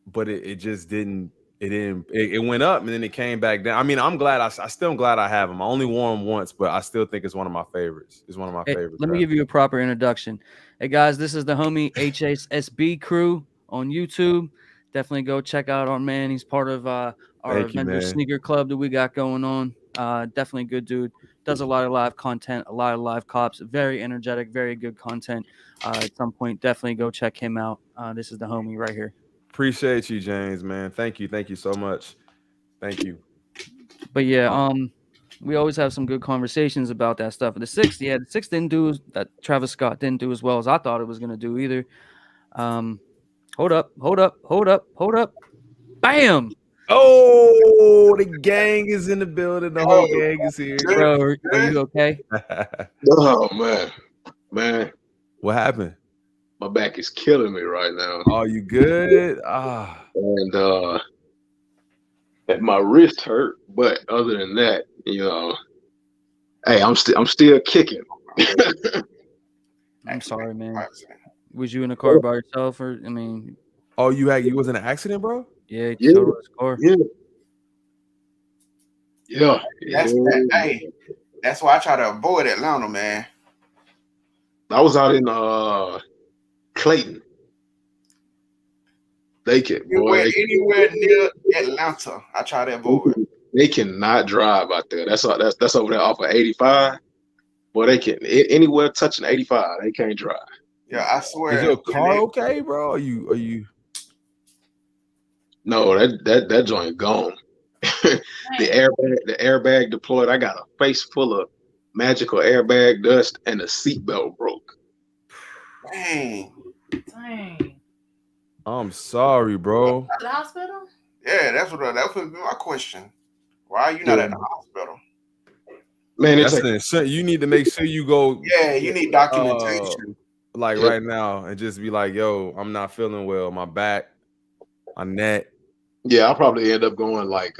[SPEAKER 4] but it just didn't. It went up and then it came back down. I mean, I'm glad. I still am glad I have them. I only wore them once, but I still think it's one of my favorites. It's one of my
[SPEAKER 1] Hey,
[SPEAKER 4] favorites.
[SPEAKER 1] let me give you a proper introduction. Hey guys, this is the homie HSSB crew on YouTube. Definitely go check out our man. He's part of our
[SPEAKER 4] Thank you,
[SPEAKER 1] vendor
[SPEAKER 4] man.
[SPEAKER 1] sneaker club that we got going on. Definitely good dude. Does a lot of live content, a lot of live cops. Very energetic, very good content. At some point, definitely go check him out. This is the homie right here.
[SPEAKER 4] Appreciate you, James, man. Thank you so much. Thank you.
[SPEAKER 1] But yeah, we always have some good conversations about that stuff. The 6, the 6 didn't do that. Travis Scott didn't do as well as I thought it was gonna do either. Hold up. Bam!
[SPEAKER 4] Oh, the gang is in the building. The whole gang is here.
[SPEAKER 1] Bro, are you okay?
[SPEAKER 5] Oh man,
[SPEAKER 4] What happened?
[SPEAKER 5] my back is killing me right now,
[SPEAKER 4] Oh, you good?
[SPEAKER 5] and my wrist hurt. But other than that, hey, I'm still kicking.
[SPEAKER 1] I'm sorry, man. Was you in a car by yourself, or I mean?
[SPEAKER 4] Oh, you was in an accident, bro?
[SPEAKER 1] Yeah,
[SPEAKER 5] Yeah,
[SPEAKER 1] totaled his car.
[SPEAKER 5] yeah.
[SPEAKER 2] Hey, that's why I try to avoid Atlanta, man.
[SPEAKER 5] I was out in Clayton.
[SPEAKER 2] Anywhere near Atlanta, I try to avoid.
[SPEAKER 5] They cannot drive out there. That's over there off of 85. Boy, they can anywhere touching 85. They can't drive.
[SPEAKER 2] Yeah, I swear.
[SPEAKER 4] Is your car okay, bro? Are you?
[SPEAKER 5] No, that joint gone. The airbag deployed. I got a face full of magical airbag dust, and the seatbelt broke.
[SPEAKER 2] Dang.
[SPEAKER 4] I'm sorry, bro.
[SPEAKER 3] The hospital?
[SPEAKER 2] Yeah, that would be my question. Why are you not at the hospital?
[SPEAKER 5] Man,
[SPEAKER 4] You need to make sure you go.
[SPEAKER 2] Yeah, you need documentation.
[SPEAKER 4] Right now, and just be like, "Yo, I'm not feeling well. My back, my neck."
[SPEAKER 5] Yeah, I'll probably end up going like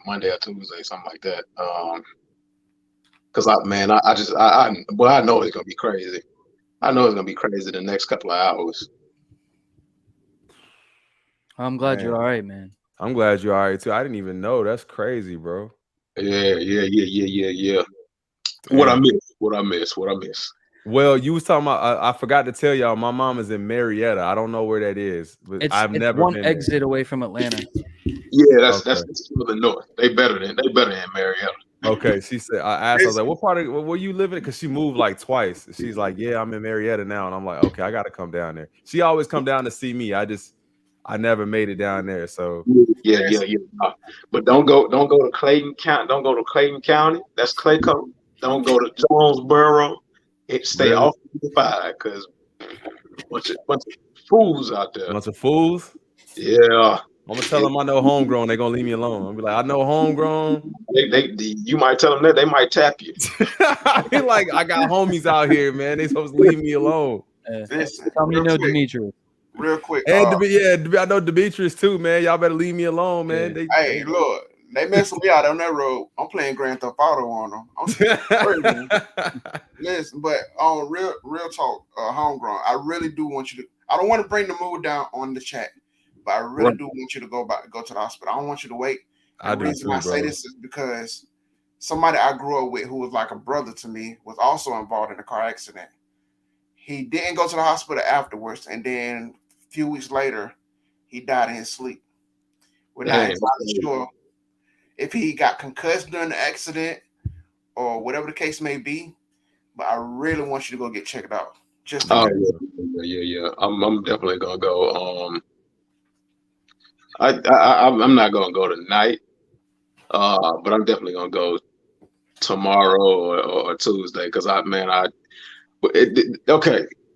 [SPEAKER 5] Monday or Tuesday, something like that. Cause I know it's gonna be crazy. I know it's gonna be crazy the next couple of hours.
[SPEAKER 1] I'm glad you're all right, man.
[SPEAKER 4] I'm glad you're all right too. I didn't even know. That's crazy, bro.
[SPEAKER 5] Yeah. Damn. What I miss?
[SPEAKER 4] Well, you was talking about. I forgot to tell y'all. My mom is in Marietta. I don't know where that is, but I've never
[SPEAKER 1] one
[SPEAKER 4] been
[SPEAKER 1] exit
[SPEAKER 4] there.
[SPEAKER 1] away from Atlanta.
[SPEAKER 5] Yeah, that's to the north. They better than Marietta.
[SPEAKER 4] Okay, she said. I asked her, I was like, "What part of where you living?" Because she moved like twice. She's like, "Yeah, I'm in Marietta now," and I'm like, "Okay, I got to come down there." She always come down to see me. I never made it down there. So
[SPEAKER 5] Yeah. But don't go to Clayton County. Don't go to Clayton County. That's Clayco. Don't go to Jonesboro. Stay off 55 because bunch of fools out there.
[SPEAKER 4] Bunch of fools.
[SPEAKER 5] Yeah.
[SPEAKER 4] I'm gonna tell them I know homegrown. They're gonna leave me alone. I'll be like, I know homegrown.
[SPEAKER 5] You might tell them that they might tap you.
[SPEAKER 4] I feel like I got homies out here, man. They supposed to leave me alone.
[SPEAKER 1] Tell me you know Demetrius.
[SPEAKER 2] Real quick.
[SPEAKER 4] And I know Demetrius too, man. Y'all better leave me alone, man.
[SPEAKER 2] Hey, look, they messing me out on that road. I'm playing Grand Theft Auto on them. I'm listen, but on real talk, homegrown. I really do want you to. I don't want to bring the mood down on the chat, but I really do want you to go to the hospital. I don't want you to wait. The reason I say this is because somebody I grew up with who was like a brother to me was also involved in a car accident. He didn't go to the hospital afterwards, and then a few weeks later, he died in his sleep. We're not entirely sure if he got concussed during the accident or whatever the case may be. But I really want you to go get checked out. Just to
[SPEAKER 5] yeah. I'm definitely gonna go. I'm not gonna go tonight. But I'm definitely gonna go tomorrow or Tuesday because okay.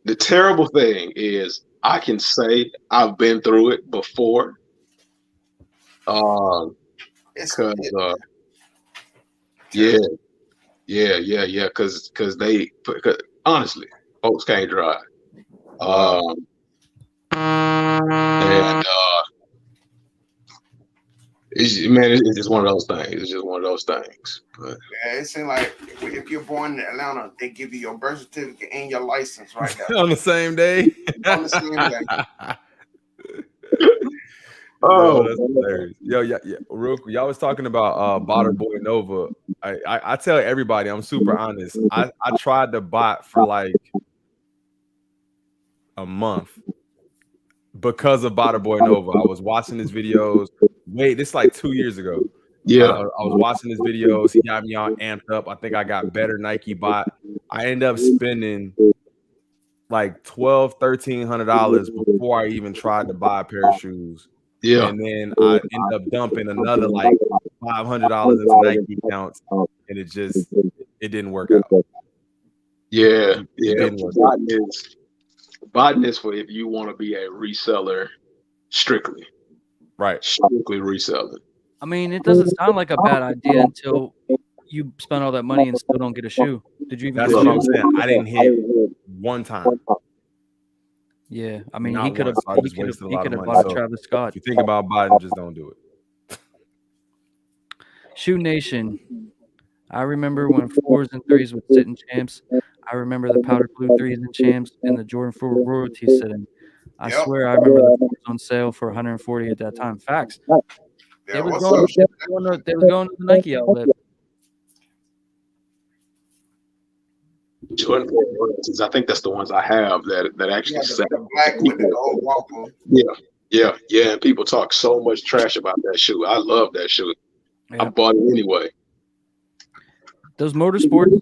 [SPEAKER 5] The terrible thing is I can say I've been through it before. Because yeah, because honestly, folks can't drive. And it's just one of those things. It's just one of those things. But
[SPEAKER 2] yeah, it seems like if you're born in Atlanta, they give you your birth certificate and your license right there
[SPEAKER 4] on the same day.
[SPEAKER 2] on the same day.
[SPEAKER 4] Oh, that's hilarious. Yo, yeah. Real quick, y'all was talking about Bada Boy Nova. I tell everybody, I'm super honest. I tried to bot for like a month because of Bada Boy Nova. I was watching his videos. Wait, this is like 2 years ago.
[SPEAKER 5] Yeah,
[SPEAKER 4] I was watching his videos. He got me all amped up. I think I got better Nike bot. I ended up spending like $1,200-$1,300 before I even tried to buy a pair of shoes.
[SPEAKER 5] yeah.
[SPEAKER 4] And then I ended up dumping another like $500 into Nike accounts, and it didn't work out.
[SPEAKER 5] Yeah.
[SPEAKER 4] It didn't work out.
[SPEAKER 5] Botting is for if you want to be a reseller strictly.
[SPEAKER 4] Right.
[SPEAKER 5] Strictly reselling.
[SPEAKER 1] I mean, it doesn't sound like a bad idea until you spend all that money and still don't get a shoe. Did you even
[SPEAKER 4] That's
[SPEAKER 1] get
[SPEAKER 4] what
[SPEAKER 1] a
[SPEAKER 4] I'm
[SPEAKER 1] shoe?
[SPEAKER 4] saying. I didn't hit one time.
[SPEAKER 1] Yeah, I mean,
[SPEAKER 4] Not
[SPEAKER 1] he could have.
[SPEAKER 4] once, so I just
[SPEAKER 1] He could have.
[SPEAKER 4] wasted a
[SPEAKER 1] He
[SPEAKER 4] lot
[SPEAKER 1] could
[SPEAKER 4] of
[SPEAKER 1] have
[SPEAKER 4] money.
[SPEAKER 1] bought
[SPEAKER 4] So
[SPEAKER 1] Travis Scott.
[SPEAKER 4] if you think about buying, just don't do it.
[SPEAKER 1] Shoe Nation. I remember when 4s and 3s would sit in champs. I remember the powder blue 3s and champs and the Jordan 4 royalty sitting. I swear I remember the 4s on sale for 140 at that time. Facts.
[SPEAKER 2] Yeah,
[SPEAKER 1] They was going to the Nike outlet.
[SPEAKER 5] Jordan 4 royalties. I think that's the ones I have that actually sell.
[SPEAKER 2] The black with the gold waffle.
[SPEAKER 5] Yeah. And people talk so much trash about that shoe. I love that shoe.
[SPEAKER 1] Yeah.
[SPEAKER 5] I bought it anyway.
[SPEAKER 1] Those motorsports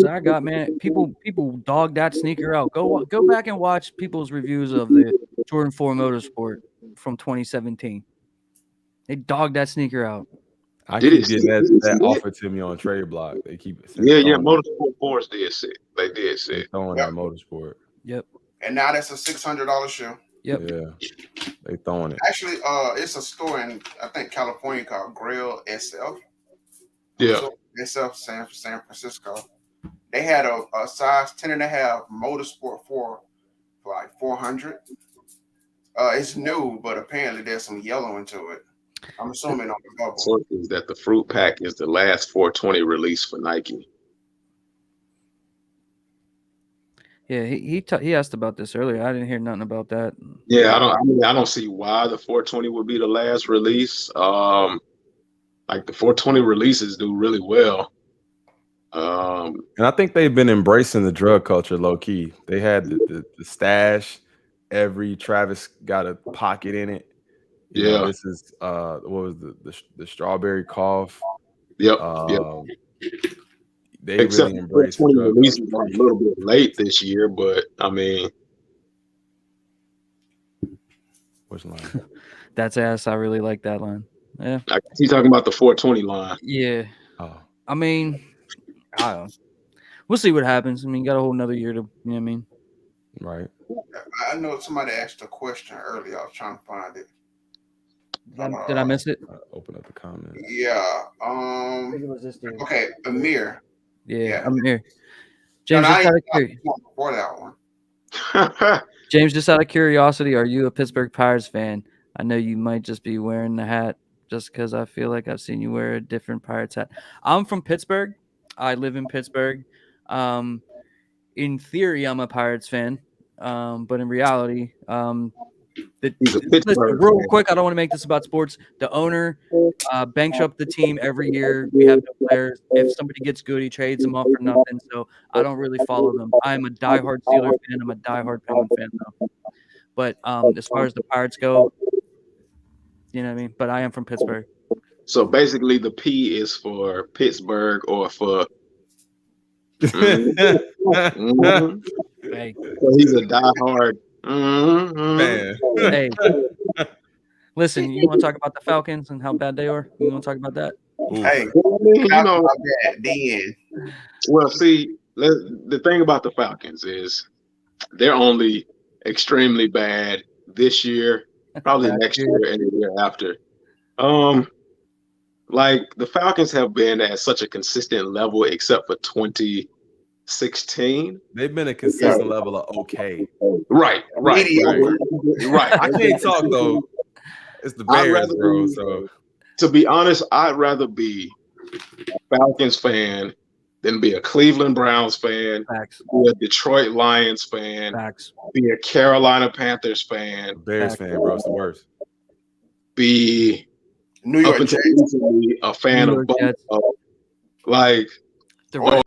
[SPEAKER 1] that I got, man, people dog that sneaker out. Go back and watch people's reviews of the Jordan 4 Motorsport from 2017. They dogged that sneaker out.
[SPEAKER 4] I keep getting that offered to me on Trade Block. They keep
[SPEAKER 5] Motorsport Force did sit. They did sit.
[SPEAKER 4] Throwing that Motorsport.
[SPEAKER 1] Yep.
[SPEAKER 2] And now that's a $600 shoe.
[SPEAKER 1] Yep.
[SPEAKER 4] Yeah. They throwing it.
[SPEAKER 2] Actually, it's a store in I think California called Grill SF.
[SPEAKER 5] Yeah.
[SPEAKER 2] SF San Francisco. They had a size 10.5 Motorsport 4 for like $400. It's new, but apparently there's some yellow into it. I'm assuming on the bubble.
[SPEAKER 5] So is that the fruit pack is the last 420 release for Nike.
[SPEAKER 1] Yeah, he asked about this earlier. I didn't hear nothing about that.
[SPEAKER 5] Yeah, I don't see why the 420 would be the last release. Like the 420 releases do really well.
[SPEAKER 4] And I think they've been embracing the drug culture low key. They had the stash. Every Travis got a pocket in it. You know, this is what was the strawberry cough.
[SPEAKER 5] Yep.
[SPEAKER 4] They really embraced the drug
[SPEAKER 5] releases a little bit late this year, but I mean,
[SPEAKER 4] which line?
[SPEAKER 1] That's ass. I really like that line. Yeah.
[SPEAKER 5] He's talking about the 420 line.
[SPEAKER 1] Yeah.
[SPEAKER 4] Oh.
[SPEAKER 1] I mean, I don't know. We'll see what happens. I mean, got a whole nother year to, you know what I mean?
[SPEAKER 4] Right.
[SPEAKER 2] I know somebody asked a question earlier. I was trying to find it.
[SPEAKER 1] Did I miss it?
[SPEAKER 4] Open up the comments.
[SPEAKER 2] Yeah.
[SPEAKER 1] I think it was this dude.
[SPEAKER 2] Okay, Amir.
[SPEAKER 1] Yeah, Amir. James, just out of curiosity.
[SPEAKER 2] Before that one.
[SPEAKER 1] James, just out of curiosity, are you a Pittsburgh Pirates fan? I know you might just be wearing the hat just because I feel like I've seen you wear a different Pirates hat. I'm from Pittsburgh. I live in Pittsburgh. In theory, I'm a Pirates fan, but in reality, listen, real quick, I don't want to make this about sports. The owner banks up the team every year. We have no players. If somebody gets good, he trades them off for nothing. So I don't really follow them. I'm a diehard Steelers fan. I'm a diehard Penguin fan, though. But as far as the Pirates go, You know what I mean? But I am from Pittsburgh.
[SPEAKER 5] So basically, the P is for Pittsburgh or for. Mhm.
[SPEAKER 1] Hey,
[SPEAKER 5] So he's a diehard.
[SPEAKER 4] Man.
[SPEAKER 1] hey. Listen, you want to talk about the Falcons and how bad they are? You want to talk about that?
[SPEAKER 4] Oof.
[SPEAKER 2] Hey,
[SPEAKER 5] I mean, you know,
[SPEAKER 2] about that then.
[SPEAKER 5] well, see, the thing about the Falcons is they're only extremely bad this year, probably
[SPEAKER 1] Last
[SPEAKER 5] next
[SPEAKER 1] year.
[SPEAKER 5] year and the year after. Like the Falcons have been at such a consistent level, except for 2016.
[SPEAKER 4] They've been a consistent level of okay.
[SPEAKER 5] Right.
[SPEAKER 2] Mediocre.
[SPEAKER 5] Right.
[SPEAKER 4] I can't talk though. It's the
[SPEAKER 5] I'd
[SPEAKER 4] Bears,
[SPEAKER 5] rather
[SPEAKER 4] bro.
[SPEAKER 5] be-
[SPEAKER 4] So
[SPEAKER 5] To be honest, I'd rather be a Falcons fan than be a Cleveland Browns fan,
[SPEAKER 1] Facts.
[SPEAKER 5] be a Detroit Lions fan,
[SPEAKER 1] Facts.
[SPEAKER 5] be a Carolina Panthers fan,
[SPEAKER 4] Bears fan, bro. It's the worst.
[SPEAKER 5] be
[SPEAKER 2] New
[SPEAKER 5] up
[SPEAKER 2] York
[SPEAKER 5] until
[SPEAKER 2] Jets.
[SPEAKER 5] recently a fan
[SPEAKER 1] New
[SPEAKER 5] of
[SPEAKER 1] York
[SPEAKER 5] both.
[SPEAKER 1] Jets.
[SPEAKER 5] Like
[SPEAKER 1] The
[SPEAKER 5] or,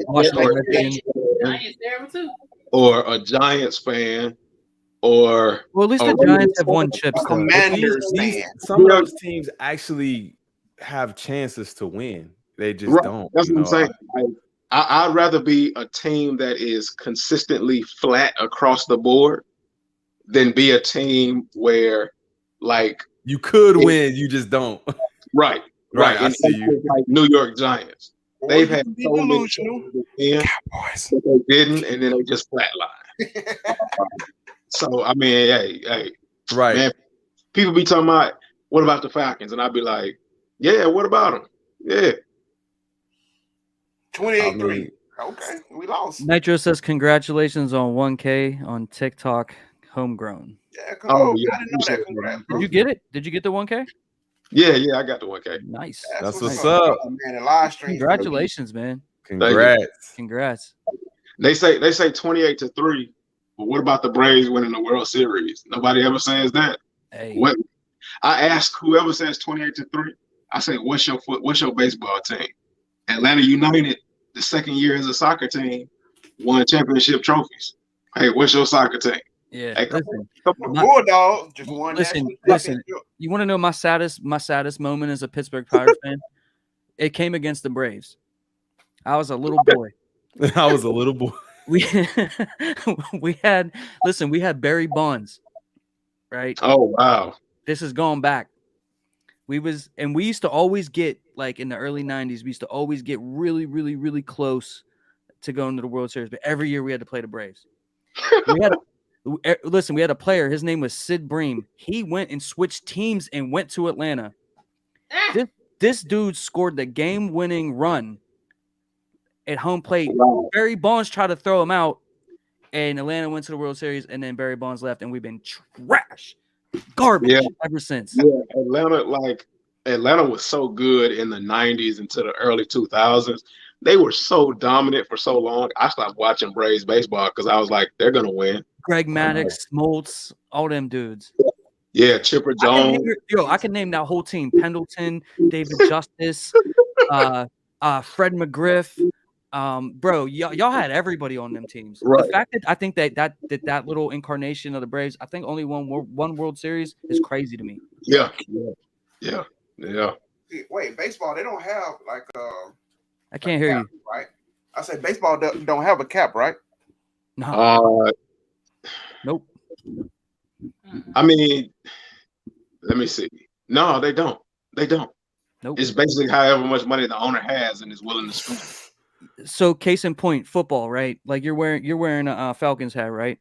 [SPEAKER 1] Washington
[SPEAKER 5] or,
[SPEAKER 1] Redskins.
[SPEAKER 3] Giants terrible too.
[SPEAKER 5] or a Giants fan, or
[SPEAKER 1] Well, at least
[SPEAKER 5] a
[SPEAKER 1] the
[SPEAKER 5] Ravens
[SPEAKER 1] Giants have won
[SPEAKER 2] A
[SPEAKER 1] chips. Though.
[SPEAKER 2] Commanders
[SPEAKER 4] These,
[SPEAKER 2] fan.
[SPEAKER 4] some of those teams actually have chances to win. They just
[SPEAKER 5] Right.
[SPEAKER 4] don't.
[SPEAKER 5] That's
[SPEAKER 4] you
[SPEAKER 5] what I'm
[SPEAKER 4] know?
[SPEAKER 5] saying. I'd rather be a team that is consistently flat across the board than be a team where, like,
[SPEAKER 4] You could win, you just don't.
[SPEAKER 5] right.
[SPEAKER 4] Right, I
[SPEAKER 5] And
[SPEAKER 4] see you.
[SPEAKER 5] like New York Giants,
[SPEAKER 2] Or
[SPEAKER 5] they've
[SPEAKER 2] you
[SPEAKER 5] had
[SPEAKER 2] can be
[SPEAKER 5] so many
[SPEAKER 2] delusional.
[SPEAKER 5] chances to win,
[SPEAKER 2] Boys.
[SPEAKER 5] but they didn't, and then they just flatline. So I mean, hey,
[SPEAKER 4] Right.
[SPEAKER 5] man, people be talking about what about the Falcons, and I'd be like, yeah, what about them? Yeah,
[SPEAKER 2] 28-3.
[SPEAKER 4] mean,
[SPEAKER 2] Okay, we lost.
[SPEAKER 1] Nitro says congratulations on 1K on TikTok homegrown.
[SPEAKER 2] Yeah,
[SPEAKER 5] Oh,
[SPEAKER 2] I
[SPEAKER 5] yeah,
[SPEAKER 2] didn't know that. Congrats, bro.
[SPEAKER 1] Did you get it? Did you get the 1K?
[SPEAKER 5] yeah, I got the 1K.
[SPEAKER 1] Nice.
[SPEAKER 4] That's what's up.
[SPEAKER 2] Man, the live stream.
[SPEAKER 1] Congratulations, man.
[SPEAKER 4] Congrats.
[SPEAKER 1] Congrats.
[SPEAKER 5] They say 28-3, but what about the Braves winning the World Series? Nobody ever says that.
[SPEAKER 1] Hey.
[SPEAKER 5] What I ask whoever says 28-3, I say, what's your baseball team? Atlanta United, the second year as a soccer team, won championship trophies. Hey, what's your soccer team?
[SPEAKER 1] Yeah.
[SPEAKER 5] Hey,
[SPEAKER 1] Listen,
[SPEAKER 2] The Bulldogs just won.
[SPEAKER 1] listen.
[SPEAKER 2] national
[SPEAKER 1] You want to know my saddest moment as a Pittsburgh Pirates fan? It came against the Braves. I was a little boy.
[SPEAKER 4] I was a little boy.
[SPEAKER 1] We had Barry Bonds, right?
[SPEAKER 5] Oh wow.
[SPEAKER 1] This is going back. We used to always get, like, in the early 90s, we used to always get really, really, really close to going to the World Series, but every year we had to play the Braves. We had a player, his name was Sid Bream. He went and switched teams and went to Atlanta. This dude scored the game-winning run at home plate.
[SPEAKER 5] Wow.
[SPEAKER 1] Barry Bonds tried to throw him out, and Atlanta went to the World Series, and then Barry Bonds left, and we've been trash, garbage ever since.
[SPEAKER 5] Yeah, Atlanta was so good in the 90s into the early 2000s. They were so dominant for so long. I stopped watching Braves baseball because I was like, they're gonna win.
[SPEAKER 1] Greg Maddux, Smoltz, all them dudes.
[SPEAKER 5] Yeah, Chipper Jones.
[SPEAKER 1] I can name that whole team: Pendleton, David Justice, Fred McGriff. Bro, y'all had everybody on them teams.
[SPEAKER 5] Right.
[SPEAKER 1] The fact that I think that little incarnation of the Braves, I think only one World Series is crazy to me.
[SPEAKER 5] Yeah.
[SPEAKER 2] Wait, baseball, they don't have like
[SPEAKER 1] I can't hear you.
[SPEAKER 2] right? I said baseball don't have a cap, right?
[SPEAKER 1] No. Nope.
[SPEAKER 5] I mean, let me see. No, they don't.
[SPEAKER 1] Nope.
[SPEAKER 5] It's basically however much money the owner has and is willing to spend.
[SPEAKER 1] So case in point, football, right? Like you're wearing a Falcons hat, right?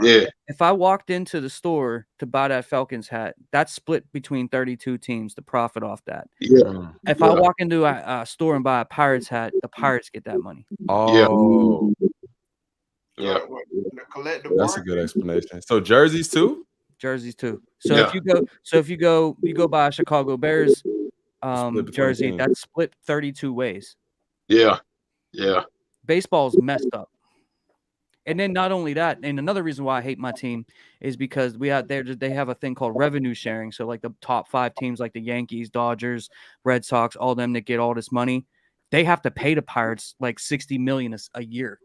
[SPEAKER 5] Yeah.
[SPEAKER 1] If I walked into the store to buy that Falcons hat, that's split between 32 teams to profit off that.
[SPEAKER 5] Yeah.
[SPEAKER 1] If I walk into a store and buy a Pirates hat, the Pirates get that money.
[SPEAKER 4] Oh,
[SPEAKER 5] Yeah.
[SPEAKER 2] The collective
[SPEAKER 4] that's a
[SPEAKER 2] bargain.
[SPEAKER 4] good explanation. So jerseys too?
[SPEAKER 1] Jerseys too. So
[SPEAKER 5] Yeah.
[SPEAKER 1] if you go buy a Chicago Bears
[SPEAKER 4] Split between
[SPEAKER 1] jersey,
[SPEAKER 4] teams.
[SPEAKER 1] that's split 32 ways.
[SPEAKER 5] Yeah.
[SPEAKER 1] Baseball's messed up. And then not only that, and another reason why I hate my team is because they have a thing called revenue sharing. So like the top 5 teams, like the Yankees, Dodgers, Red Sox, all them that get all this money, they have to pay the Pirates like $60 million a year.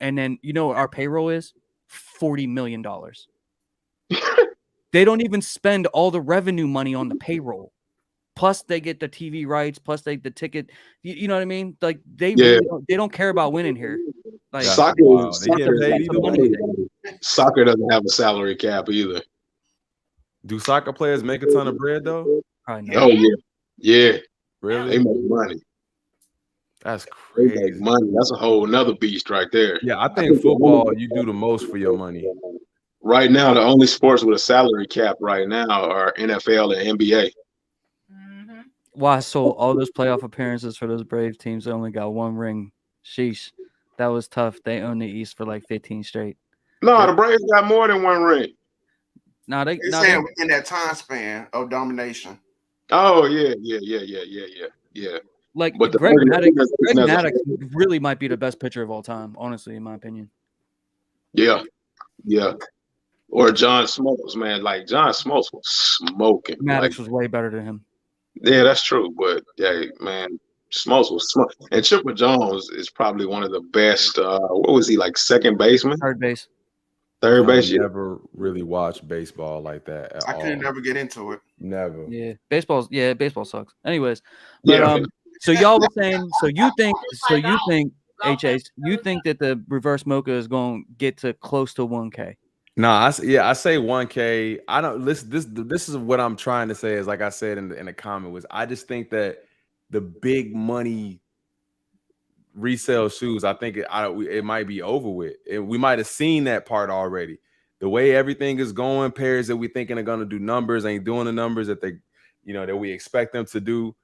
[SPEAKER 1] And then you know what our payroll is? $40 million. they don't even spend all the revenue money on the payroll. Plus, they get the TV rights. Plus, the ticket. You know what I mean? Like they don't care about winning here. Like
[SPEAKER 5] Soccer,
[SPEAKER 4] They get paid either way.
[SPEAKER 5] Soccer doesn't have a salary cap either.
[SPEAKER 4] Do soccer players make a ton of bread though?
[SPEAKER 1] Probably
[SPEAKER 5] Oh
[SPEAKER 1] not.
[SPEAKER 5] yeah.
[SPEAKER 4] Really?
[SPEAKER 5] They make money.
[SPEAKER 4] That's
[SPEAKER 5] They make
[SPEAKER 4] crazy.
[SPEAKER 5] money. That's a whole nother beast right there.
[SPEAKER 4] Yeah, I think football, you do the most for your money.
[SPEAKER 5] Right now, the only sports with a salary cap right now are NFL and NBA.
[SPEAKER 1] Wow, so all those playoff appearances for those Brave teams, they only got one ring. Sheesh, that was tough. They owned the East for like 15 straight.
[SPEAKER 5] No, the Braves got more than one ring.
[SPEAKER 1] Now
[SPEAKER 2] They're saying within that time span of domination.
[SPEAKER 5] Oh yeah.
[SPEAKER 1] Like
[SPEAKER 5] But the
[SPEAKER 1] Greg
[SPEAKER 5] organization
[SPEAKER 1] Maddox really might be the best pitcher of all time, honestly, in my opinion.
[SPEAKER 5] Yeah. Or John Smoltz, man. Like John Smoltz was smoking.
[SPEAKER 1] Maddox was way better than him.
[SPEAKER 5] Yeah, that's true. But yeah, man, Smoltz was smoking. And Chipper Jones is probably one of the best. What was he, like, second baseman?
[SPEAKER 1] Third base.
[SPEAKER 5] Third base.
[SPEAKER 4] I never really watched baseball like that at all.
[SPEAKER 2] I could never get into it.
[SPEAKER 4] Never.
[SPEAKER 1] Yeah, baseball sucks. Anyways, but so y'all were saying, so you think, HAs, you think that the reverse mocha is going to get to close to 1K?
[SPEAKER 4] No, I say 1K. I don't listen. This is what I'm trying to say. Is like I said in the comment was I just think that the big money resale shoes, I think it might be over with. We might have seen that part already. The way everything is going, pairs that we thinking are going to do numbers ain't doing the numbers that that we expect them to do.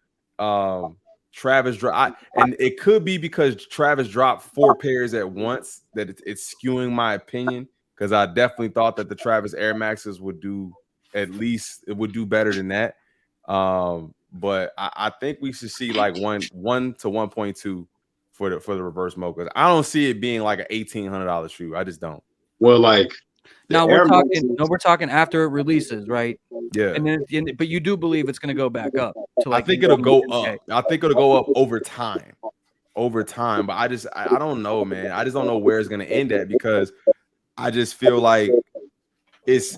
[SPEAKER 4] Travis dropped, and it could be because Travis dropped 4 pairs at once that it's skewing my opinion. Because I definitely thought that the Travis Air Maxes would do better than that. But I think we should see like 1 to 1.2 for the reverse mochas. I don't see it being like an $1,800 shoe. I just don't.
[SPEAKER 5] Well, like
[SPEAKER 1] now we're talking after it releases, right?
[SPEAKER 4] Yeah.
[SPEAKER 1] And then, but you do believe it's going to go back up to like.
[SPEAKER 4] I think it'll go up. I think it'll go up over time. But I don't know, man. I just don't know where it's going to end at because I just feel like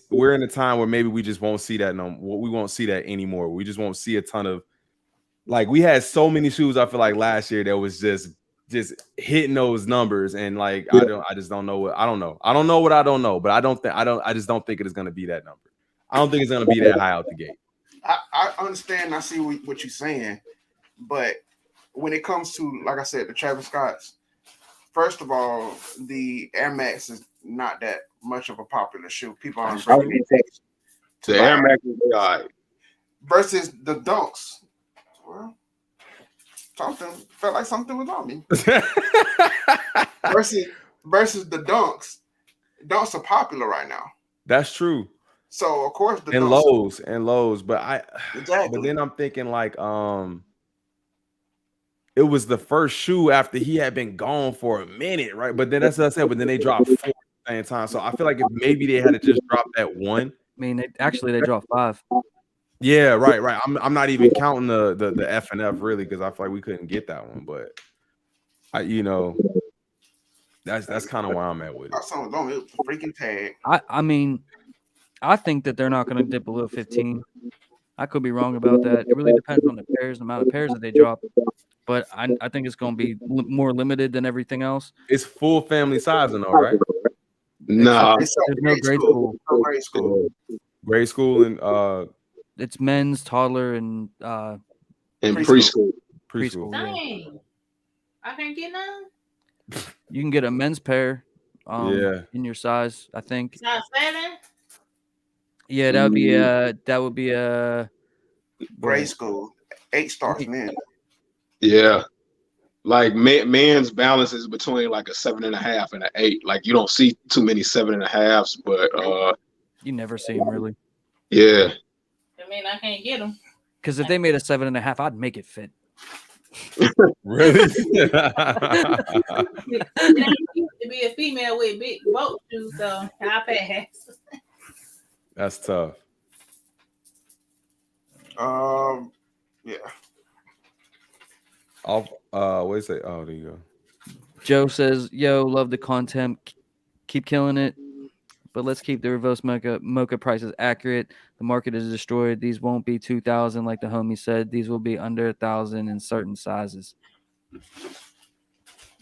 [SPEAKER 4] we're in a time where maybe we just won't see that we won't see that anymore. We just won't see a ton of, like, we had so many shoes I feel like last year that was just hitting those numbers, and like I just don't know what I don't know. I don't know what I don't know, but I just don't think it is going to be that number. I don't think it's going to be that high out the gate.
[SPEAKER 2] I understand. I see what you're saying, but when it comes to, like I said, the Travis Scotts, first of all, the Air Max is not that much of a popular shoe. People aren't bringing it to
[SPEAKER 5] the Air Max is all right.
[SPEAKER 2] Versus the Dunks. Well, felt like something was on me. versus the Dunks. Dunks are popular right now.
[SPEAKER 4] That's true.
[SPEAKER 2] So of course the
[SPEAKER 4] Dunks lows, but
[SPEAKER 2] exactly.
[SPEAKER 4] But then I'm thinking like it was the first shoe after he had been gone for a minute, right? But then that's what I said. But then they dropped 4 at the same time. So I feel like if maybe they had to just drop that one.
[SPEAKER 1] I mean, they dropped 5.
[SPEAKER 4] Yeah, right. I'm not even counting the F and F really because I feel like we couldn't get that one. But that's kind of where I'm at with it.
[SPEAKER 2] Something wrong with the freaking tag.
[SPEAKER 1] I mean, I think that they're not going to dip below 15. I could be wrong about that. It really depends on the amount of pairs that they drop. But I think it's going to be more limited than everything else.
[SPEAKER 4] It's full family sizing, though, right?
[SPEAKER 5] No,
[SPEAKER 1] there's no grade school.
[SPEAKER 4] Grade school and
[SPEAKER 1] it's men's, toddler, and
[SPEAKER 5] preschool.
[SPEAKER 1] Yeah.
[SPEAKER 3] I can't get none.
[SPEAKER 1] You can get a men's pair. In your size, I think.
[SPEAKER 3] Size 7.
[SPEAKER 1] Yeah, that would be a
[SPEAKER 2] grade school. 8 stars, man.
[SPEAKER 5] Yeah, like men's balance is between like a 7.5 and an 8. Like you don't see too many 7.5s, but
[SPEAKER 1] you never see them really.
[SPEAKER 5] Yeah.
[SPEAKER 3] I mean, I can't get them.
[SPEAKER 1] Because if they made a 7.5, I'd make it fit.
[SPEAKER 4] Really?
[SPEAKER 3] It ain't cute to be a female with big boat shoes, so I pass.
[SPEAKER 4] That's tough.
[SPEAKER 2] Yeah.
[SPEAKER 4] What do you say? Oh, there you go.
[SPEAKER 1] Joe says, "Yo, love the content. Keep killing it." but let's keep the reverse mocha prices accurate. The market is destroyed. These won't be 2,000 like the homie said. These will be under 1,000 in certain sizes.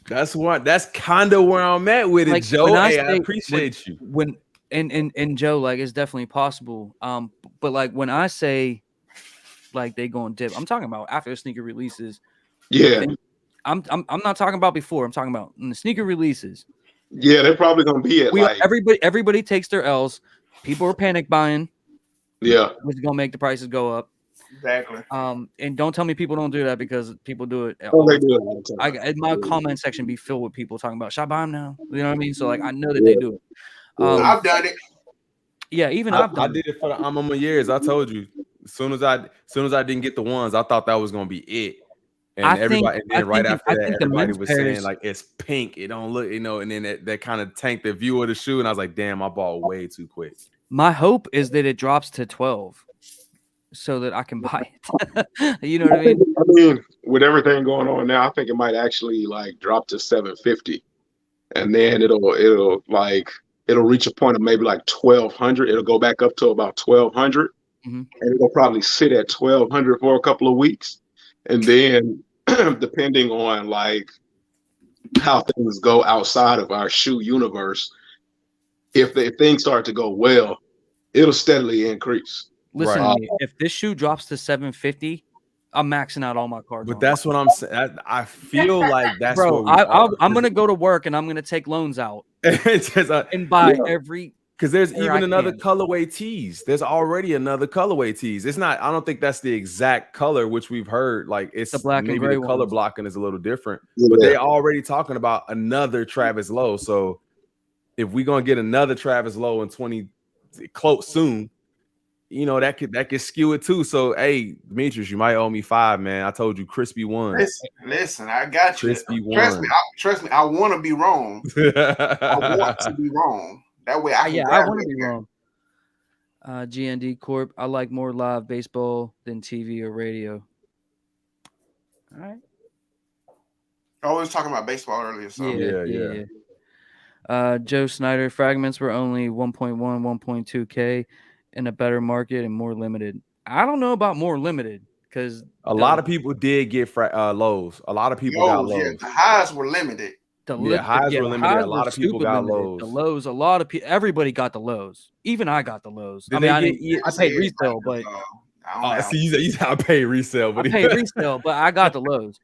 [SPEAKER 4] That's kind of where I'm at with it,
[SPEAKER 1] Like,
[SPEAKER 4] Joe.
[SPEAKER 1] when I
[SPEAKER 4] Hey, I
[SPEAKER 1] say-
[SPEAKER 4] appreciate you.
[SPEAKER 1] When and Joe, like, it's definitely possible. But like when I say like they go and dip, I'm talking about after the sneaker releases.
[SPEAKER 5] Yeah.
[SPEAKER 1] I'm not talking about before. I'm talking about when the sneaker releases.
[SPEAKER 5] Yeah, they're probably gonna be at like
[SPEAKER 1] Everybody takes their L's. People are panic buying.
[SPEAKER 5] yeah.
[SPEAKER 1] Which is gonna make the prices go up.
[SPEAKER 2] Exactly.
[SPEAKER 1] And don't tell me people don't do that because people do it.
[SPEAKER 5] Oh, they do it all the time.
[SPEAKER 1] My comment section be filled with people talking about, should I buy them now? You know what I mean? So like I know that they do it.
[SPEAKER 2] I've done it.
[SPEAKER 1] Yeah, even I've done
[SPEAKER 4] I did it for the Amama years. I told you. As soon as I didn't get the ones, I thought that was gonna be it. And
[SPEAKER 1] I
[SPEAKER 4] everybody,
[SPEAKER 1] think-
[SPEAKER 4] and then
[SPEAKER 1] I
[SPEAKER 4] right
[SPEAKER 1] think-
[SPEAKER 4] after
[SPEAKER 1] I
[SPEAKER 4] that,
[SPEAKER 1] think the
[SPEAKER 4] everybody
[SPEAKER 1] men's
[SPEAKER 4] was
[SPEAKER 1] pairs-
[SPEAKER 4] saying like it's pink. It don't look, and then that kind of tanked the view of the shoe. And I was like, damn, I bought way too quick.
[SPEAKER 1] My hope is that it drops to 12 so that I can buy it. You know what I mean?
[SPEAKER 5] I mean, with everything going on now, I think it might actually like drop to 750, and then it'll reach a point of maybe like 1,200. It'll go back up to about 1,200,
[SPEAKER 1] Mhm.
[SPEAKER 5] and it'll probably sit at 1,200 for a couple of weeks, and then depending on like how things go outside of our shoe universe, if things start to go well, it'll steadily increase.
[SPEAKER 1] Listen,
[SPEAKER 4] Right.
[SPEAKER 1] to me, if this shoe drops to 750, I'm maxing out all my cards.
[SPEAKER 4] But
[SPEAKER 1] on
[SPEAKER 4] that's what I'm saying. I feel like that's
[SPEAKER 1] Bro,
[SPEAKER 4] what we are.
[SPEAKER 1] I'm gonna go to work and I'm gonna take loans out
[SPEAKER 4] It's just,
[SPEAKER 1] and buy
[SPEAKER 5] Yeah.
[SPEAKER 1] every.
[SPEAKER 4] because there's
[SPEAKER 1] Where
[SPEAKER 4] even
[SPEAKER 1] I
[SPEAKER 4] another
[SPEAKER 1] can.
[SPEAKER 4] colorway tees. There's already another colorway tees. It's not. I don't think that's the exact color, which we've heard. Like it's
[SPEAKER 1] The black and
[SPEAKER 4] maybe
[SPEAKER 1] gray
[SPEAKER 4] the color
[SPEAKER 1] ones.
[SPEAKER 4] blocking is a little different,
[SPEAKER 5] Yeah.
[SPEAKER 4] but they already talking about another Travis Lowe. So if we gonna get another Travis Lowe in 20 close soon, you know that could skew it too. So hey, Demetrius, you might owe me 5, man. I told you, crispy one.
[SPEAKER 2] Listen, I got you.
[SPEAKER 4] Crispy
[SPEAKER 2] Trust me. I want to be wrong. I want to be wrong. That way I can.
[SPEAKER 1] I want to be wrong. GND Corp. I like more live baseball than TV or radio. All right.
[SPEAKER 2] I was talking about baseball earlier. So
[SPEAKER 4] Yeah.
[SPEAKER 1] Joe Snyder, fragments were only 1.1, 1.2K in a better market and more limited. I don't know about more limited because
[SPEAKER 4] A lot of people did get lows. A lot of people got
[SPEAKER 2] yeah,
[SPEAKER 4] lows.
[SPEAKER 2] the highs were limited.
[SPEAKER 4] Highs were limited. A lot of people
[SPEAKER 1] stupid
[SPEAKER 4] got
[SPEAKER 1] limited.
[SPEAKER 4] lows.
[SPEAKER 1] The lows, a lot of people, everybody got the lows. Even I got the lows.
[SPEAKER 4] Did
[SPEAKER 1] I mean,
[SPEAKER 4] they
[SPEAKER 1] I,
[SPEAKER 4] get
[SPEAKER 1] didn't, I paid resale, but
[SPEAKER 2] I don't
[SPEAKER 4] see, you said I paid resale,
[SPEAKER 1] I
[SPEAKER 4] but
[SPEAKER 1] paid resale, but I got the lows.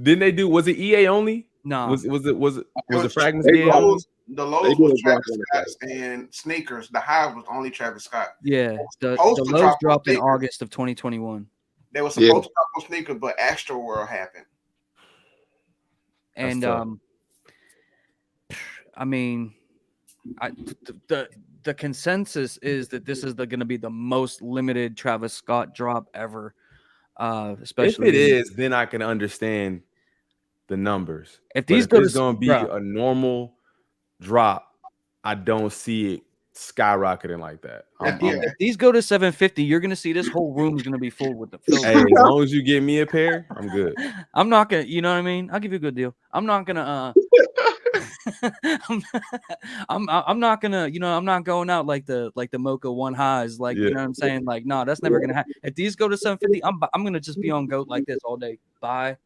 [SPEAKER 4] didn't they do? Was it EA only?
[SPEAKER 1] No,
[SPEAKER 4] Was the fragments
[SPEAKER 5] They
[SPEAKER 4] EA only?
[SPEAKER 2] The
[SPEAKER 5] They
[SPEAKER 2] lows
[SPEAKER 5] did
[SPEAKER 2] was
[SPEAKER 5] a drop
[SPEAKER 2] Travis
[SPEAKER 5] on the
[SPEAKER 2] Scott's and sneakers. The high was only Travis Scott.
[SPEAKER 1] yeah, the
[SPEAKER 2] supposed to
[SPEAKER 1] lows
[SPEAKER 2] drop on
[SPEAKER 1] dropped in
[SPEAKER 2] sneakers.
[SPEAKER 1] August of 2021,
[SPEAKER 2] They were supposed to drop on sneakers, but Astroworld happened.
[SPEAKER 1] and
[SPEAKER 4] tough.
[SPEAKER 1] I mean, the consensus is that this is going to be the most limited Travis Scott drop ever. Especially
[SPEAKER 4] If it is, then I can understand the numbers.
[SPEAKER 1] If
[SPEAKER 4] But
[SPEAKER 1] these
[SPEAKER 4] if
[SPEAKER 1] go
[SPEAKER 4] it's
[SPEAKER 1] to
[SPEAKER 4] going to be a normal drop, I don't see it skyrocketing like that.
[SPEAKER 1] if these go to 750, you're going to see this whole room is going to be full with the.
[SPEAKER 4] Hey, as long as you give me a pair, I'm good.
[SPEAKER 1] I'm not gonna, you know what I mean? I'll give you a good deal. I'm not gonna I'm not gonna, I'm not going out like the mocha one highs, like you know what I'm saying? Like, no, that's never gonna happen. If these go to 750, I'm gonna just be on GOAT like this all day. Buy,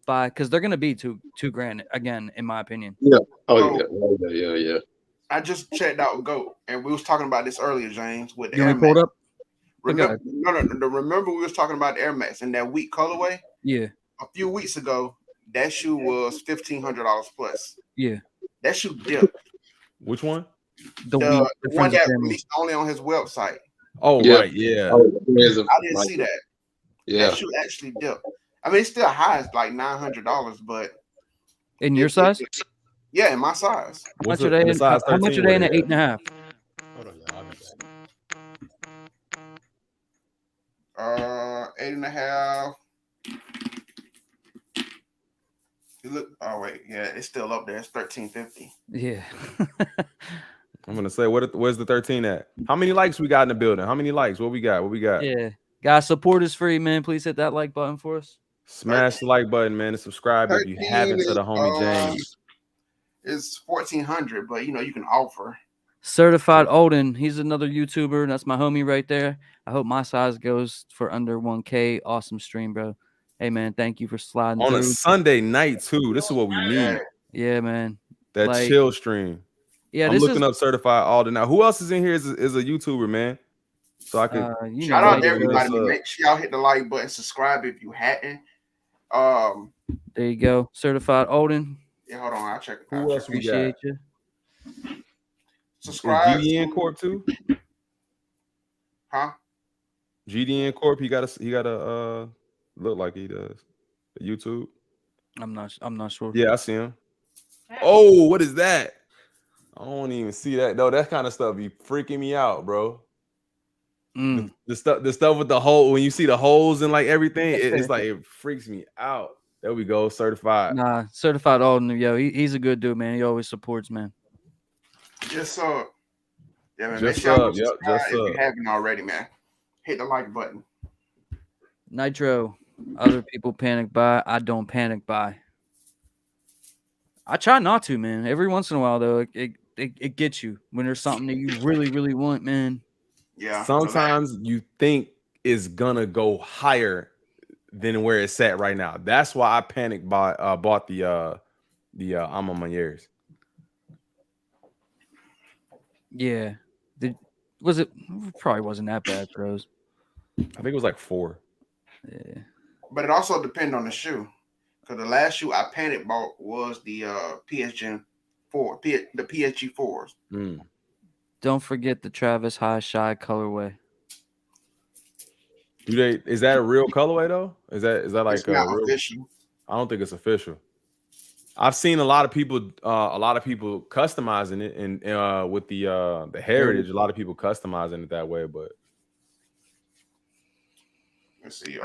[SPEAKER 1] because they're gonna be two grand again, in my opinion.
[SPEAKER 5] Yeah. Yeah.
[SPEAKER 2] I just checked out GOAT, and we was talking about this earlier, James, with the
[SPEAKER 1] You
[SPEAKER 2] Air
[SPEAKER 1] want to pull it
[SPEAKER 2] Max.
[SPEAKER 1] up?
[SPEAKER 2] Remember, remember we was talking about the Air Max and that weak colorway?
[SPEAKER 1] Yeah.
[SPEAKER 2] A few weeks ago, that shoe was $1,500 plus.
[SPEAKER 1] Yeah.
[SPEAKER 2] That shoe dipped.
[SPEAKER 4] Which one?
[SPEAKER 2] The one that released only on his website.
[SPEAKER 4] Oh,
[SPEAKER 5] Yeah.
[SPEAKER 4] right. Yeah.
[SPEAKER 2] I didn't see that.
[SPEAKER 5] Yeah.
[SPEAKER 2] That shoe actually dipped. I mean, it's still high. It's like $900, but
[SPEAKER 1] in your size?
[SPEAKER 2] Yeah, in my size.
[SPEAKER 1] How much are they in an 8.5?
[SPEAKER 5] Hold on, y'all.
[SPEAKER 2] 8.5. You look. Oh wait, yeah, it's still up there. It's $1,350.
[SPEAKER 1] Yeah.
[SPEAKER 4] I'm gonna say, where's the 13 at? How many likes we got in the building? How many likes? What we got?
[SPEAKER 1] Yeah. Guys, support is free, man. Please hit that like button for us.
[SPEAKER 4] Smash the like button, man, and subscribe if you haven't to the homie James.
[SPEAKER 2] It's 1,400, but you can offer.
[SPEAKER 1] Certified Olden, he's another YouTuber. That's my homie right there. I hope my size goes for under 1K. Awesome stream, bro. Hey man, thank you for sliding
[SPEAKER 4] On a
[SPEAKER 1] through.
[SPEAKER 4] Sunday night too. This is what we need.
[SPEAKER 1] Yeah, man.
[SPEAKER 4] That
[SPEAKER 1] Like,
[SPEAKER 4] chill stream.
[SPEAKER 1] yeah,
[SPEAKER 4] I'm
[SPEAKER 1] this
[SPEAKER 4] looking
[SPEAKER 1] is
[SPEAKER 4] up Certified Alden now. Who else is in here is a YouTuber, man? So I could
[SPEAKER 1] you
[SPEAKER 2] Shout
[SPEAKER 1] know,
[SPEAKER 2] out to
[SPEAKER 1] Nitro.
[SPEAKER 2] everybody. Man. Make sure y'all hit the like button, subscribe if you hadn't.
[SPEAKER 1] There you go, Certified Olden.
[SPEAKER 2] Yeah, hold on, I'll check it.
[SPEAKER 4] Who else we got?
[SPEAKER 1] Appreciate you.
[SPEAKER 2] Subscribe.
[SPEAKER 4] Is GDN Corp too?
[SPEAKER 2] Huh?
[SPEAKER 4] GDN Corp. He got a look like he does. YouTube.
[SPEAKER 1] I'm not sure.
[SPEAKER 4] Yeah, I see him. Oh, what is that? I don't even see that. No, that kind of stuff be freaking me out, bro. The stuff with the hole, when you see the holes and like everything, it's like it freaks me out. There we go, certified.
[SPEAKER 1] Nah, Certified Alden, yo, he's a good dude, man. He always supports, man.
[SPEAKER 2] Just yeah, man.
[SPEAKER 4] Just
[SPEAKER 2] make sure
[SPEAKER 4] up, yep, just
[SPEAKER 2] if you
[SPEAKER 4] up.
[SPEAKER 2] haven't already, man. Hit the like button.
[SPEAKER 1] Nitro, other people panic buy. I don't panic buy. I try not to, man. Every once in a while, though, it gets you when there's something that you really, really want, man.
[SPEAKER 2] Yeah.
[SPEAKER 4] Sometimes you think it's gonna go higher than where it's at right now. That's why I panicked bought the I'm on my years.
[SPEAKER 1] Yeah. Was it probably wasn't that bad, pros.
[SPEAKER 4] I think it was like 4.
[SPEAKER 1] Yeah.
[SPEAKER 2] But it also depends on the shoe. Because the last shoe I panic bought was the PSG 4, the PSG 4s.
[SPEAKER 1] Don't forget the Travis High Shy colorway.
[SPEAKER 4] Is that a real colorway though? Is that like
[SPEAKER 2] it's not
[SPEAKER 4] real?
[SPEAKER 2] official?
[SPEAKER 4] I don't think it's official. I've seen a lot of people customizing it, and with the heritage, a lot of people customizing it that way. But
[SPEAKER 2] let's see.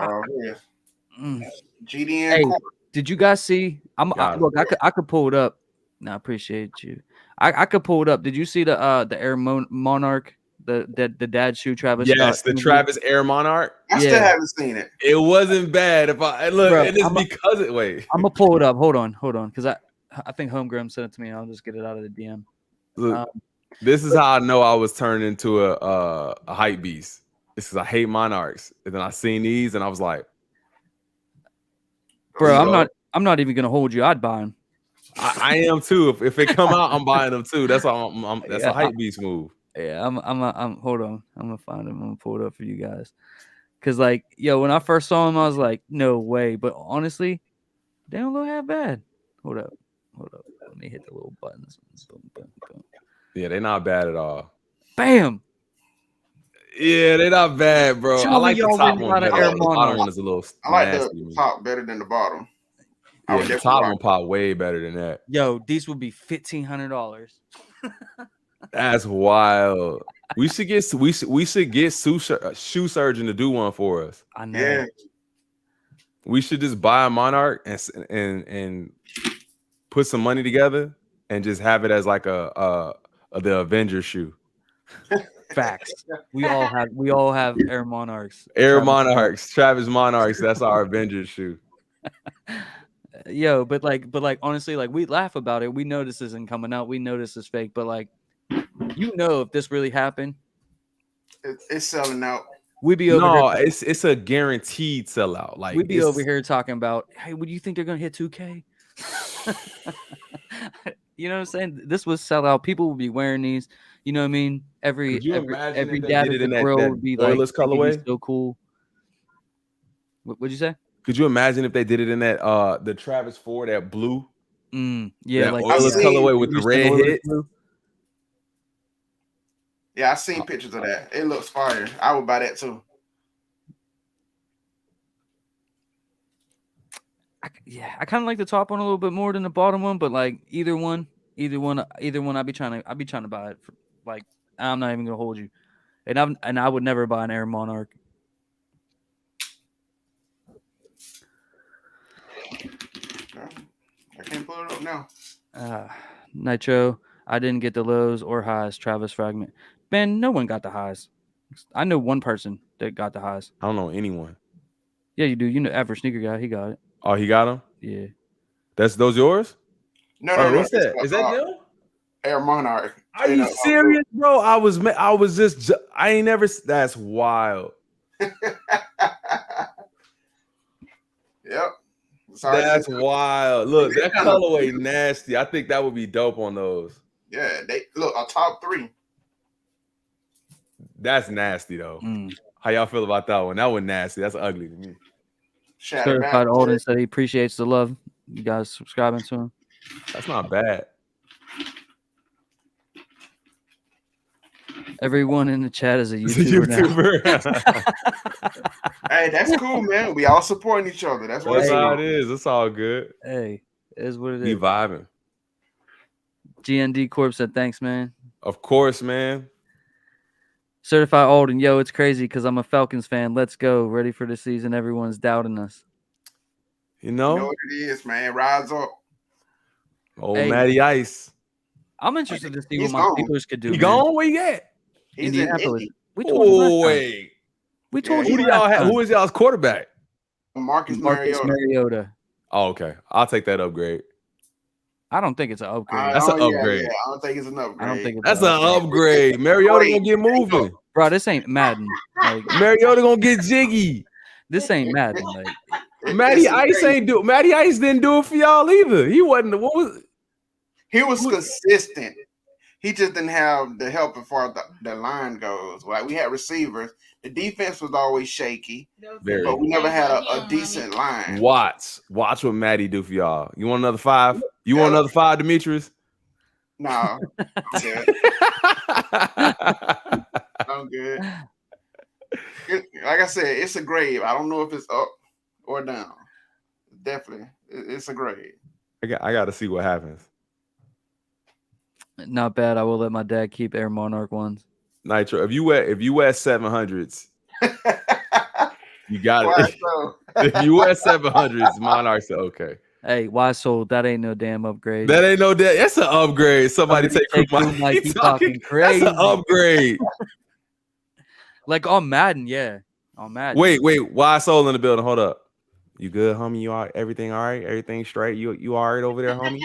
[SPEAKER 2] GDN.
[SPEAKER 1] Hey, did you guys see? Look, I could pull it up. No, I appreciate you. I could pull it up. Did you see the Air Monarch, the dad shoe Travis?
[SPEAKER 4] Yes, the Travis Air Monarch.
[SPEAKER 2] I still haven't seen it.
[SPEAKER 4] It wasn't bad. If I look,
[SPEAKER 1] Bro,
[SPEAKER 4] and it's because it. Wait,
[SPEAKER 1] I'm gonna pull it up. Hold on, because I think Homegrown sent it to me. I'll just get it out of the DM.
[SPEAKER 4] Look, this is how I know I was turned into a hype beast. This is I hate Monarchs, and then I seen these, and I was like,
[SPEAKER 1] bro, I'm not even gonna hold you. I'd buy them.
[SPEAKER 4] I am too. If they come out, I'm buying them too. That's all. That's a hype beast move.
[SPEAKER 1] Yeah, I'm. Hold on. I'm gonna find them. I'm gonna pull it up for you guys. Cause like, yo, when I first saw them, I was like, no way. But honestly, they don't look half bad. Hold up. Let me hit the little buttons. Boom, boom, boom.
[SPEAKER 4] Yeah, they're not bad at all.
[SPEAKER 1] Bam.
[SPEAKER 4] Yeah, they're not bad, bro. I like the top one better. The bottom one is a little
[SPEAKER 2] I like the top better than the bottom.
[SPEAKER 4] Yeah, the top one pop way better than that.
[SPEAKER 1] Yo, these would be $1,500.
[SPEAKER 4] That's wild. We should get Shoe Surgeon to do one for us.
[SPEAKER 1] I know.
[SPEAKER 2] Yeah.
[SPEAKER 4] We should just buy a Monarch and put some money together and just have it as like the Avenger shoe.
[SPEAKER 1] Facts. We all have Air Monarchs.
[SPEAKER 4] Travis Monarchs. That's our Avengers shoe.
[SPEAKER 1] Yo, but honestly, like we laugh about it. We know this isn't coming out. We know this is fake, but like, if this really happened,
[SPEAKER 2] it's selling out.
[SPEAKER 1] We'd be over here.
[SPEAKER 4] It's a guaranteed sellout. Like
[SPEAKER 1] we'd be over here talking about, hey, would you think they're gonna hit 2K? You know what I'm saying? This was sellout. People would be wearing these. You know what I mean? Every dad in the world would be like,
[SPEAKER 4] colorway.
[SPEAKER 1] So cool. What'd you say?
[SPEAKER 4] Could you imagine if they did it in that the Travis 4, that blue?
[SPEAKER 1] Yeah,
[SPEAKER 4] that
[SPEAKER 1] like
[SPEAKER 4] oilless colorway with the red hit.
[SPEAKER 2] Yeah, I've seen pictures of that. It looks fire. I would buy that too.
[SPEAKER 1] I kind of like the top one a little bit more than the bottom one, but like either one, I'd be trying to buy it. Like, I'm not even gonna hold you, and I would never buy an Air Monarch.
[SPEAKER 2] I can't pull it up now.
[SPEAKER 1] Nitro, I didn't get the lows or highs. Travis Fragment. Man, no one got the highs. I know one person that got the highs.
[SPEAKER 4] I don't know anyone.
[SPEAKER 1] Yeah, you do. You know, average sneaker guy. He got it.
[SPEAKER 4] Oh, he got them?
[SPEAKER 1] Yeah.
[SPEAKER 4] Those yours?
[SPEAKER 2] No,
[SPEAKER 4] Oh,
[SPEAKER 2] no, no.
[SPEAKER 4] what's that? Is that them?
[SPEAKER 2] Air Monarch.
[SPEAKER 4] Are you serious, bro? I was just I ain't never. That's wild.
[SPEAKER 2] Yep. Sorry,
[SPEAKER 4] That's wild. Look,
[SPEAKER 2] They
[SPEAKER 4] that
[SPEAKER 2] kinda-
[SPEAKER 4] colorway nasty. I think that would be dope on those.
[SPEAKER 2] Yeah, they look a top 3.
[SPEAKER 4] That's nasty though.
[SPEAKER 1] Mm.
[SPEAKER 4] How y'all feel about that one? That one nasty. That's ugly to me.
[SPEAKER 2] Shattered back.
[SPEAKER 1] Certified Alden said he appreciates the love. You guys subscribing to him?
[SPEAKER 4] That's not bad.
[SPEAKER 1] Everyone in the chat is a
[SPEAKER 4] It's a
[SPEAKER 1] YouTuber, now.
[SPEAKER 4] YouTuber.
[SPEAKER 2] Hey, that's cool, man. We all supporting each other. That's what
[SPEAKER 4] That's
[SPEAKER 2] it's
[SPEAKER 4] how
[SPEAKER 2] about.
[SPEAKER 4] it is. It's all good.
[SPEAKER 1] Hey, it is what it
[SPEAKER 4] We
[SPEAKER 1] is.
[SPEAKER 4] vibing.
[SPEAKER 1] GND Corp said thanks, man.
[SPEAKER 4] Of course, man.
[SPEAKER 1] Certified Alden, yo, it's crazy because I'm a Falcons fan. Let's go. Ready for the season. Everyone's doubting us.
[SPEAKER 4] You
[SPEAKER 2] You
[SPEAKER 4] know,
[SPEAKER 2] know what it is, man. Rise up.
[SPEAKER 4] old
[SPEAKER 1] Hey.
[SPEAKER 4] Matty Ice.
[SPEAKER 1] I'm interested to see
[SPEAKER 2] He's
[SPEAKER 1] what my
[SPEAKER 2] gone.
[SPEAKER 1] Steelers could do.
[SPEAKER 4] He
[SPEAKER 1] man.
[SPEAKER 4] gone? Where you at?
[SPEAKER 2] He's in
[SPEAKER 1] Indianapolis.
[SPEAKER 2] Indy.
[SPEAKER 1] We told you last
[SPEAKER 4] Oh,
[SPEAKER 1] time.
[SPEAKER 4] wait.
[SPEAKER 1] We told
[SPEAKER 2] Yeah,
[SPEAKER 1] you
[SPEAKER 4] Who do y'all
[SPEAKER 1] last
[SPEAKER 4] have?
[SPEAKER 1] time.
[SPEAKER 4] Who is y'all's quarterback?
[SPEAKER 2] Marcus
[SPEAKER 1] Marcus
[SPEAKER 2] Mariota.
[SPEAKER 1] Mariota.
[SPEAKER 4] Oh, okay. I'll take that upgrade.
[SPEAKER 1] I don't think it's an upgrade.
[SPEAKER 4] That's an
[SPEAKER 2] Yeah,
[SPEAKER 4] upgrade.
[SPEAKER 2] yeah. I don't think it's an upgrade.
[SPEAKER 1] I don't think it's
[SPEAKER 4] That's
[SPEAKER 1] an
[SPEAKER 4] an
[SPEAKER 1] upgrade.
[SPEAKER 4] upgrade. Mariota gonna get moving.
[SPEAKER 1] Bro, this ain't Madden. Like,
[SPEAKER 4] Mariota gonna get jiggy.
[SPEAKER 1] this ain't Madden. Like,
[SPEAKER 4] Matty
[SPEAKER 2] It's
[SPEAKER 4] Ice
[SPEAKER 2] great.
[SPEAKER 4] ain't do. Matty Ice didn't do it for y'all either. He wasn't. What was?
[SPEAKER 2] He was consistent. He just didn't have the help as far as the line goes. Like we had receivers. The defense was always shaky,
[SPEAKER 4] Very.
[SPEAKER 2] but we never had a decent line.
[SPEAKER 4] Watch what Matty do for y'all. You want another 5? You want another 5, Demetrius?
[SPEAKER 2] No. Yeah, I'm good. Like I said, it's a grade. I don't know if it's up or down. Definitely, it's a grade.
[SPEAKER 4] I got to see what happens.
[SPEAKER 1] not bad. I will let my dad keep Air Monarch ones.
[SPEAKER 4] Nitro, if you wear 700s, you got
[SPEAKER 2] Why
[SPEAKER 4] it.
[SPEAKER 2] so?
[SPEAKER 4] If you wear 700s, Monarchs are okay.
[SPEAKER 1] Hey, why sold? That ain't no damn upgrade.
[SPEAKER 4] That ain't no debt. That's an upgrade. Somebody take
[SPEAKER 1] take
[SPEAKER 4] Crew
[SPEAKER 1] Crew Mike,
[SPEAKER 4] He
[SPEAKER 1] you talking crazy.
[SPEAKER 4] That's an upgrade.
[SPEAKER 1] Like on Madden, yeah. On Madden.
[SPEAKER 4] Wait. Why soul in the building? Hold up. You good, homie? You all everything all right? Everything straight? You all right over there, homie?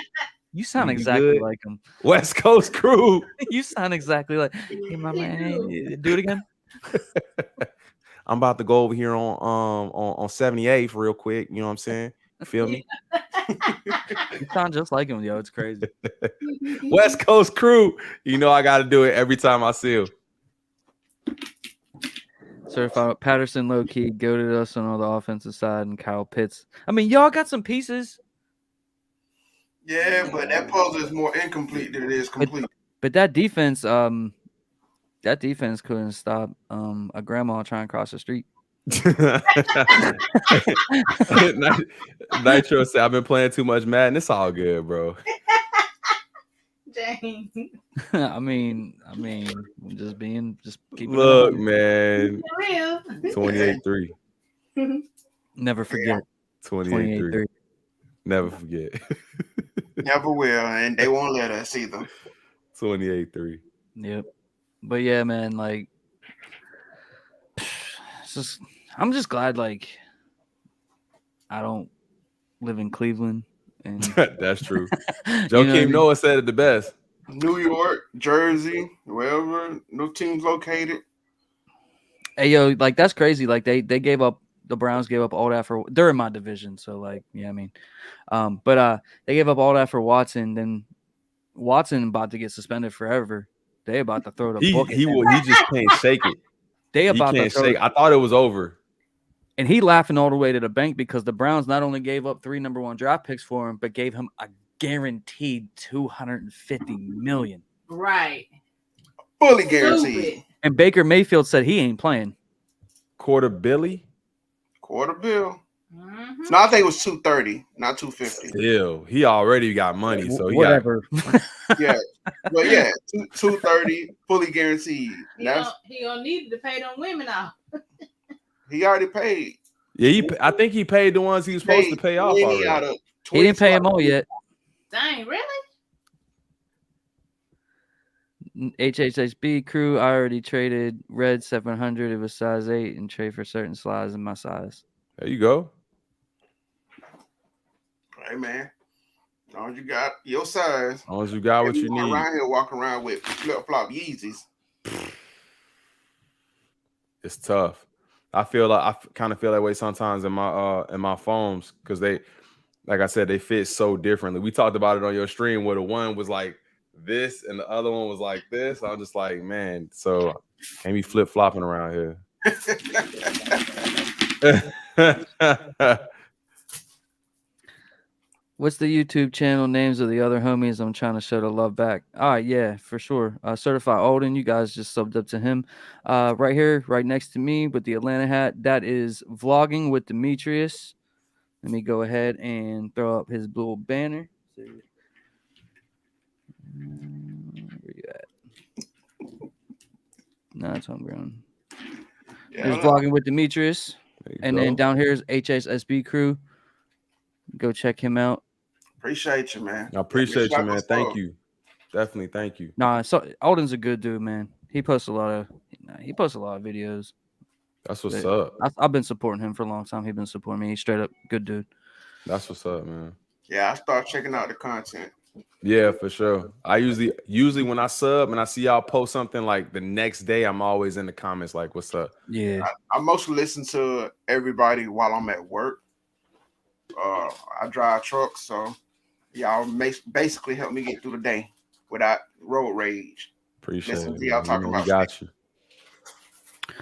[SPEAKER 1] You sound
[SPEAKER 4] You
[SPEAKER 1] exactly
[SPEAKER 4] good?
[SPEAKER 1] like him.
[SPEAKER 4] West Coast crew.
[SPEAKER 1] You sound exactly like. Hey, my man, do it again.
[SPEAKER 4] I'm about to go over here on 78 real quick. You know what I'm saying? You feel me?
[SPEAKER 1] You sound just like him, yo. It's crazy.
[SPEAKER 4] West Coast crew. You know I got to do it every time I see him.
[SPEAKER 1] Certified Patterson low key goaded us on the offensive side, and Kyle Pitts. I mean, y'all got some pieces,
[SPEAKER 2] Yeah, but that puzzle is more incomplete than it is complete.
[SPEAKER 1] but that defense couldn't stop a grandma trying to cross the street.
[SPEAKER 4] Nitro said, I've been playing too much Madden. It's all good, bro.
[SPEAKER 3] Dang.
[SPEAKER 1] I mean, just keeping
[SPEAKER 4] Look,
[SPEAKER 1] it
[SPEAKER 4] man.
[SPEAKER 3] Real.
[SPEAKER 4] 28-3.
[SPEAKER 1] never forget.
[SPEAKER 4] 28-3.
[SPEAKER 1] 28-3.
[SPEAKER 4] Never forget.
[SPEAKER 2] Never will, and they won't let us either.
[SPEAKER 4] 28-3.
[SPEAKER 1] Yep. But yeah, man, like it's just I'm just glad like I don't live in Cleveland and
[SPEAKER 4] That's true.
[SPEAKER 1] you know
[SPEAKER 4] Joakim
[SPEAKER 1] what I mean?
[SPEAKER 4] Noah said it the best.
[SPEAKER 2] New York, Jersey, wherever no teams located.
[SPEAKER 1] Hey yo, like that's crazy. Like they gave up the Browns gave up all that for they're in my division, so like yeah, I mean. But they gave up all that for Watson, then Watson about to get suspended forever. They about to throw the book at
[SPEAKER 4] He just can't shake it.
[SPEAKER 1] They
[SPEAKER 4] He
[SPEAKER 1] about to
[SPEAKER 4] can't
[SPEAKER 1] throw
[SPEAKER 4] shake. I thought it was over.
[SPEAKER 1] and he laughing all the way to the bank because the Browns not only gave up 3 number 1 draft picks for him, but gave him a guaranteed $250 million.
[SPEAKER 3] Right.
[SPEAKER 2] Fully guaranteed.
[SPEAKER 3] Stupid.
[SPEAKER 1] And Baker Mayfield said he ain't playing.
[SPEAKER 4] Quarter Billy?
[SPEAKER 2] Quarter bill.
[SPEAKER 3] Mhm.
[SPEAKER 2] No, I think it was 230, not 250.
[SPEAKER 4] Still, he already got money, so he
[SPEAKER 1] whatever.
[SPEAKER 2] Yeah, but yeah, 230, fully guaranteed.
[SPEAKER 3] He gonna need to pay them women off.
[SPEAKER 2] He already paid.
[SPEAKER 4] I think he paid the ones he was supposed to pay off
[SPEAKER 2] plenty
[SPEAKER 4] already.
[SPEAKER 2] out of
[SPEAKER 1] He didn't pay him all yet.
[SPEAKER 3] Dang, really?
[SPEAKER 1] HHHB crew, I already traded red 700. It was size 8 and trade for certain slides in my size.
[SPEAKER 4] There you go.
[SPEAKER 2] Hey man, As long as you got your size.
[SPEAKER 4] As long as you got what you
[SPEAKER 2] Everyone
[SPEAKER 4] need.
[SPEAKER 2] around here walking around with flip flop Yeezys.
[SPEAKER 4] It's tough. I feel like I kind of feel that way sometimes in my phones because they, like I said, they fit so differently. We talked about it on your stream where the one was like this and the other one was like this. I'm just like, man, so can't be flip flopping around here.
[SPEAKER 1] What's the YouTube channel names of the other homies? I'm trying to show the love back. All right, yeah, for sure. Certified Alden, you guys just subbed up to him. Right here, right next to me with the Atlanta hat, that is Vlogging with Demetrius. Let me go ahead and throw up his little banner. Where you at? No, it's homegrown. There's Vlogging with Demetrius. And then down here is HSSB Crew. Go check him out.
[SPEAKER 2] Appreciate you, man.
[SPEAKER 4] I appreciate you, man. Thank you. Definitely, thank you.
[SPEAKER 1] Nah, so Alden's a good dude, man. He posts a lot of videos.
[SPEAKER 4] That's what's up.
[SPEAKER 1] I've been supporting him for a long time. He's been supporting me. He's straight up good dude.
[SPEAKER 4] That's what's up, man.
[SPEAKER 2] Yeah, I start checking out the content.
[SPEAKER 4] Yeah, for sure. I usually when I sub and I see y'all post something like the next day, I'm always in the comments like, "What's up?"
[SPEAKER 1] Yeah,
[SPEAKER 2] I mostly listen to everybody while I'm at work. I drive trucks, so y'all basically help me get through the day without road rage.
[SPEAKER 4] Appreciate it.
[SPEAKER 2] Y'all talking about.
[SPEAKER 4] We got you.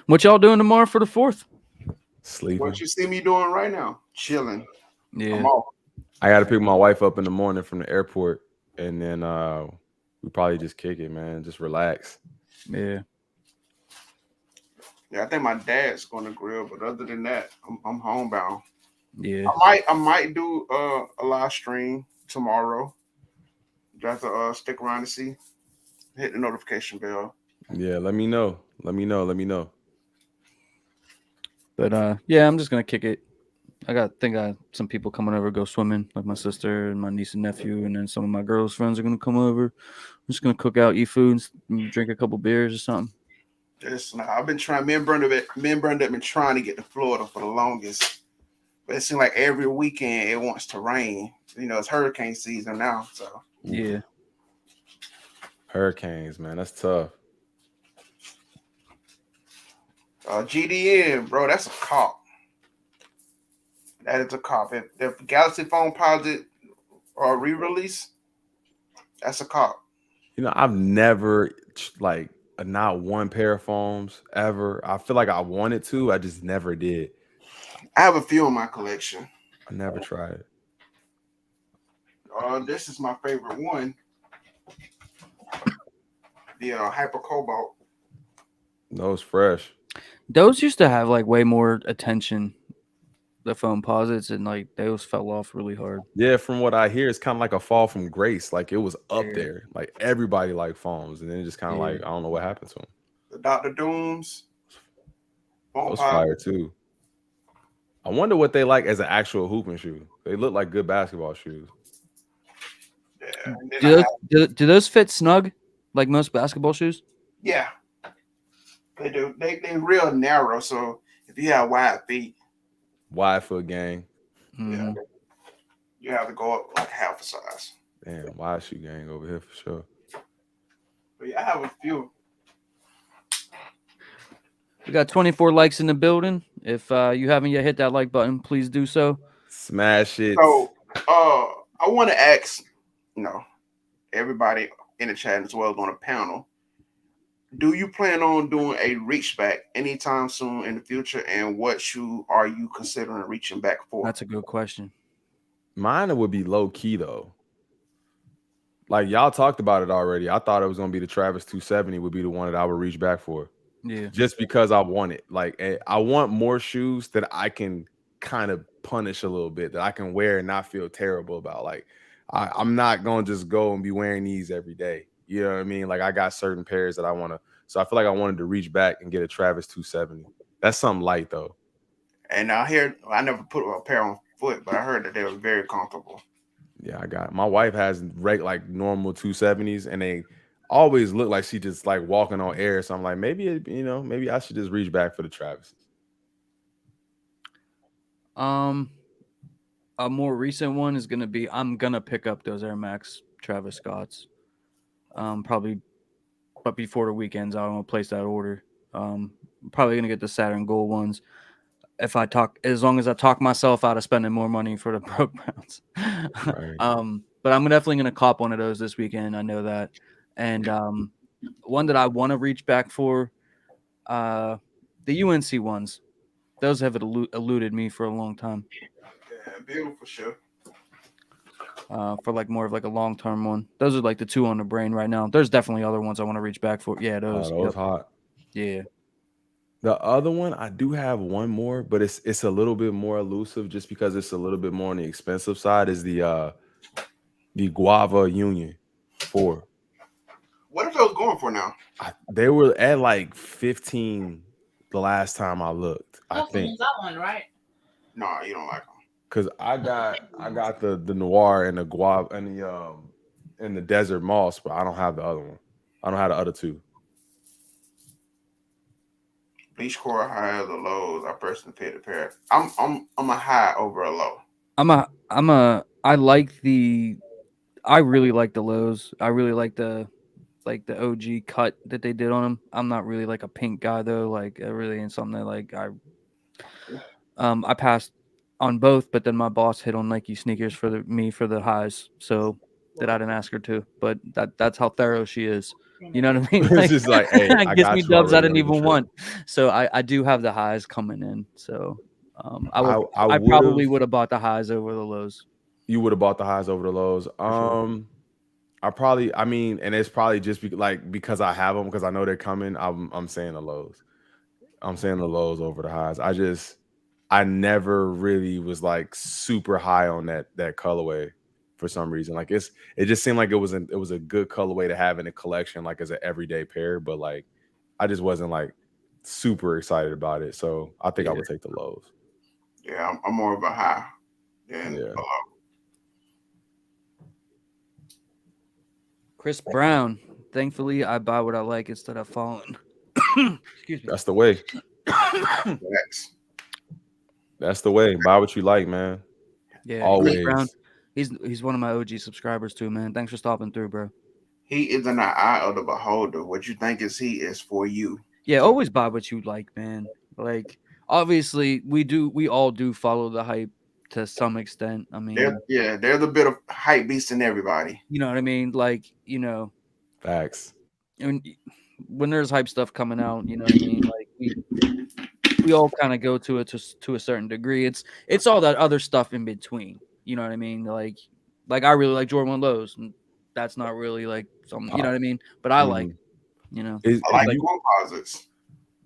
[SPEAKER 1] What y'all doing tomorrow for the 4th?
[SPEAKER 4] Sleeping.
[SPEAKER 2] What you see me doing right now? Chilling.
[SPEAKER 1] Yeah.
[SPEAKER 2] I'm off.
[SPEAKER 4] I got to pick my wife up in the morning from the airport, and then we probably just kick it, man. Just relax.
[SPEAKER 1] Yeah.
[SPEAKER 2] Yeah, I think my dad's going to grill, but other than that, I'm homebound.
[SPEAKER 1] Yeah.
[SPEAKER 2] I might do a live stream tomorrow. Just to stick around to see. Hit the notification bell.
[SPEAKER 4] Yeah, let me know. Let me know.
[SPEAKER 1] But yeah, I'm just gonna kick it. I got some people coming over to go swimming, like my sister and my niece and nephew, and then some of my girls' friends are gonna come over. I'm just gonna cook out, eat food, and drink a couple beers or something.
[SPEAKER 2] I've been trying. Me and Brenda have been trying to get to Florida for the longest, but it seems like every weekend it wants to rain. You know, it's hurricane season now, so
[SPEAKER 1] yeah.
[SPEAKER 4] Hurricanes, man, that's tough.
[SPEAKER 2] GDN, bro, that's a cop. That is a cop. If Galaxy Phone Posit or re-release, that's a cop.
[SPEAKER 4] You know, I've never like not one pair of phones ever. I feel like I wanted to, I just never did.
[SPEAKER 2] I have a few in my collection.
[SPEAKER 4] I never tried it.
[SPEAKER 2] This is my favorite one. The Hyper Cobalt.
[SPEAKER 4] Those fresh.
[SPEAKER 1] Those used to have like way more attention, the phone posits, and like those fell off really hard.
[SPEAKER 4] Yeah, from what I hear, it's kind of like a fall from grace. Like it was up there. Like everybody liked phones, and then it just kind of like I don't know what happened to them.
[SPEAKER 2] The Dr. Dooms.
[SPEAKER 4] Those fire too. I wonder what they like as an actual hooping shoe. They look like good basketball shoes.
[SPEAKER 2] Yeah.
[SPEAKER 1] Do those fit snug like most basketball shoes?
[SPEAKER 2] Yeah. They do. They real narrow, so if you have wide feet,
[SPEAKER 4] wide foot gang.
[SPEAKER 1] Mm-hmm.
[SPEAKER 2] Yeah, you have to go up like half a size.
[SPEAKER 4] Damn, wide shoe gang over here for sure.
[SPEAKER 2] But yeah, I have a few.
[SPEAKER 1] We got 24 likes in the building. If you haven't yet hit that like button, please do so.
[SPEAKER 4] Smash it.
[SPEAKER 2] So, I want to ask, everybody in the chat as well as on the panel. Do you plan on doing a reach back anytime soon in the future? And what shoe are you considering reaching back for?
[SPEAKER 1] That's a good question.
[SPEAKER 4] Mine would be low key though. Like y'all talked about it already. I thought it was gonna be the Travis 270 would be the one that I would reach back for.
[SPEAKER 1] Yeah.
[SPEAKER 4] Just because I want it. Like I want more shoes that I can kind of punish a little bit, that I can wear and not feel terrible about. Like I'm not gonna just go and be wearing these every day. You know what I mean? Like I got certain pairs that I want to. So I feel like I wanted to reach back and get a Travis 270. That's something light though.
[SPEAKER 2] And I never put a pair on foot, but I heard that they were very comfortable.
[SPEAKER 4] Yeah, I got it. My wife has like normal 270s, and they always look like she just like walking on air. So I'm like, maybe maybe I should just reach back for the Travis.
[SPEAKER 1] a more recent one is gonna be I'm gonna pick up those Air Max Travis Scotts. Probably, but before the weekends, I'm gonna place that order. Probably gonna get the Saturn Gold ones. As long as I talk myself out of spending more money for the Broke Browns.
[SPEAKER 4] Right.
[SPEAKER 1] But I'm definitely gonna cop one of those this weekend. I know that, and one that I want to reach back for, the UNC ones. Those have eluded me for a long time.
[SPEAKER 2] Yeah, beautiful show.
[SPEAKER 1] For like more of like a long term one. Those are like the two on the brain right now. There's definitely other ones I want to reach back for. Yeah,
[SPEAKER 4] Oh,
[SPEAKER 1] those.
[SPEAKER 4] those
[SPEAKER 1] Yep.
[SPEAKER 4] hot.
[SPEAKER 1] Yeah.
[SPEAKER 4] The other one, I do have one more, but it's a little bit more elusive just because it's a little bit more on the expensive side. Is the Guava Union 4.
[SPEAKER 2] What are those going for now?
[SPEAKER 4] They were at like 15 the last time I looked. I
[SPEAKER 3] That's the
[SPEAKER 4] think
[SPEAKER 3] ones I want, right?
[SPEAKER 2] No, you don't like them.
[SPEAKER 4] because I got the Noir and the Guava and the Desert Moss, but I don't have the other one. I don't have the other two.
[SPEAKER 2] Bleach core high, the lows. I personally paid the pair. I'm a high over a low.
[SPEAKER 1] I really like the lows. I really like the OG cut that they did on them. I'm not really like a pink guy though. Like it really ain't something that like I passed on both, but then my boss hit on Nike sneakers for the highs, so that I didn't ask her to. But that's how thorough she is. You know what I mean?
[SPEAKER 4] It's just like, hey, I
[SPEAKER 1] gives
[SPEAKER 4] got
[SPEAKER 1] me
[SPEAKER 4] you
[SPEAKER 1] dubs I
[SPEAKER 4] already
[SPEAKER 1] didn't
[SPEAKER 4] under the
[SPEAKER 1] even
[SPEAKER 4] trip.
[SPEAKER 1] want. So I do have the highs coming in. So
[SPEAKER 4] I
[SPEAKER 1] I probably would have bought the highs over the lows.
[SPEAKER 4] You would have bought the highs over the lows.
[SPEAKER 1] Sure.
[SPEAKER 4] I mean, and it's probably just because I have them because I know they're coming. I'm saying the lows. I'm saying the lows over the highs. I never really was like super high on that colorway for some reason. Like it just seemed like it was a good colorway to have in a collection, like as an everyday pair. But like I just wasn't like super excited about it. So I think I would take the lows.
[SPEAKER 2] Yeah, I'm more of a high than
[SPEAKER 4] Yeah.
[SPEAKER 2] a low.
[SPEAKER 1] Chris Brown. Thankfully, I buy what I like instead of following. Excuse me.
[SPEAKER 4] That's the way.
[SPEAKER 2] Yes.
[SPEAKER 4] That's the way. Buy what you like, man.
[SPEAKER 1] Yeah,
[SPEAKER 4] Always.
[SPEAKER 1] Chris Brown. He's one of my OG subscribers too, man. Thanks for stopping through, bro.
[SPEAKER 2] He is in the eye of the beholder. What you think he is for you.
[SPEAKER 1] Yeah, always buy what you like, man. Like obviously we all do follow the hype to some extent. I mean,
[SPEAKER 2] There's a bit of hype beast in everybody.
[SPEAKER 1] you know what I mean? Like,
[SPEAKER 4] Facts.
[SPEAKER 1] when there's hype stuff coming out, you know what I mean? Like we all kind of go to it to a certain degree. It's all that other stuff in between. You know what I mean? Like I really like Jordan 1 lows, and that's not really like something, you know what I mean? But I like,
[SPEAKER 2] I like you composites.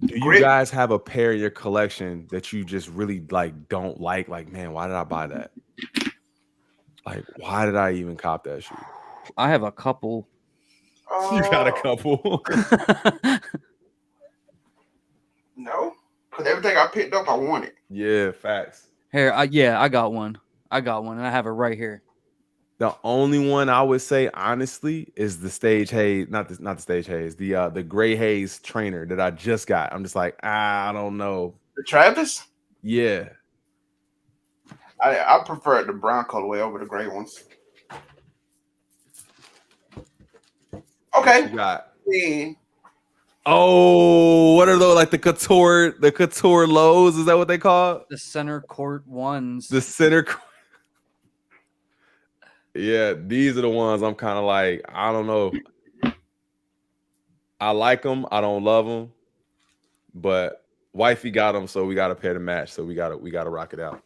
[SPEAKER 4] Do you guys have a pair in your collection that you just really like don't like? Like, man, why did I buy that? Like, why did I even cop that shoe?
[SPEAKER 1] I have a couple.
[SPEAKER 4] You got a couple?
[SPEAKER 2] No, because everything I picked up, I wanted.
[SPEAKER 4] Yeah, facts.
[SPEAKER 1] Here, I got one. And I have it right here.
[SPEAKER 4] The only one I would say, honestly, is the Stage Haze, not the Stage Haze, the Gray Haze trainer that I just got. I'm just like, I don't know.
[SPEAKER 2] The Travis?
[SPEAKER 4] Yeah.
[SPEAKER 2] I prefer the brown colorway over the gray ones. Okay.
[SPEAKER 4] What you got?
[SPEAKER 2] Yeah.
[SPEAKER 4] Oh, what are those? Like the couture lows? Is that what they call it?
[SPEAKER 1] The center court ones.
[SPEAKER 4] The center court. Yeah, these are the ones I'm kind of like, I don't know. I like them. I don't love them. But wifey got them, so we got to pair to match. So we got to rock it out.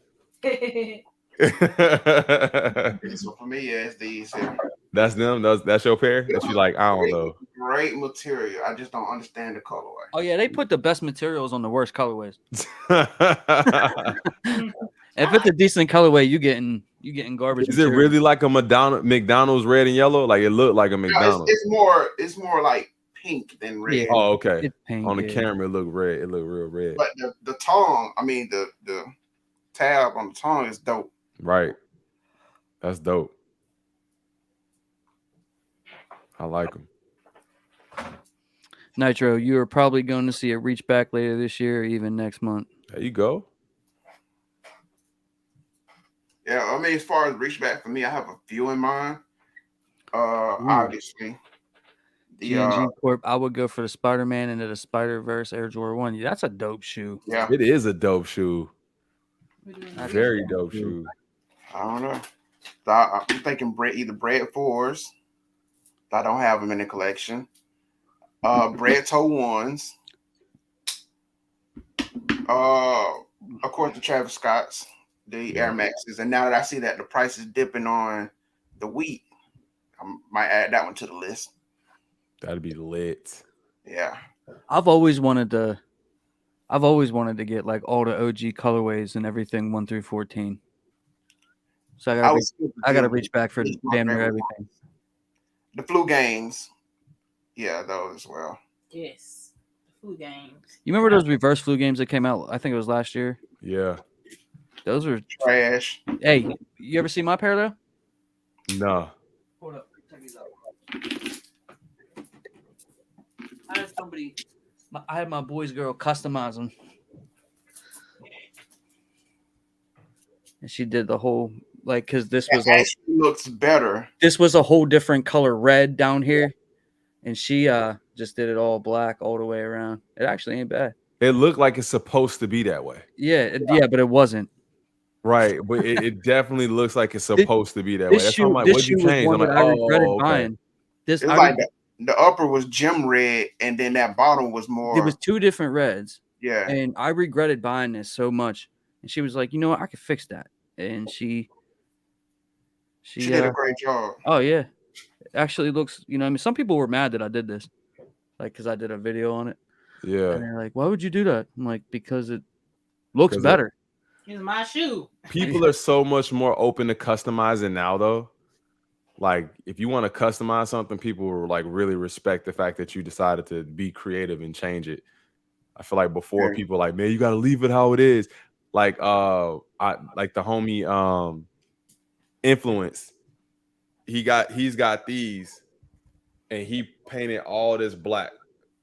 [SPEAKER 2] So for me, yeah, it's these here.
[SPEAKER 4] That's them. That's your pair. That you like? I don't know.
[SPEAKER 2] Great material. I just don't understand the colorway.
[SPEAKER 1] Oh yeah, they put the best materials on the worst colorways. If it's a decent colorway, you getting garbage.
[SPEAKER 4] Is
[SPEAKER 1] material.
[SPEAKER 4] it really like a McDonald's red and yellow? Like it looked like a McDonald's.
[SPEAKER 2] It's more like pink than red.
[SPEAKER 1] Yeah.
[SPEAKER 4] Oh, okay.
[SPEAKER 1] It's pink,
[SPEAKER 4] on the camera, it looked red. It looked real red.
[SPEAKER 2] But the tongue, I mean the tab on the tongue is dope.
[SPEAKER 4] Right. That's dope. I like them.
[SPEAKER 1] Nitro, you are probably going to see a reach back later this year or even next month.
[SPEAKER 4] There you go.
[SPEAKER 2] Yeah, I mean, as far as reach back for me, I have a few in mind. Obviously, the
[SPEAKER 1] G&G Corp. I would go for the Spider-Man into the Spider-Verse Air Jordan 1. That's a dope shoe.
[SPEAKER 2] yeah,
[SPEAKER 4] It is a dope shoe.
[SPEAKER 1] That's
[SPEAKER 4] Very
[SPEAKER 1] a
[SPEAKER 4] dope
[SPEAKER 1] shoe.
[SPEAKER 4] shoe.
[SPEAKER 2] I don't know. So I'm thinking either Bread 4s. I don't have them in the collection. Bread Toe 1s. Of course, the Travis Scotts, the Air Maxes. And now that I see that the price is dipping on the wheat, I might add that one to the list.
[SPEAKER 4] That'd be lit.
[SPEAKER 2] Yeah.
[SPEAKER 1] I've always wanted to get like all the OG colorways and everything 1 through 14. So I gotta reach back for damn near everything.
[SPEAKER 2] The flu games, yeah, those as well.
[SPEAKER 3] Yes, the flu games.
[SPEAKER 1] You remember those reverse flu games that came out? I think it was last year.
[SPEAKER 4] Yeah.
[SPEAKER 1] Those were
[SPEAKER 2] Trash.
[SPEAKER 1] Hey, you ever see my pair though?
[SPEAKER 4] No.
[SPEAKER 1] Hold up, check these out. I had my boys girl customize them, and she did the whole because this was
[SPEAKER 2] actually looks better.
[SPEAKER 1] This was a whole different color red down here, and she just did it all black all the way around. It actually ain't bad.
[SPEAKER 4] It looked like it's supposed to be that way.
[SPEAKER 1] Yeah, but it wasn't.
[SPEAKER 4] Right, but it definitely looks like it's supposed to be that way.
[SPEAKER 1] This
[SPEAKER 4] That's
[SPEAKER 1] shoe,
[SPEAKER 4] why I'm like,
[SPEAKER 1] this
[SPEAKER 4] what'd you
[SPEAKER 1] shoe was
[SPEAKER 4] change?
[SPEAKER 1] one
[SPEAKER 4] I'm
[SPEAKER 1] that
[SPEAKER 4] like,
[SPEAKER 1] I regretted
[SPEAKER 4] okay.
[SPEAKER 1] buying.
[SPEAKER 2] It's like the upper was gem red, and then that bottom was more.
[SPEAKER 1] It was two different reds.
[SPEAKER 2] Yeah,
[SPEAKER 1] and I regretted buying this so much. And she was like, you know what, I could fix that. And she
[SPEAKER 2] did a great job.
[SPEAKER 1] Oh yeah, it actually looks. You know, I mean, some people were mad that I did this, because I did a video on it.
[SPEAKER 4] Yeah,
[SPEAKER 1] and they're like, why would you do that? I'm like, because it looks better.
[SPEAKER 3] It's my shoe.
[SPEAKER 4] People are so much more open to customizing now, though. Like, if you want to customize something, people will like really respect the fact that you decided to be creative and change it. I feel like before people were like, man, you got to leave it how it is. Like, I like the homie Influence. He's got these, and he painted all this black.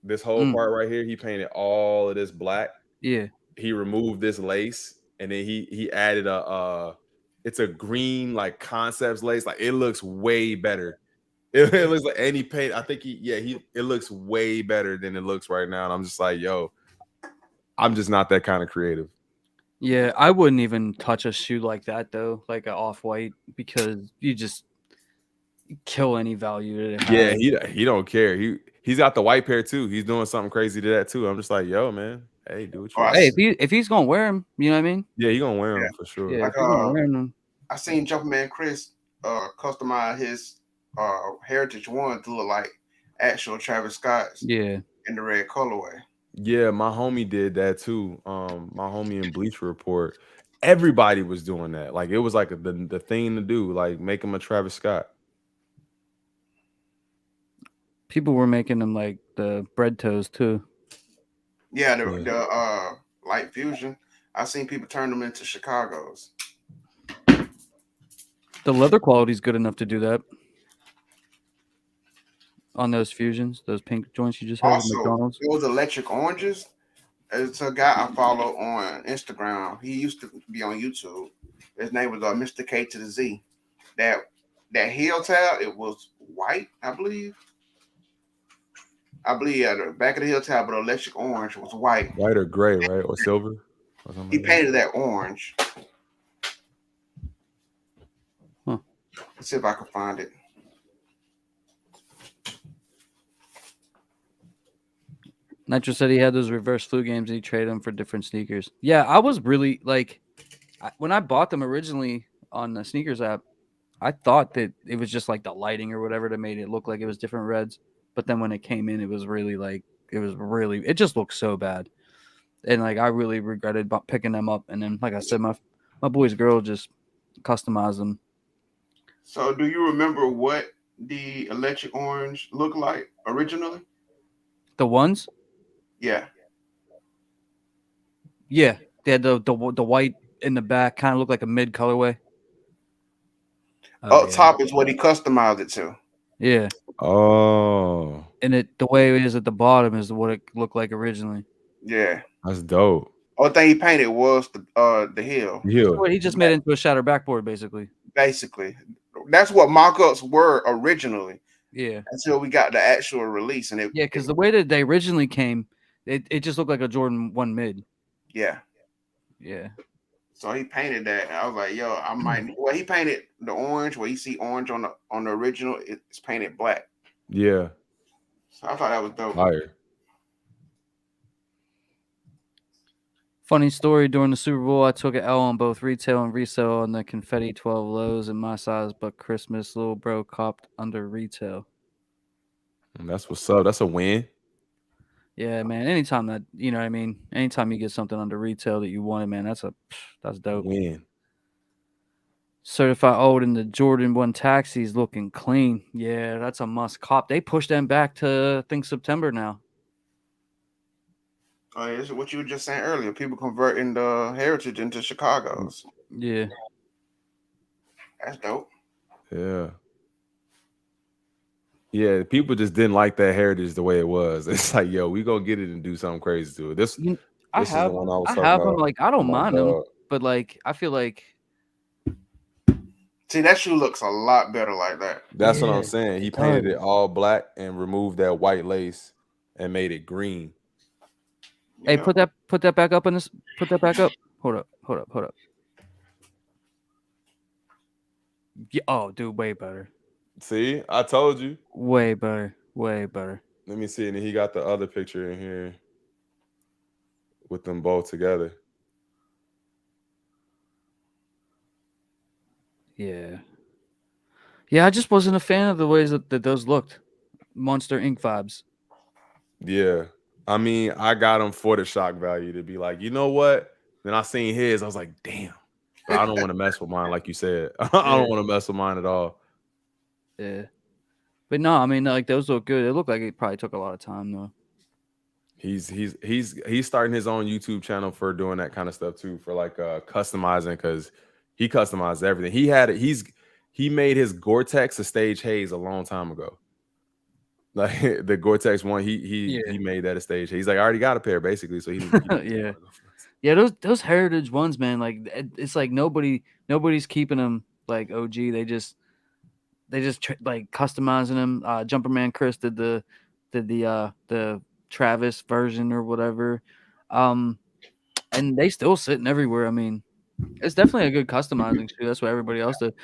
[SPEAKER 4] This whole part right here, he painted all of this black.
[SPEAKER 1] Yeah.
[SPEAKER 4] He removed this lace, and then he added it's a green like concepts lace. Like, it looks way better. It looks like any paint. I think it looks way better than it looks right now. And I'm just like, yo, I'm just not that kind of creative.
[SPEAKER 1] Yeah, I wouldn't even touch a shoe like that though, like an off-white, because you just kill any value that it has.
[SPEAKER 4] Yeah, he don't care. He's got the white pair too. He's doing something crazy to that too. I'm just like, yo, man, hey, do what you want.
[SPEAKER 1] Hey, if he's gonna wear them, you know what I mean?
[SPEAKER 4] Yeah, he's gonna wear them for sure.
[SPEAKER 1] Yeah,
[SPEAKER 2] like, I seen Jumpman Chris customize his Heritage One to look like actual Travis Scott's.
[SPEAKER 1] Yeah,
[SPEAKER 2] in the red colorway.
[SPEAKER 4] Yeah, my homie did that too. My homie in Bleacher Report, everybody was doing that. Like, it was like the thing to do, like make him a Travis Scott.
[SPEAKER 1] People were making them like the bread toes too.
[SPEAKER 2] Yeah, the light fusion. I've seen people turn them into Chicago's.
[SPEAKER 1] The leather quality is good enough to do that on those fusions, those pink joints you just had at McDonald's.
[SPEAKER 2] Those electric oranges. It's a guy I follow on Instagram. He used to be on YouTube. His name was Mr. K to the Z. That heel tab, it was white, I believe. The back of the heel tab, but the electric orange was white.
[SPEAKER 4] White or gray, right? Or silver? Or
[SPEAKER 2] he painted that orange.
[SPEAKER 1] Huh.
[SPEAKER 2] Let's see if I can find it.
[SPEAKER 1] Nitro said he had those reverse flu games and he traded them for different sneakers. Yeah, I was really like, when I bought them originally on the sneakers app, I thought that it was just like the lighting or whatever that made it look like it was different reds. But then when it came in, it was really like, it just looked so bad. And like, I really regretted picking them up. And then, like I said, my boy's girl just customized them.
[SPEAKER 2] So do you remember what the electric orange looked like originally?
[SPEAKER 1] The ones?
[SPEAKER 2] Yeah.
[SPEAKER 1] Yeah. They had the white in the back, kind of looked like a mid colorway.
[SPEAKER 2] Up top is what he customized it to.
[SPEAKER 1] Yeah.
[SPEAKER 4] Oh.
[SPEAKER 1] And the way it is at the bottom is what it looked like originally.
[SPEAKER 2] Yeah.
[SPEAKER 4] That's dope.
[SPEAKER 2] Only thing he painted was the heel.
[SPEAKER 4] Yeah.
[SPEAKER 1] Well, he just made it into a shatter backboard, basically.
[SPEAKER 2] Basically, that's what mock-ups were originally
[SPEAKER 1] Yeah.
[SPEAKER 2] until we got the actual release, and
[SPEAKER 1] Yeah, because the way that they originally came, it just looked like a Jordan 1 mid.
[SPEAKER 2] yeah.
[SPEAKER 1] Yeah.
[SPEAKER 2] So he painted that, and I was like, "Yo, I might." Well, he painted the orange. Where you see orange on the original, it's painted black.
[SPEAKER 4] Yeah.
[SPEAKER 2] So I thought that was dope.
[SPEAKER 4] Fire.
[SPEAKER 1] Funny story, during the Super Bowl, I took an L on both retail and resale on the confetti 12 lows in my size, but Christmas little bro copped under retail.
[SPEAKER 4] And that's what's up. That's a win.
[SPEAKER 1] Yeah, man. Anytime that, you know what I mean? Anytime you get something under retail that you wanted, man, that's dope.
[SPEAKER 4] Win.
[SPEAKER 1] Certified old in the Jordan 1 taxis looking clean. Yeah, that's a must cop. They pushed them back to, I think, September now.
[SPEAKER 2] Oh, yeah, this is what you were just saying earlier. People converting the Heritage into Chicago's.
[SPEAKER 1] Yeah.
[SPEAKER 2] That's dope.
[SPEAKER 4] Yeah. Yeah, people just didn't like that Heritage the way it was. It's like, yo, we gonna get it and do something crazy to it. This
[SPEAKER 1] I
[SPEAKER 4] is the
[SPEAKER 1] have
[SPEAKER 4] one I was
[SPEAKER 1] I
[SPEAKER 4] talking
[SPEAKER 1] have them.
[SPEAKER 4] about.
[SPEAKER 1] Like, I don't
[SPEAKER 4] Oh my
[SPEAKER 1] mind them,
[SPEAKER 4] God.
[SPEAKER 1] but like, I feel like
[SPEAKER 2] See, that shoe looks a lot better like that.
[SPEAKER 4] That's what
[SPEAKER 1] Yeah,
[SPEAKER 4] I'm saying. He
[SPEAKER 1] it
[SPEAKER 4] painted
[SPEAKER 1] does.
[SPEAKER 4] it all black and removed that white lace and made it green.
[SPEAKER 1] Hey,
[SPEAKER 2] Yeah.
[SPEAKER 1] put that back up in this. Put that back up. Hold up. Yeah, oh, dude, way better.
[SPEAKER 4] See, I told you.
[SPEAKER 1] Way better.
[SPEAKER 4] Let me see. And then he got the other picture in here with them both together.
[SPEAKER 1] Yeah. Yeah, I just wasn't a fan of the ways that those looked. Monster Ink vibes.
[SPEAKER 4] Yeah. I mean, I got him for the shock value to be like, you know what? Then I seen his. I was like, damn. But I don't want to mess with mine, like you said. I don't want to mess with mine at all.
[SPEAKER 1] Yeah. But no, I mean, like, those look good. It looked like it probably took a lot of time though.
[SPEAKER 4] He's starting his own YouTube channel for doing that kind of stuff too, for like customizing, because he customized everything. He made his Gore-Tex a stage haze a long time ago. Like the Gore-Tex one, he made that a stage. He's like, I already got a pair, basically. So he
[SPEAKER 1] Yeah. Yeah, those heritage ones, man, like it's like nobody's keeping them like OG. They just like customizing them. Jumperman Chris did the Travis version or whatever. And they still sitting everywhere. I mean, it's definitely a good customizing shoe. That's what everybody else did.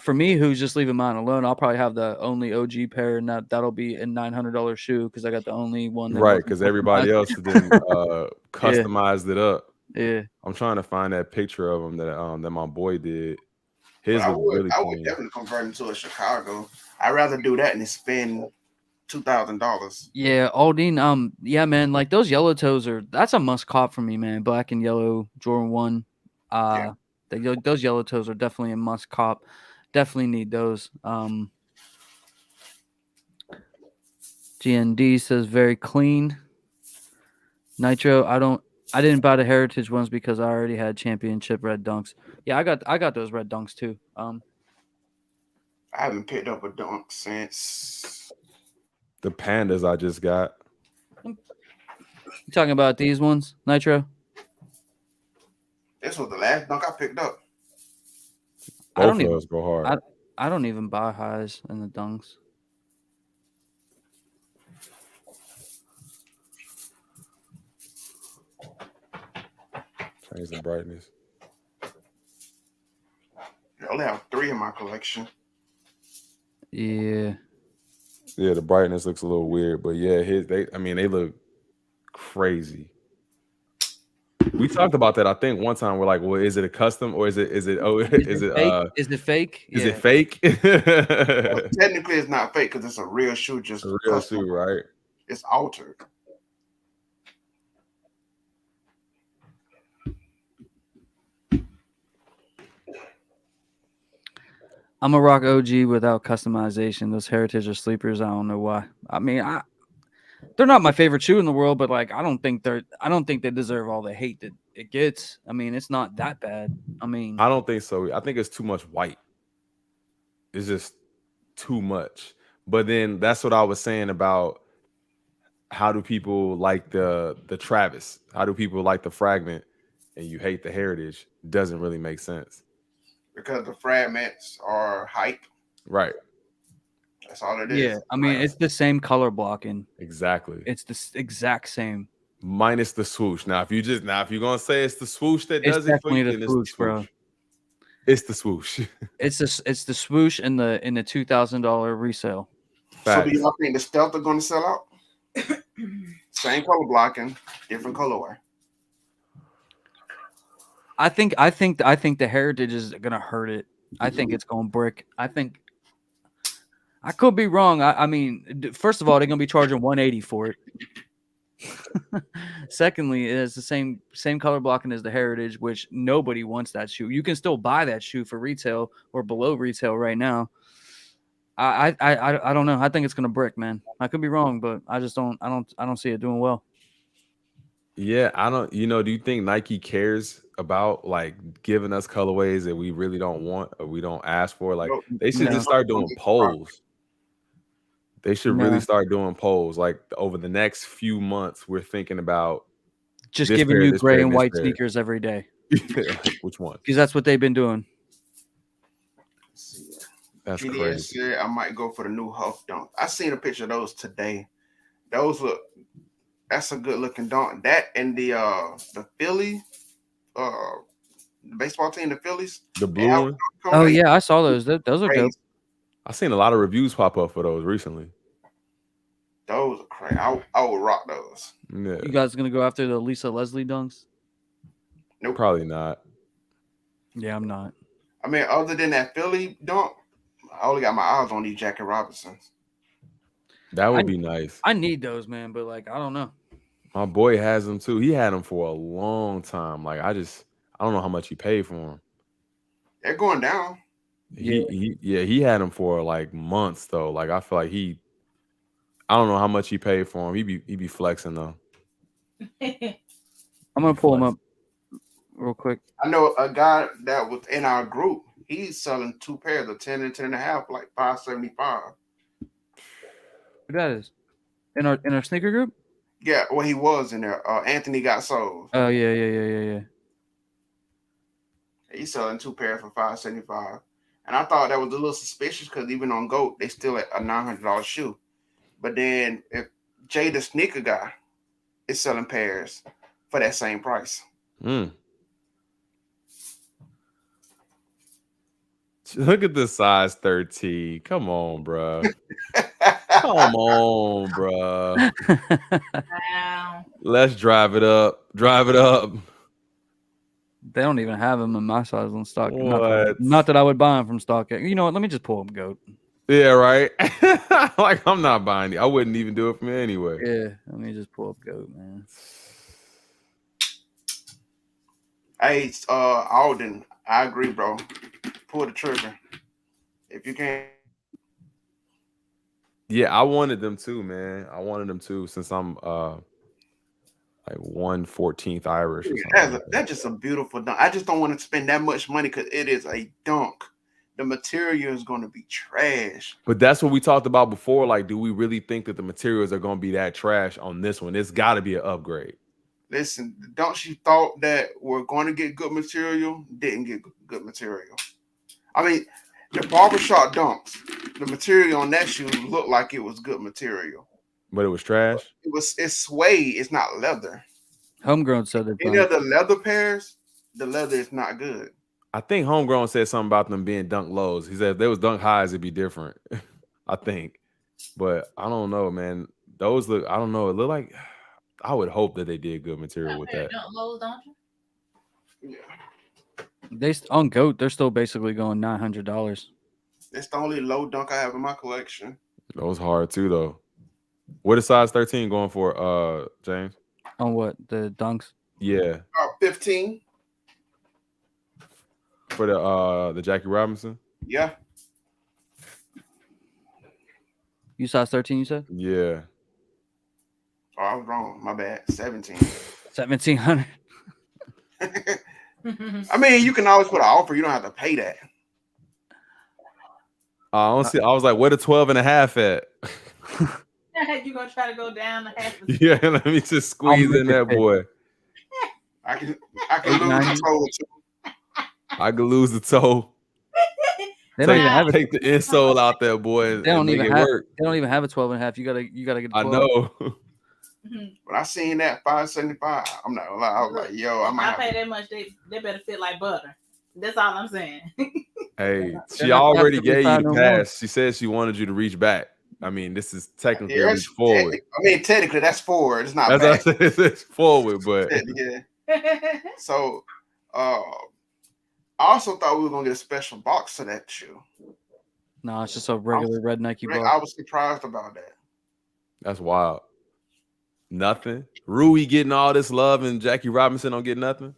[SPEAKER 1] For me, who's just leaving mine alone, I'll probably have the only OG pair, and that'll be a $900 shoe because I got the only one that
[SPEAKER 4] right,
[SPEAKER 1] wasn't
[SPEAKER 4] because everybody
[SPEAKER 1] customized.
[SPEAKER 4] else then customized it up.
[SPEAKER 1] Yeah.
[SPEAKER 4] I'm trying to find that picture of him that my boy did. His
[SPEAKER 2] I
[SPEAKER 4] was
[SPEAKER 2] would,
[SPEAKER 4] really
[SPEAKER 2] I would
[SPEAKER 4] clean.
[SPEAKER 2] definitely convert into a Chicago. I'd rather do that than spend $2,000.
[SPEAKER 1] Yeah, Aldine. Yeah, man. Like those yellow toes that's a must cop for me, man. Black and yellow Jordan 1.
[SPEAKER 2] Yeah.
[SPEAKER 1] Those yellow toes are definitely a must cop. Definitely need those. GND says very clean. Nitro, I didn't buy the heritage ones because I already had championship red dunks. Yeah, I got those red dunks too.
[SPEAKER 2] I haven't picked up a dunk since
[SPEAKER 4] The pandas I just got.
[SPEAKER 1] You talking about these ones, Nitro?
[SPEAKER 2] this was the last dunk I picked up.
[SPEAKER 1] I don't
[SPEAKER 4] Both of
[SPEAKER 1] even
[SPEAKER 4] us go hard.
[SPEAKER 1] I don't even buy highs in the dunks.
[SPEAKER 4] Change the brightness.
[SPEAKER 2] I only have 3 in my collection.
[SPEAKER 1] Yeah.
[SPEAKER 4] Yeah, the brightness looks a little weird, but yeah, they look crazy. We talked about that, I think, one time. We're like, well, is it a custom or is it
[SPEAKER 1] Is it fake?
[SPEAKER 4] Is
[SPEAKER 1] Yeah.
[SPEAKER 4] it fake?
[SPEAKER 2] Well, technically, it's not fake because it's a real shoe, just
[SPEAKER 4] A real
[SPEAKER 2] custom.
[SPEAKER 4] shoe, right?
[SPEAKER 2] It's altered.
[SPEAKER 1] I'm a rock OG without customization. Those heritage are sleepers. I don't know why. I mean, they're not my favorite shoe in the world, but like I don't think they deserve all the hate that it gets. I mean, it's not that bad. I mean,
[SPEAKER 4] I don't think so. I think it's too much white. It's just too much. But then that's what I was saying about how do people like the Travis? How do people like the Fragment? and you hate the heritage doesn't really make sense.
[SPEAKER 2] Because the fragments are hype.
[SPEAKER 4] Right.
[SPEAKER 2] That's all it is.
[SPEAKER 1] Yeah, I mean, it's the same color blocking.
[SPEAKER 4] Exactly.
[SPEAKER 1] It's the exact same.
[SPEAKER 4] Minus the swoosh. Now, if you're gonna say it's the swoosh that
[SPEAKER 1] It's
[SPEAKER 4] does it for you,
[SPEAKER 1] definitely the
[SPEAKER 4] then
[SPEAKER 1] swoosh, bro.
[SPEAKER 4] It's the swoosh.
[SPEAKER 1] It's the swoosh in the $2,000 resale.
[SPEAKER 2] So do y'all think the stealth are going to sell out? Same color blocking, different colorway.
[SPEAKER 1] I think the heritage is gonna hurt it. I think it's going brick. I could be wrong. I mean, first of all, they're gonna be charging $180 for it. Secondly, it is the same color blocking as the heritage, which nobody wants that shoe. You can still buy that shoe for retail or below retail right now. I don't know. I think it's gonna brick, man. I could be wrong, but I don't see it doing well.
[SPEAKER 4] Yeah, I don't. Do you think Nike cares about like giving us colorways that we really don't want or we don't ask for? Like they should just start doing polls. They should really start doing polls. Like over the next few months, we're thinking about
[SPEAKER 1] just giving you gray and white sneakers every day.
[SPEAKER 4] Which one?
[SPEAKER 1] Because that's what they've been doing.
[SPEAKER 4] That's
[SPEAKER 2] GDS
[SPEAKER 4] crazy.
[SPEAKER 2] said I might go for the new Huff Dunk. I seen a picture of those today. Those look. That's a good looking dunk. That and the Philly, the baseball team, the Phillies.
[SPEAKER 4] The blue one.
[SPEAKER 1] Oh yeah, I saw those. Those are dope.
[SPEAKER 4] I've seen a lot of reviews pop up for those recently.
[SPEAKER 2] Those are crazy. I would rock those.
[SPEAKER 4] Yeah.
[SPEAKER 1] You guys gonna go after the Lisa Leslie dunks?
[SPEAKER 2] Nope.
[SPEAKER 4] Probably not.
[SPEAKER 1] Yeah, I'm not.
[SPEAKER 2] I mean, other than that Philly dunk, I only got my eyes on these Jackie Robinsons.
[SPEAKER 4] That would be nice.
[SPEAKER 1] I need those, man, but like I don't know.
[SPEAKER 4] My boy has them too. He had them for a long time. Like I don't know how much he paid for them.
[SPEAKER 2] They're going down.
[SPEAKER 4] He had them for like months though. Like I feel like I don't know how much he paid for them. He be flexing though.
[SPEAKER 1] I'm gonna pull him up real quick.
[SPEAKER 2] I know a guy that was in our group. He's selling 2 pairs of 10 and 10 and a half, like $575.
[SPEAKER 1] Who that is? In our sneaker group?
[SPEAKER 2] Yeah, well, he was in there. Anthony got sold.
[SPEAKER 1] Oh yeah.
[SPEAKER 2] He's selling 2 pairs for $575. And I thought that was a little suspicious because even on GOAT, they still at a $900 shoe. But then if Jay the sneaker guy is selling pairs for that same price.
[SPEAKER 4] Look at the size 13. Come on, bro. Come on, bro.
[SPEAKER 3] Wow.
[SPEAKER 4] Let's drive it up. Drive it up.
[SPEAKER 1] They don't even have them in my size on stock.
[SPEAKER 4] What?
[SPEAKER 1] Not that I would buy them from stock. You know what? Let me just pull them, GOAT.
[SPEAKER 4] Yeah, right. Like I'm not buying it. I wouldn't even do it for me anyway.
[SPEAKER 1] Yeah, let me just pull up GOAT, man.
[SPEAKER 2] Hey, Alden, I agree, bro. Pull the trigger if you can.
[SPEAKER 4] Yeah, I wanted them too, man. I wanted them too since I'm like 1/14th Irish or something.
[SPEAKER 2] That's just a beautiful dunk. I just don't want to spend that much money because it is a dunk. The material is going to be trash.
[SPEAKER 4] But that's what we talked about before. Like, do we really think that the materials are going to be that trash on this one? It's got to be an upgrade.
[SPEAKER 2] Listen, the dunks you thought that were going to get good material didn't get good material. I mean, the barbershop dunks, the material on that shoe looked like it was good material.
[SPEAKER 4] But it was trash?
[SPEAKER 2] It's suede. It's not leather.
[SPEAKER 1] Homegrown said it.
[SPEAKER 2] Any of the leather pairs, the leather is not good.
[SPEAKER 4] I think Homegrown said something about them being dunk lows. He said if there was dunk highs, it'd be different. I think. But I don't know, man. Those look, I don't know. It looked like, I would hope that they did good material with that.
[SPEAKER 3] Dunk lows, don't you?
[SPEAKER 2] Yeah.
[SPEAKER 1] They on GOAT, they're still basically going $900.
[SPEAKER 2] It's the only low dunk I have in my collection.
[SPEAKER 4] Those hard too, though. What is size 13 going for, James?
[SPEAKER 1] On what? The dunks?
[SPEAKER 4] Yeah.
[SPEAKER 2] 15.
[SPEAKER 4] For the Jackie Robinson?
[SPEAKER 2] Yeah.
[SPEAKER 1] You size 13, you said?
[SPEAKER 4] Yeah.
[SPEAKER 2] Oh, I was wrong. My bad. 17.
[SPEAKER 1] 1,700.
[SPEAKER 2] I mean, you can always put an offer. You don't have to pay that.
[SPEAKER 4] I don't see. I was like, where the 12 and a half at?
[SPEAKER 3] You gonna try to go down the half?
[SPEAKER 4] Yeah, let me just squeeze in that boy.
[SPEAKER 2] I can lose the toe too.
[SPEAKER 4] I could lose the toe.
[SPEAKER 1] They don't even have it.
[SPEAKER 4] Take the insole out there, boy, and
[SPEAKER 1] They don't
[SPEAKER 4] make
[SPEAKER 1] even
[SPEAKER 4] it
[SPEAKER 1] have.
[SPEAKER 4] work.
[SPEAKER 1] They don't even have a 12.5. You gotta get. A 12.
[SPEAKER 4] I know.
[SPEAKER 2] But I seen that $575. I'm not gonna lie. I was like, yo, I
[SPEAKER 3] if
[SPEAKER 2] might
[SPEAKER 3] I
[SPEAKER 2] have
[SPEAKER 3] pay that much, they better fit like butter. That's all I'm saying.
[SPEAKER 4] Hey, she
[SPEAKER 1] not gonna have
[SPEAKER 4] already
[SPEAKER 1] to
[SPEAKER 4] gave you
[SPEAKER 1] refine
[SPEAKER 4] the
[SPEAKER 1] no more.
[SPEAKER 4] pass. She said she wanted you to reach back. I mean, this is technically a
[SPEAKER 2] Yeah,
[SPEAKER 4] reach forward.
[SPEAKER 2] I mean, technically that's forward. It's not
[SPEAKER 4] That's
[SPEAKER 2] back.
[SPEAKER 4] what I said. It's forward, but
[SPEAKER 2] Yeah. So, I also thought we were gonna get a special box to that shoe.
[SPEAKER 1] No, it's just a regular red Nike
[SPEAKER 2] I
[SPEAKER 1] box.
[SPEAKER 2] was surprised about that.
[SPEAKER 4] that's wild. Nothing. Rui getting all this love and Jackie Robinson don't get nothing.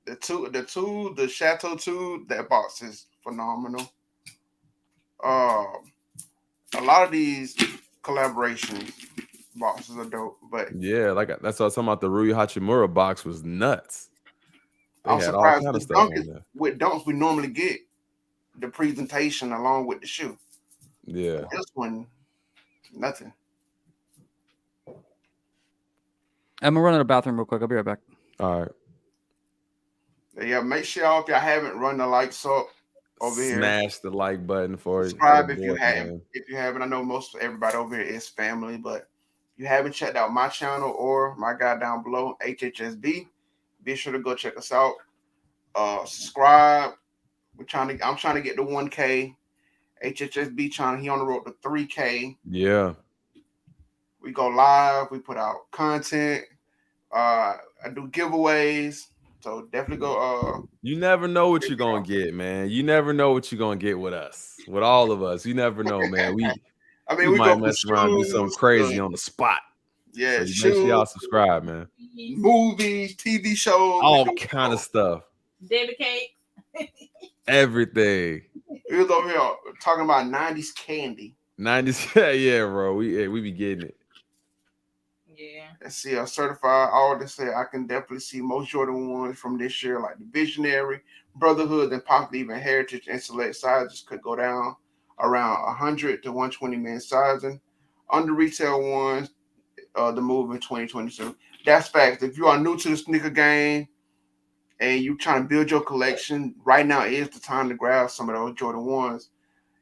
[SPEAKER 2] The Chateau 2, that box is phenomenal. A lot of these collaborations boxes are dope, but
[SPEAKER 4] Yeah, like that's what I was talking about. The Rui Hachimura box was nuts. They
[SPEAKER 2] I'm
[SPEAKER 4] had all
[SPEAKER 2] surprised
[SPEAKER 4] kind of
[SPEAKER 2] with
[SPEAKER 4] stuff on there.
[SPEAKER 2] with dunks we normally get the presentation along with the shoe.
[SPEAKER 4] Yeah.
[SPEAKER 2] This one, nothing.
[SPEAKER 1] I'm gonna run to the bathroom real quick. I'll be right back.
[SPEAKER 4] All right.
[SPEAKER 2] Yeah, make sure y'all, if y'all haven't run the likes up over here,
[SPEAKER 4] Smash the like button for
[SPEAKER 2] subscribe
[SPEAKER 4] the
[SPEAKER 2] if you
[SPEAKER 4] boy,
[SPEAKER 2] haven't.
[SPEAKER 4] man.
[SPEAKER 2] If you haven't, I know most everybody over here is family, but if you haven't checked out my channel or my guy down below, HHSB, be sure to go check us out. Subscribe. I'm trying to get to 1K. HHSB he on the road to 3K.
[SPEAKER 4] Yeah.
[SPEAKER 2] We go live. We put out content. I do giveaways. So definitely go.
[SPEAKER 4] You never know what you're gonna get, man. You never know what you're gonna get with us, with all of us. You never know, man. We
[SPEAKER 2] we
[SPEAKER 4] might
[SPEAKER 2] go
[SPEAKER 4] mess around and do something crazy on the spot.
[SPEAKER 2] Yeah,
[SPEAKER 4] so you make sure y'all subscribe, man.
[SPEAKER 2] Movies, TV shows,
[SPEAKER 4] All kind of stuff.
[SPEAKER 3] Debbie cake.
[SPEAKER 4] Everything.
[SPEAKER 2] We was over here talking about 90s candy.
[SPEAKER 4] 90s, yeah, bro. We be getting it.
[SPEAKER 3] Yeah.
[SPEAKER 2] Let's see, a certified artist said I can definitely see most Jordan ones from this year, like the Visionary, Brotherhood, and possibly even Heritage and select sizes could go down around 100 to 120 man sizing. Under retail ones, the move in 2022. That's facts. If you are new to the sneaker game and you trying to build your collection, right now is the time to grab some of those Jordan 1s.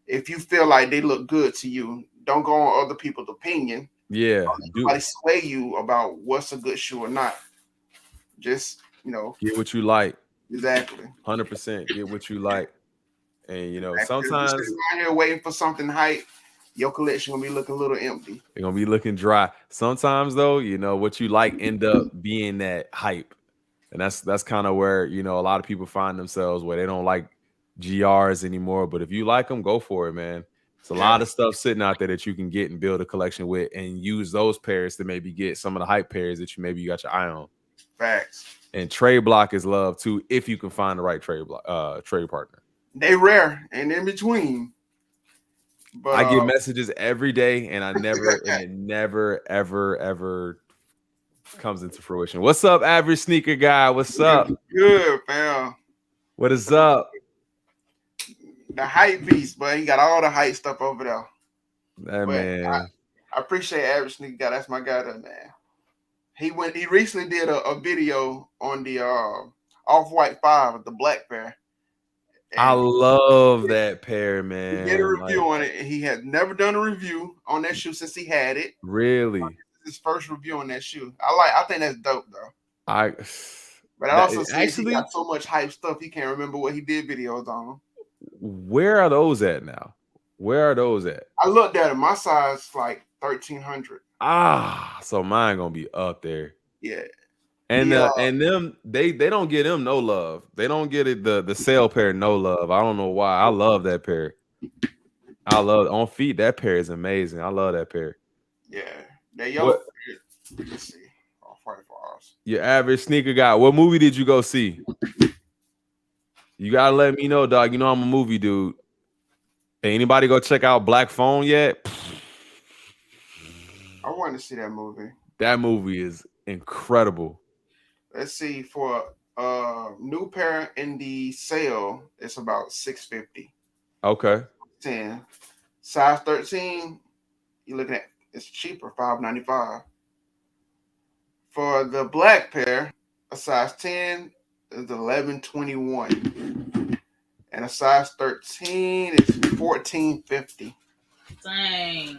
[SPEAKER 2] If you feel like they look good to you, don't go on other people's opinion.
[SPEAKER 4] Yeah.
[SPEAKER 2] Nobody sway you about what's a good shoe or not. Just,
[SPEAKER 4] get what you like.
[SPEAKER 2] Exactly.
[SPEAKER 4] 100% get what you like. And, sometimes
[SPEAKER 2] if you're out here waiting for something hype, your collection gonna be looking a little empty.
[SPEAKER 4] They're gonna be looking dry. Sometimes though, what you like end up being that hype. And that's kind of where, a lot of people find themselves where they don't like GRs anymore. But if you like them, go for it, man. It's a lot of stuff sitting out there that you can get and build a collection with and use those pairs to maybe get some of the hype pairs that you got your eye on.
[SPEAKER 2] Facts.
[SPEAKER 4] And trade block is love too, if you can find the right trade partner.
[SPEAKER 2] They rare and in between. But
[SPEAKER 4] I get messages every day and I never and it never ever comes into fruition. What's up, average sneaker guy? What's up?
[SPEAKER 2] Good, fam.
[SPEAKER 4] What is up?
[SPEAKER 2] The hype beast, but he got all the hype stuff over there.
[SPEAKER 4] That man.
[SPEAKER 2] I appreciate average sneaker guy. That's my guy, there, man. He recently did a video on the Off-White 5, the black pair. And
[SPEAKER 4] I love that pair, man.
[SPEAKER 2] He did a review on it, and he had never done a review on that shoe since he had it.
[SPEAKER 4] Really?
[SPEAKER 2] His first review on that shoe. I think that's dope though. But I also see he got so much hype stuff he can't remember what he did videos on.
[SPEAKER 4] Where are those at now? Where are those at?
[SPEAKER 2] I looked at them. My size like 1300.
[SPEAKER 4] So mine gonna be up there.
[SPEAKER 2] Yeah.
[SPEAKER 4] And them they don't get them no love. They don't get it the sale pair no love. I don't know why. I love that pair. I love on feet. That pair is amazing. I love that pair.
[SPEAKER 2] Yeah. That yellow. Let's see.
[SPEAKER 4] Your average sneaker guy. What movie did you go see? You gotta let me know, dog. I'm a movie dude. Hey, anybody go check out Black Phone yet?
[SPEAKER 2] I want to see that movie.
[SPEAKER 4] That movie is incredible.
[SPEAKER 2] Let's see, for a new pair in the sale, it's about $650.
[SPEAKER 4] Okay.
[SPEAKER 2] 10. Size 13, you're looking at it's cheaper, $595. For the black pair, A size 10 is 11.21, and a size 13 is 14.50.
[SPEAKER 3] Dang.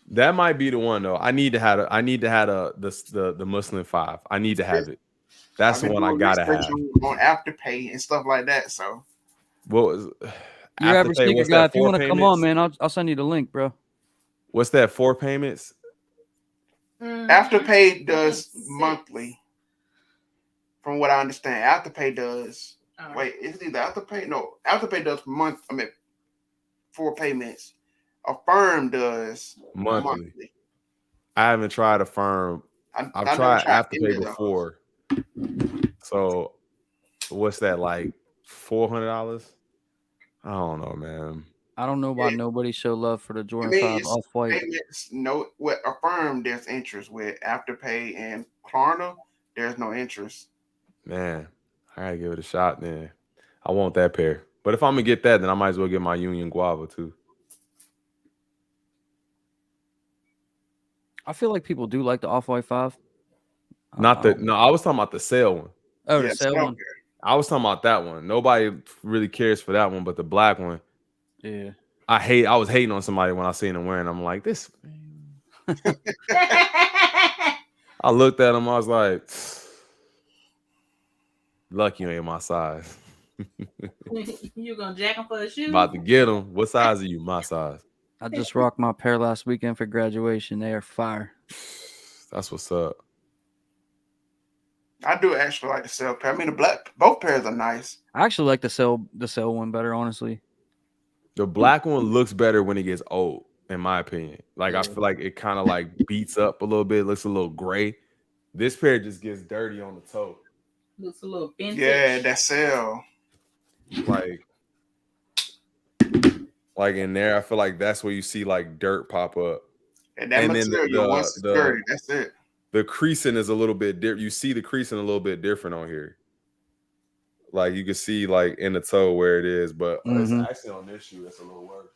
[SPEAKER 4] That might be the one though. I need to have the Muslim 5. I need to have it. That's the one I gotta have.
[SPEAKER 2] On Afterpay and stuff like that. So
[SPEAKER 4] What was
[SPEAKER 1] Your average
[SPEAKER 4] Afterpay?
[SPEAKER 1] sneaker
[SPEAKER 4] What's
[SPEAKER 1] guy,
[SPEAKER 4] that?
[SPEAKER 1] if you
[SPEAKER 4] 4
[SPEAKER 1] want to come on,
[SPEAKER 4] payments?
[SPEAKER 1] man, I'll send you the link, bro.
[SPEAKER 4] What's that? 4 payments?
[SPEAKER 2] Afterpay does monthly, from what I understand. Afterpay does. Wait, is it either Afterpay? No, Afterpay does 4 payments. Affirm does monthly.
[SPEAKER 4] I haven't tried Affirm. I've tried Afterpay before. So what's that, like $400? I don't know, man.
[SPEAKER 1] I don't know why nobody show love for the Jordan 5 Off-White.
[SPEAKER 2] Payments, no, with Affirm, there's interest. With Afterpay and Klarna, there's no interest.
[SPEAKER 4] Man, I gotta give it a shot then. I want that pair. But if I'm gonna get that, then I might as well get my Union Guava too.
[SPEAKER 1] I feel like people do like the Off-White 5.
[SPEAKER 4] I was talking about the sale one.
[SPEAKER 1] Oh, the sale one.
[SPEAKER 4] I was talking about that one. Nobody really cares for that one, but the black one.
[SPEAKER 1] Yeah.
[SPEAKER 4] I was hating on somebody when I seen them wearing. I'm like, this. I looked at him. I was like, lucky you ain't my size.
[SPEAKER 3] You gonna jack him for the shoes?
[SPEAKER 4] About to get them. What size are you? My size.
[SPEAKER 1] I just rocked my pair last weekend for graduation. They are fire.
[SPEAKER 4] That's what's up.
[SPEAKER 2] I do actually like the sale pair. I mean, both pairs are nice.
[SPEAKER 1] I actually like the sale one better, honestly.
[SPEAKER 4] The black one looks better when it gets old, in my opinion. Like, I feel like it kind of like beats up a little bit, looks a little gray. This pair just gets dirty on the toe.
[SPEAKER 3] Looks a little vintage.
[SPEAKER 2] Yeah, that sale.
[SPEAKER 4] Like in there, I feel like that's where you see like dirt pop up.
[SPEAKER 2] And that material, once it's dirty, that's it.
[SPEAKER 4] The creasing is a little bit different. You see the creasing a little bit different on here. Like you can see like in the toe where it is, but it's actually on this shoe. It's a little worse.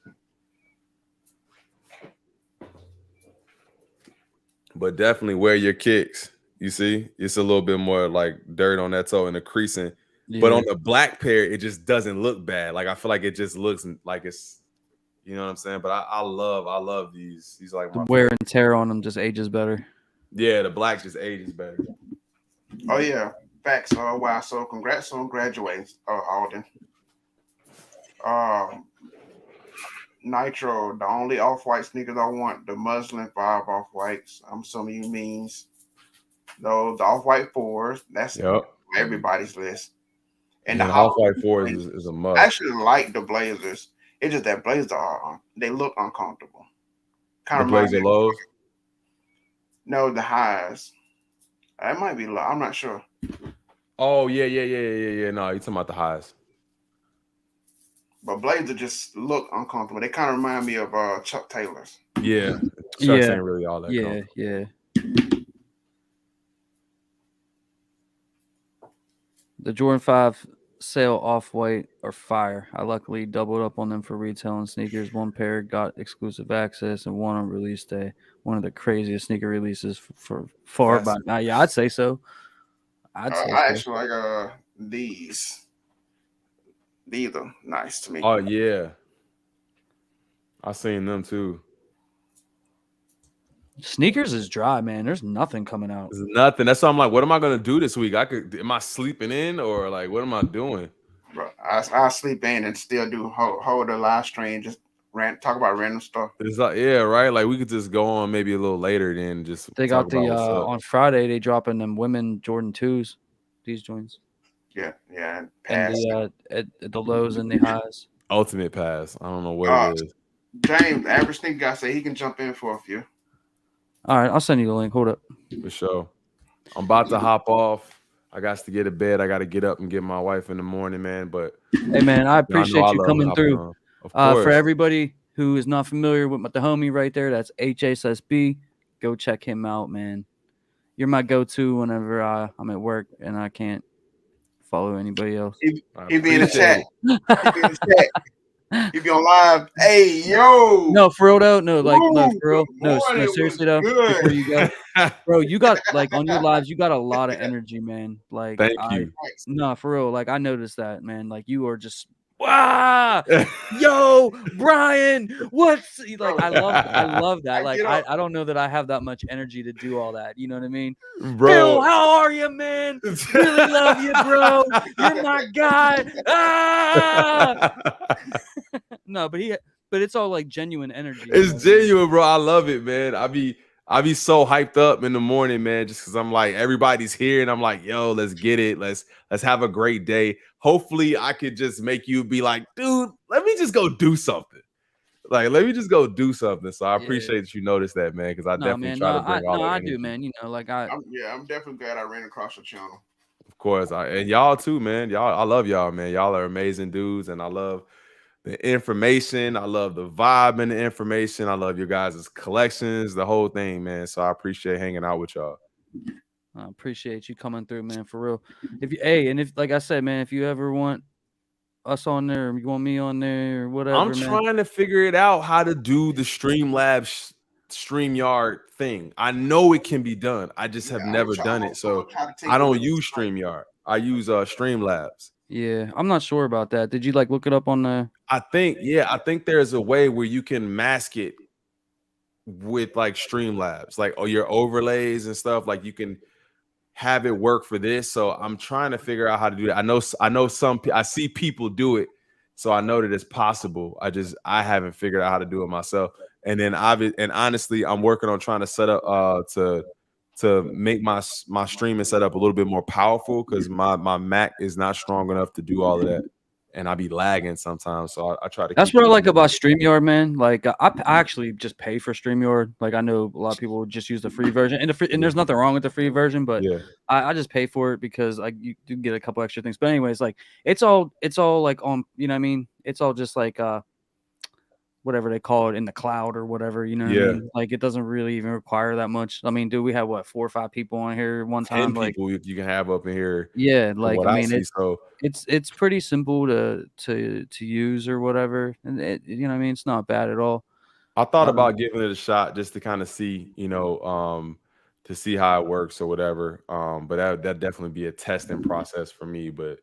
[SPEAKER 4] But definitely wear your kicks. You see, it's a little bit more like dirt on that toe and the creasing. Yeah. But on the black pair, it just doesn't look bad. Like I feel like it just looks like it's, you know what I'm saying. But I love these. These like
[SPEAKER 1] the wear and tear on them just ages better.
[SPEAKER 4] Yeah, the black just ages better.
[SPEAKER 2] Oh yeah, facts. Wow. So congrats on graduating, Alden. Nitro, the only off-white sneakers I want, the Muslim 5 off-whites. I'm assuming you means those the off-white 4s. That's everybody's list.
[SPEAKER 4] And the off-white 4s is a must.
[SPEAKER 2] I actually like the Blazers. It's just that Blazers they look uncomfortable.
[SPEAKER 4] The Blazer lows?
[SPEAKER 2] No, the highs. That might be low. I'm not sure.
[SPEAKER 4] Oh yeah. No, you're talking about the highs.
[SPEAKER 2] But Blazers just look uncomfortable. They kind of remind me of Chuck Taylor's.
[SPEAKER 4] Yeah. Chuck's ain't really all that comfortable.
[SPEAKER 1] Yeah. The Jordan 5 sale off-white are fire. I luckily doubled up on them for retail and sneakers. One pair got exclusive access and one on release day. One of the craziest sneaker releases for far back. Yeah, I'd say so.
[SPEAKER 2] I actually like these. These are nice to me.
[SPEAKER 4] Oh yeah, I seen them too.
[SPEAKER 1] Sneakers is dry, man. There's nothing coming out.
[SPEAKER 4] There's nothing. That's why I'm like, what am I gonna do this week? Am I sleeping in or like what am I doing?
[SPEAKER 2] Bro, I sleep in and still do hold the live stream, just talk about random stuff.
[SPEAKER 4] It's like right. Like we could just go on maybe a little later than just.
[SPEAKER 1] They got the on Friday. They dropping them women Jordan 2s. These joints.
[SPEAKER 2] Yeah.
[SPEAKER 1] Pass. And the lows and the highs.
[SPEAKER 4] Ultimate pass. I don't know what it is.
[SPEAKER 2] James, average sneaker guy, say he can jump in for a few.
[SPEAKER 1] All right, I'll send you the link. Hold up.
[SPEAKER 4] For sure. I'm about to hop off. I got to get to bed. I got to get up and get my wife in the morning, man. But
[SPEAKER 1] hey, man, I appreciate you coming through.
[SPEAKER 4] Of course.
[SPEAKER 1] For everybody who is not familiar with the homie right there, that's HSSB. Go check him out, man. You're my go-to whenever I'm at work and I can't follow anybody else.
[SPEAKER 2] He be in the chat. He be in the chat. He be on live. Hey, yo.
[SPEAKER 1] No, for real though. No, like no,
[SPEAKER 2] Ooh,
[SPEAKER 1] for real.
[SPEAKER 2] good
[SPEAKER 1] No,
[SPEAKER 2] morning.
[SPEAKER 1] seriously
[SPEAKER 2] What's
[SPEAKER 1] though.
[SPEAKER 2] good?
[SPEAKER 1] Before you go, bro, you got like on your lives, you got a lot of energy, man. Like
[SPEAKER 4] Thank you.
[SPEAKER 1] no, for real. Like I noticed that, man. Like you are just wow, yo, Brian, what's like? I love that. Like I don't know that I have that much energy to do all that. You know what I mean?
[SPEAKER 4] Bro,
[SPEAKER 1] Phil, how are you, man? Really love you, bro. You're my guy. Ah! No, but it's all like genuine energy. You know
[SPEAKER 4] it's
[SPEAKER 1] what I mean?
[SPEAKER 4] genuine, bro. I love it, man. I be so hyped up in the morning, man, just because I'm like, everybody's here, and I'm like, yo, let's get it. Let's have a great day. Hopefully, I could just make you be like, dude, let me just go do something. Like, let me just go do something. So I appreciate that you noticed that, man, because I definitely try to bring all that
[SPEAKER 1] I
[SPEAKER 4] energy.
[SPEAKER 1] do, man. You know, like
[SPEAKER 2] I'm definitely glad I ran across your channel.
[SPEAKER 4] Of course, and y'all too, man. Y'all, I love y'all, man. Y'all are amazing dudes, and I love the information. I love the vibe and the information. I love your guys' collections, the whole thing, man. So I appreciate hanging out with y'all.
[SPEAKER 1] I appreciate you coming through, man, for real. If like I said, man, if you ever want us on there, or you want me on there, or whatever,
[SPEAKER 4] I'm
[SPEAKER 1] man.
[SPEAKER 4] trying to figure it out how to do the Streamlabs StreamYard thing. I know it can be done. I just have never done it. So I don't use StreamYard. I use Streamlabs.
[SPEAKER 1] Yeah, I'm not sure about that. Did you like look it up on the?
[SPEAKER 4] I think there's a way where you can mask it with like Streamlabs, like your overlays and stuff. Like you can have it work for this. So I'm trying to figure out how to do that. I know I see people do it, so I know that it's possible. I haven't figured out how to do it myself. And then honestly, I'm working on trying to set up to make my streaming setup a little bit more powerful, because my Mac is not strong enough to do all of that, and I be lagging sometimes. So I try to.
[SPEAKER 1] That's what I like about StreamYard, man. Like I actually just pay for StreamYard. Like I know a lot of people just use the free version, and there's nothing wrong with the free version, but
[SPEAKER 4] yeah,
[SPEAKER 1] I just pay for it because like you do get a couple extra things. But anyways, like it's all like on, you know what I mean? It's all just like whatever they call it in the cloud or whatever, you know what I mean? Like it doesn't really even require that much. I mean, dude, we have what, 4 or 5 people on here one
[SPEAKER 4] 10
[SPEAKER 1] time,
[SPEAKER 4] people
[SPEAKER 1] like
[SPEAKER 4] you can have up in here.
[SPEAKER 1] yeah, like
[SPEAKER 4] what
[SPEAKER 1] I mean
[SPEAKER 4] see, so
[SPEAKER 1] it's pretty simple to use or whatever, and you know what I mean, it's not bad at all.
[SPEAKER 4] I thought about giving it a shot just to kind of see, to see how it works or whatever. But that definitely be a testing process for me. But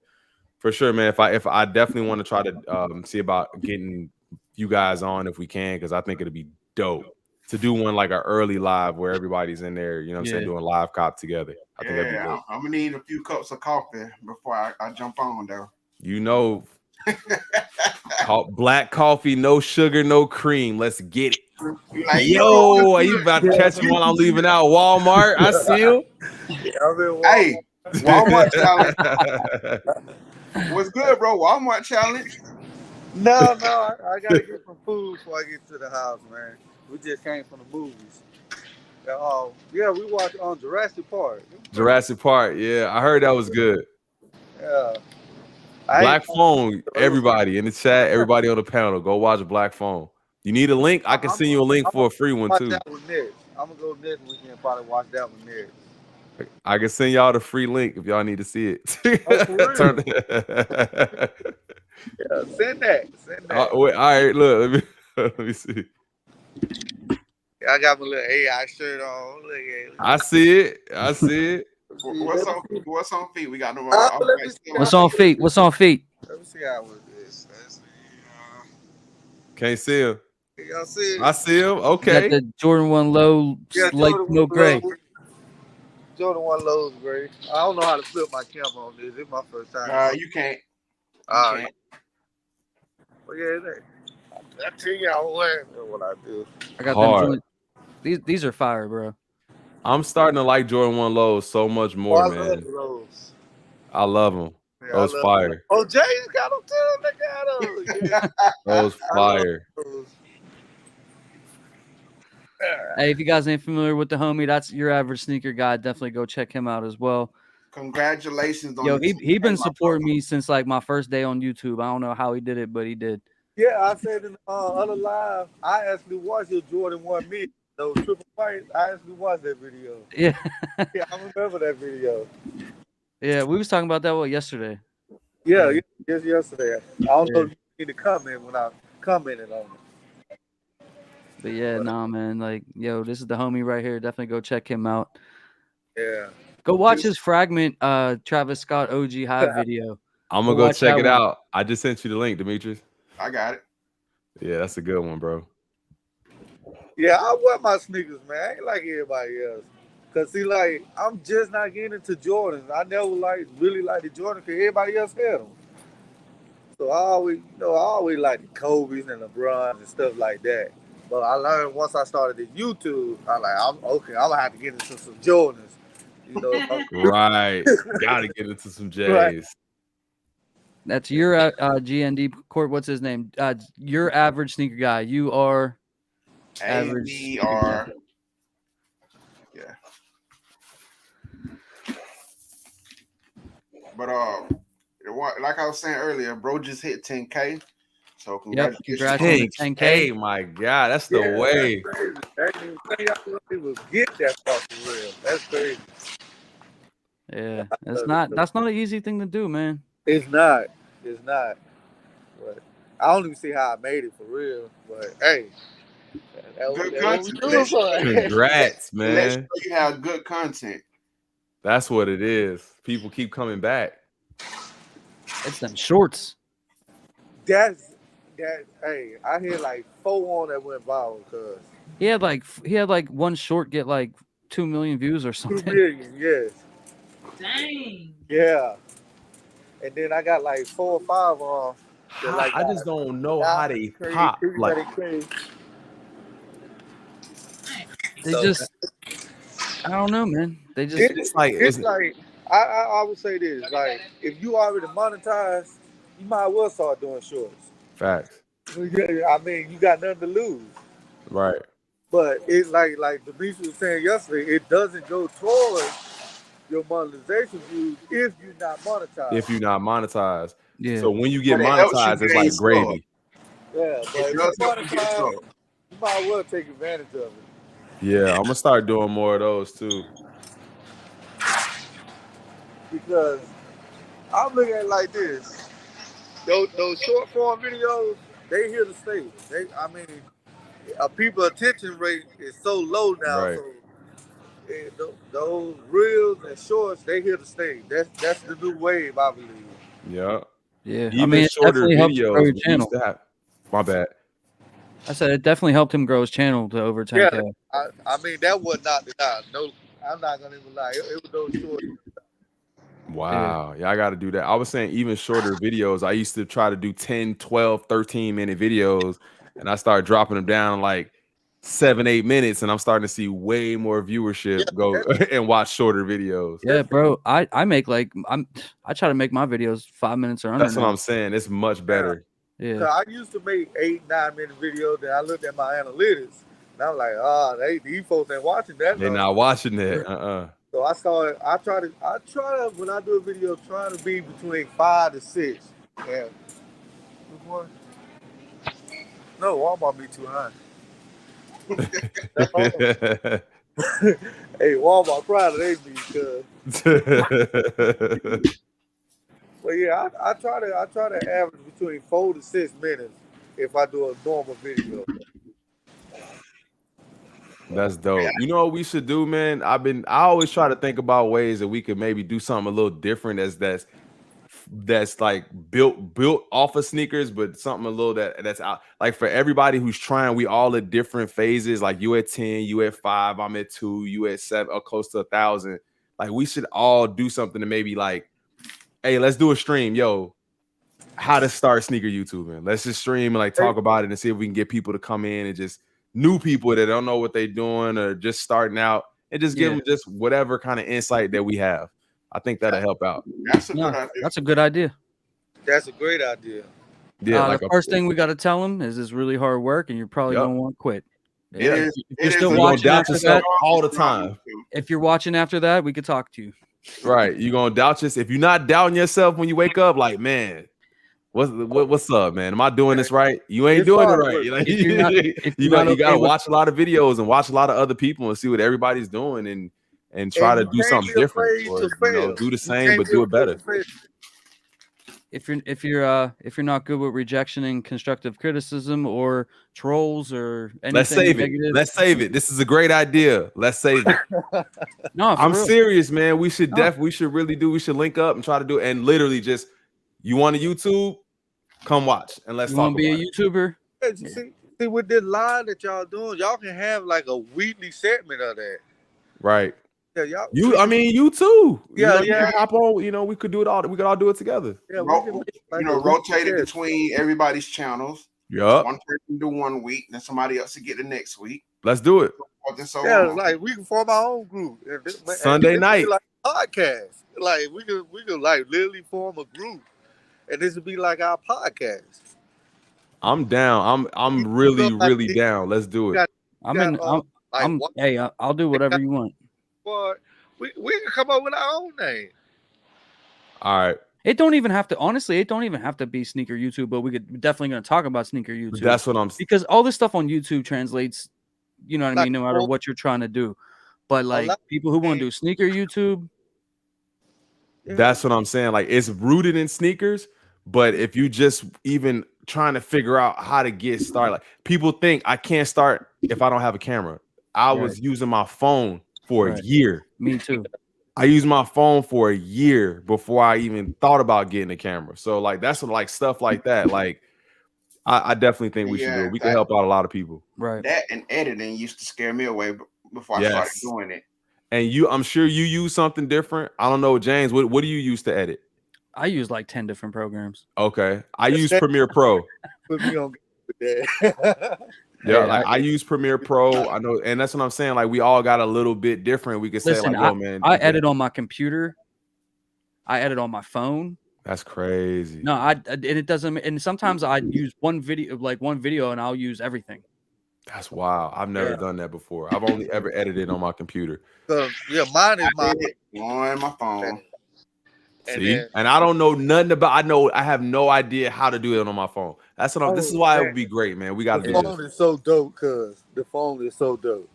[SPEAKER 4] for sure, man, if I definitely want to try to see about getting you guys on if we can, because I think it'd be dope to do one like an early live where everybody's in there, you know what I'm saying, doing live cop together. I think that'd be dope.
[SPEAKER 2] I'm gonna need a few cups of coffee before I jump on though.
[SPEAKER 4] Black coffee, no sugar, no cream. Let's get it.
[SPEAKER 2] Like,
[SPEAKER 4] yo, are you about to catch me while I'm leaving out Walmart? I see him.
[SPEAKER 2] Hey, Walmart challenge. What's good, bro? Walmart challenge.
[SPEAKER 6] No, I gotta get some food before I get to the house, man. We just came from the movies. Yeah, we watched on Jurassic Park.
[SPEAKER 4] Jurassic Park, yeah, I heard that was good.
[SPEAKER 6] Yeah.
[SPEAKER 4] Black Phone, everybody in the chat, everybody on the panel, go watch Black Phone. You need a link? I can send you a link for a free one too.
[SPEAKER 6] That one next. I'm gonna go next weekend, probably watch that one next.
[SPEAKER 4] I can send y'all the free link if y'all need to see it.
[SPEAKER 6] Yeah, send that.
[SPEAKER 4] Wait, all right, look, let me see.
[SPEAKER 6] I got my little AI shirt on. Look at it.
[SPEAKER 4] I see it.
[SPEAKER 2] What's on feet? We got no more.
[SPEAKER 1] What's on feet?
[SPEAKER 6] Let me see how it is.
[SPEAKER 4] Can't see him.
[SPEAKER 6] Y'all see it?
[SPEAKER 4] I see him. Okay.
[SPEAKER 1] Got the Jordan 1 low, light no gray.
[SPEAKER 6] Jordan 1 lows gray. I don't know how to flip my camera on this. It's my first time.
[SPEAKER 2] You can't.
[SPEAKER 6] Well, yeah, I tell y'all what I do.
[SPEAKER 1] I got them. These are fire, bro.
[SPEAKER 4] I'm starting to like Jordan 1 lows so much more, man. I love them.
[SPEAKER 6] Yeah,
[SPEAKER 4] those fire.
[SPEAKER 6] Them. Oh, Jay's got them too. They got them. Yeah.
[SPEAKER 4] Those fire.
[SPEAKER 1] Hey, if you guys ain't familiar with the homie, that's Your Average Sneaker Guy. Definitely go check him out as well.
[SPEAKER 2] Congratulations on
[SPEAKER 1] Yo, he been supporting me since like my first day on YouTube. I don't know how he did it, but he did.
[SPEAKER 6] Yeah, I said in the other live, I actually watched your Jordan 1 mid, those triple fights. I actually watched that video.
[SPEAKER 1] Yeah.
[SPEAKER 6] Yeah, I remember that video.
[SPEAKER 1] Yeah, we was talking about that yesterday.
[SPEAKER 6] Yeah, just yesterday. I don't know if you need to comment when I commented on it.
[SPEAKER 1] But yeah, nah, man. Like, yo, this is the homie right here. Definitely go check him out.
[SPEAKER 6] Yeah.
[SPEAKER 1] Go watch his fragment, Travis Scott OG Hive video.
[SPEAKER 4] I'm gonna go check it out. I just sent you the link, Demetrius.
[SPEAKER 2] I got it.
[SPEAKER 4] Yeah, that's a good one, bro.
[SPEAKER 6] Yeah, I wear my sneakers, man. I ain't like everybody else. Cause see, like, I'm just not getting into Jordans. I never really liked the Jordan because everybody else had them. So I always liked the Kobe's and LeBrons and stuff like that. But I learned once I started the YouTube, I'm gonna have to get into some Jordans. You know,
[SPEAKER 4] Right. Gotta get into some J's.
[SPEAKER 6] Right.
[SPEAKER 1] That's your GND Court. What's his name? Your average sneaker guy. You are average.
[SPEAKER 2] AVR. Yeah. But like I was saying earlier, bro just hit 10K. So congratulations.
[SPEAKER 1] On 10K.
[SPEAKER 4] My God, that's the way.
[SPEAKER 6] That's crazy. I didn't think y'all people get that far for real. That's crazy.
[SPEAKER 1] Yeah, that's not an easy thing to do, man.
[SPEAKER 6] It's not. But I don't even see how I made it for real. But hey,
[SPEAKER 2] Good content.
[SPEAKER 4] Congrats, man.
[SPEAKER 2] Let's show you have good content.
[SPEAKER 4] That's what it is. People keep coming back.
[SPEAKER 1] It's them shorts.
[SPEAKER 6] Hey, I hear like 4 on that went viral because
[SPEAKER 1] he had like one short get like 2 million views or something.
[SPEAKER 6] 2 million, yes.
[SPEAKER 3] Dang.
[SPEAKER 6] Yeah. And then I got like 4 or 5 on. Like,
[SPEAKER 4] I just don't know how they pop. Like,
[SPEAKER 1] they just, I don't know, man. They just,
[SPEAKER 6] it's like I would say this, like if you already monetized, you might as well start doing shorts.
[SPEAKER 4] Facts.
[SPEAKER 6] I mean, you got nothing to lose.
[SPEAKER 4] Right.
[SPEAKER 6] But it's like Demetrius was saying yesterday, it doesn't go towards your monetization views if you're not monetized.
[SPEAKER 1] Yeah.
[SPEAKER 4] So when you get monetized, it's like gravy.
[SPEAKER 6] Yeah, but if you're monetized, you might as well take advantage of it.
[SPEAKER 4] Yeah, I'm gonna start doing more of those too.
[SPEAKER 6] Because I'm looking at it like this. Those short form videos, they here to stay. People's attention rate is so low now.
[SPEAKER 4] Right.
[SPEAKER 6] So those reels and shorts, they here to stay. That's the new wave, I believe.
[SPEAKER 4] Yeah.
[SPEAKER 1] Yeah.
[SPEAKER 4] Even shorter videos. My bad.
[SPEAKER 1] I said it definitely helped him grow his channel to over 10K.
[SPEAKER 6] Yeah, I mean that was not the time. No, I'm not gonna even lie. It was those short.
[SPEAKER 4] Wow. Yeah, I got to do that. I was saying even shorter videos. I used to try to do 10, 12, 13-minute videos, and I started dropping them down like 7-8 minutes, and I'm starting to see way more viewership go and watch shorter videos.
[SPEAKER 1] Yeah, bro. I try to make my videos 5 minutes or under.
[SPEAKER 4] That's what I'm saying. It's much better.
[SPEAKER 6] Yeah. I used to make 8-9 minute videos. Then I looked at my analytics, and I'm like, these folks ain't watching that.
[SPEAKER 4] They're not watching it.
[SPEAKER 6] So I try to when I do a video, try to be between 5 to 6. Yeah. No, Walmart be too high. Hey, Walmart proud of they be cuz. Well, yeah, I try to average between 4 to 6 minutes if I do a normal video.
[SPEAKER 4] That's dope. You know what we should do, man? I always try to think about ways that we could maybe do something a little different that's like built off of sneakers, but something a little that's out. Like for everybody who's trying, we all at different phases. Like you at 10, you at 5, I'm at 2, you at 7, or close to 1,000. Like we should all do something to maybe like, hey, let's do a stream, yo. How to start sneaker YouTube, man. Let's just stream and like talk about it and see if we can get people to come in and just new people that don't know what they're doing or just starting out and just give them just whatever kind of insight that we have. I think that'll help out.
[SPEAKER 2] That's a good idea.
[SPEAKER 1] That's a good idea.
[SPEAKER 6] That's a great idea.
[SPEAKER 4] Yeah, like
[SPEAKER 1] the first thing we got to tell them is it's really hard work and you're probably going to want to quit.
[SPEAKER 4] Yeah,
[SPEAKER 1] if you're still watching after that,
[SPEAKER 4] all the time.
[SPEAKER 1] If you're watching after that, we could talk to you.
[SPEAKER 4] Right. You're going to doubt yourself. If you're not doubting yourself when you wake up, like, man, what's up, man? Am I doing this right? You ain't doing it right. Like, you got to watch a lot of videos and watch a lot of other people and see what everybody's doing and try to do something different or do the same but do it better.
[SPEAKER 1] if you're not good with rejection and constructive criticism or trolls or anything
[SPEAKER 4] Let's save
[SPEAKER 1] negative,
[SPEAKER 4] it. Let's save it. This is a great idea. Let's save it.
[SPEAKER 1] No, for
[SPEAKER 4] I'm
[SPEAKER 1] real.
[SPEAKER 4] serious, man. We should
[SPEAKER 1] No.
[SPEAKER 4] we should really do. We should link up and try to do it. And literally, just you want a YouTube, come watch and let's
[SPEAKER 1] You
[SPEAKER 4] talk
[SPEAKER 1] want to be
[SPEAKER 4] about
[SPEAKER 1] a
[SPEAKER 4] it.
[SPEAKER 1] YouTuber?
[SPEAKER 6] Yeah. See, with this live that y'all doing, y'all can have like a weekly segment of that.
[SPEAKER 4] Right.
[SPEAKER 6] Yeah, y'all.
[SPEAKER 4] I mean, you too.
[SPEAKER 6] Yeah,
[SPEAKER 4] you can hop on. We could do it all. We could all do it together.
[SPEAKER 6] Yeah, we can make like a
[SPEAKER 2] rotate it
[SPEAKER 6] weekly
[SPEAKER 2] between everybody's channels.
[SPEAKER 4] Yup.
[SPEAKER 2] One person do 1 week, then somebody else to get the next week.
[SPEAKER 4] Let's do it.
[SPEAKER 2] So
[SPEAKER 6] yeah,
[SPEAKER 2] on.
[SPEAKER 6] like we can form our own group.
[SPEAKER 4] Sunday night.
[SPEAKER 6] Like a podcast. Like we could like literally form a group, and this would be like our podcast.
[SPEAKER 4] I'm down. I'm really down. Let's do it.
[SPEAKER 1] Hey, I'll do whatever you want.
[SPEAKER 6] Boy, we can come up with our own name.
[SPEAKER 4] All right.
[SPEAKER 1] It don't even have to be sneaker YouTube, but we could definitely gonna talk about sneaker YouTube.
[SPEAKER 4] But that's what I'm saying.
[SPEAKER 1] Because all this stuff on YouTube translates, you know what I mean, no matter what you're trying to do. But like people who want to do sneaker YouTube.
[SPEAKER 4] That's what I'm saying. Like it's rooted in sneakers, but if you just even trying to figure out how to get started, like people think I can't start if I don't have a camera. I was using my phone for a year.
[SPEAKER 1] Me too.
[SPEAKER 4] I used my phone for a year before I even thought about getting a camera. So like that's like stuff like that. Like I definitely think we should do it. We can help out a lot of people.
[SPEAKER 1] Right.
[SPEAKER 2] That and editing used to scare me away before I started doing it.
[SPEAKER 4] And I'm sure you use something different. I don't know, James. What do you use to edit?
[SPEAKER 1] I use like 10 different programs.
[SPEAKER 4] Okay, I use Premiere Pro.
[SPEAKER 6] Put me on with that.
[SPEAKER 4] Yeah, like I use Premiere Pro. I know, and that's what I'm saying. Like we all got a little bit different. We could say like, "Yo, man."
[SPEAKER 1] I edit on my computer. I edit on my phone.
[SPEAKER 4] That's crazy.
[SPEAKER 1] No, and it doesn't. And sometimes I use one video, and I'll use everything.
[SPEAKER 4] That's wild. I've never done that before. I've only ever edited on my computer.
[SPEAKER 6] Mine is
[SPEAKER 2] on my phone.
[SPEAKER 4] See, and I don't know nothing about. I have no idea how to do it on my phone. That's what. This is why it would be great, man. We got to do this.
[SPEAKER 6] The phone is so dope, the phone is so dope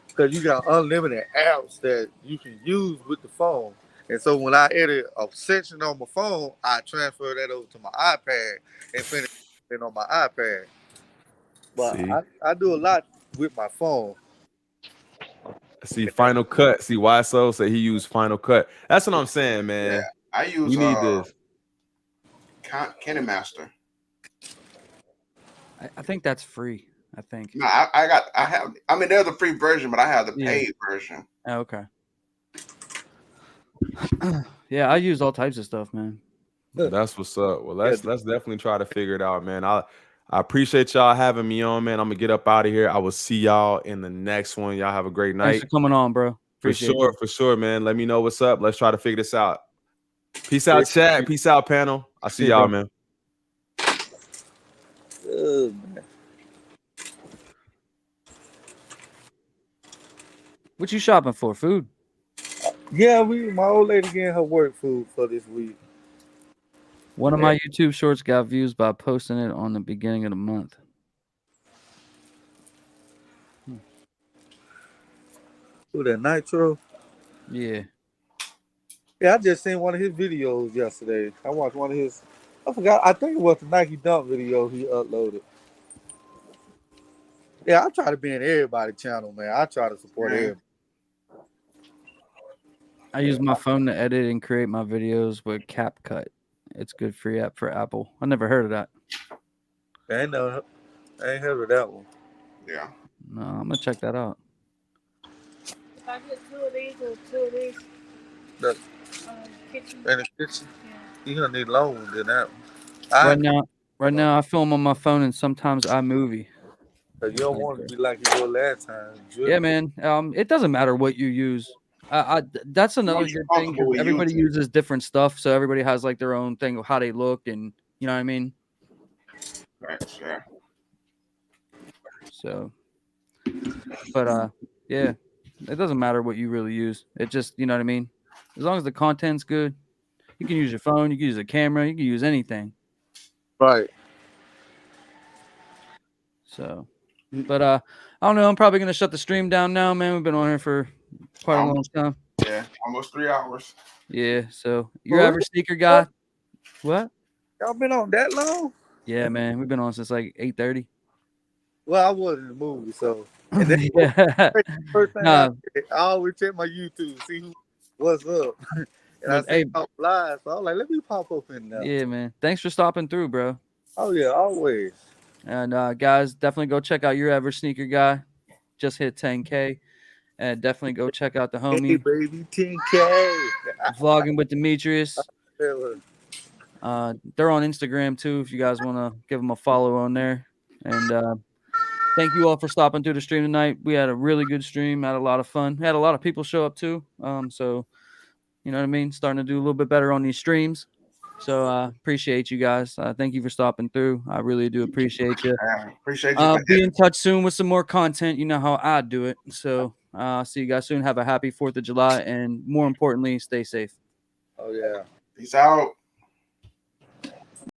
[SPEAKER 6] because you got unlimited apps that you can use with the phone. And so when I edit a section on my phone, I transfer that over to my iPad and finish it on my iPad. But I do a lot with my phone.
[SPEAKER 4] See, Final Cut. See, why so? Say he used Final Cut. That's what I'm saying, man.
[SPEAKER 2] Yeah, I use.
[SPEAKER 4] We need this.
[SPEAKER 2] KineMaster.
[SPEAKER 1] I think that's free. I think.
[SPEAKER 2] No, I have. I mean, there's a free version, but I have the paid version.
[SPEAKER 1] Oh, okay. Yeah, I use all types of stuff, man.
[SPEAKER 4] That's what's up. Well, let's definitely try to figure it out, man. I appreciate y'all having me on, man. I'm gonna get up out of here. I will see y'all in the next one. Y'all have a great night.
[SPEAKER 1] Thanks for coming on, bro. Appreciate
[SPEAKER 4] for sure, man. Let me know what's up. Let's try to figure this out. Peace out, chat. Peace out, panel. I'll see y'all, man.
[SPEAKER 6] Man.
[SPEAKER 1] What you shopping for? Food?
[SPEAKER 6] Yeah, my old lady getting her work food for this week.
[SPEAKER 1] One of my YouTube shorts got views by posting it on the beginning of the month.
[SPEAKER 6] Who that, Nitro?
[SPEAKER 1] Yeah.
[SPEAKER 6] Yeah, I just seen one of his videos yesterday. I watched one of his. I forgot. I think it was the Nike Dunk video he uploaded. Yeah, I try to be in everybody's channel, man. I try to support everybody.
[SPEAKER 1] I use my phone to edit and create my videos with CapCut. It's good free app for Apple. I never heard of that.
[SPEAKER 6] I ain't heard of that one.
[SPEAKER 2] Yeah.
[SPEAKER 1] No, I'm gonna check that out.
[SPEAKER 3] If I get 2 of these or 2 of these. Kitchen.
[SPEAKER 6] In the kitchen? Yeah. You're gonna need longer than that one.
[SPEAKER 1] Right now I film on my phone and sometimes iMovie.
[SPEAKER 6] You don't want to be like you were last time.
[SPEAKER 1] Yeah, man. It doesn't matter what you use. That's another good thing. Everybody uses different stuff, so everybody has like their own thing of how they look, and you know what I mean.
[SPEAKER 2] Right. Sure.
[SPEAKER 1] So, but yeah, it doesn't matter what you really use. It just, you know what I mean. As long as the content's good, you can use your phone, you can use a camera, you can use anything.
[SPEAKER 6] Right.
[SPEAKER 1] So, but I don't know. I'm probably gonna shut the stream down now, man. We've been on here for quite a long time.
[SPEAKER 2] Yeah, almost 3 hours.
[SPEAKER 1] Yeah. So your average sneaker guy. What?
[SPEAKER 6] Y'all been on that long?
[SPEAKER 1] Yeah, man, we've been on since like 8:30.
[SPEAKER 6] Well, I was in the movie, so. And that's
[SPEAKER 1] Yeah.
[SPEAKER 6] the first thing
[SPEAKER 1] Nah,
[SPEAKER 6] I always check my YouTube, see what's up. And I
[SPEAKER 1] but hey,
[SPEAKER 6] seen y'all live, so I was like, let me pop up in there.
[SPEAKER 1] yeah, man. Thanks for stopping through, bro.
[SPEAKER 6] Oh yeah, always.
[SPEAKER 1] And guys, definitely go check out your ever sneaker guy. Just hit 10K. And definitely go check out the
[SPEAKER 6] Hey
[SPEAKER 1] homie
[SPEAKER 6] baby, 10K.
[SPEAKER 1] vlogging with Demetrius.
[SPEAKER 6] Yeah,
[SPEAKER 1] They're on Instagram too if you guys want to give them a follow on there. And thank you all for stopping through the stream tonight. We had a really good stream, had a lot of fun. Had a lot of people show up too. So you know what I mean? Starting to do a little bit better on these streams. So appreciate you guys. Thank you for stopping through. I really do appreciate you.
[SPEAKER 2] I appreciate you for
[SPEAKER 1] Be in touch soon with some more content. You know how I do it. So see you guys soon. Have a happy 4th of July. And more importantly, stay safe.
[SPEAKER 6] Oh yeah.
[SPEAKER 2] Peace out.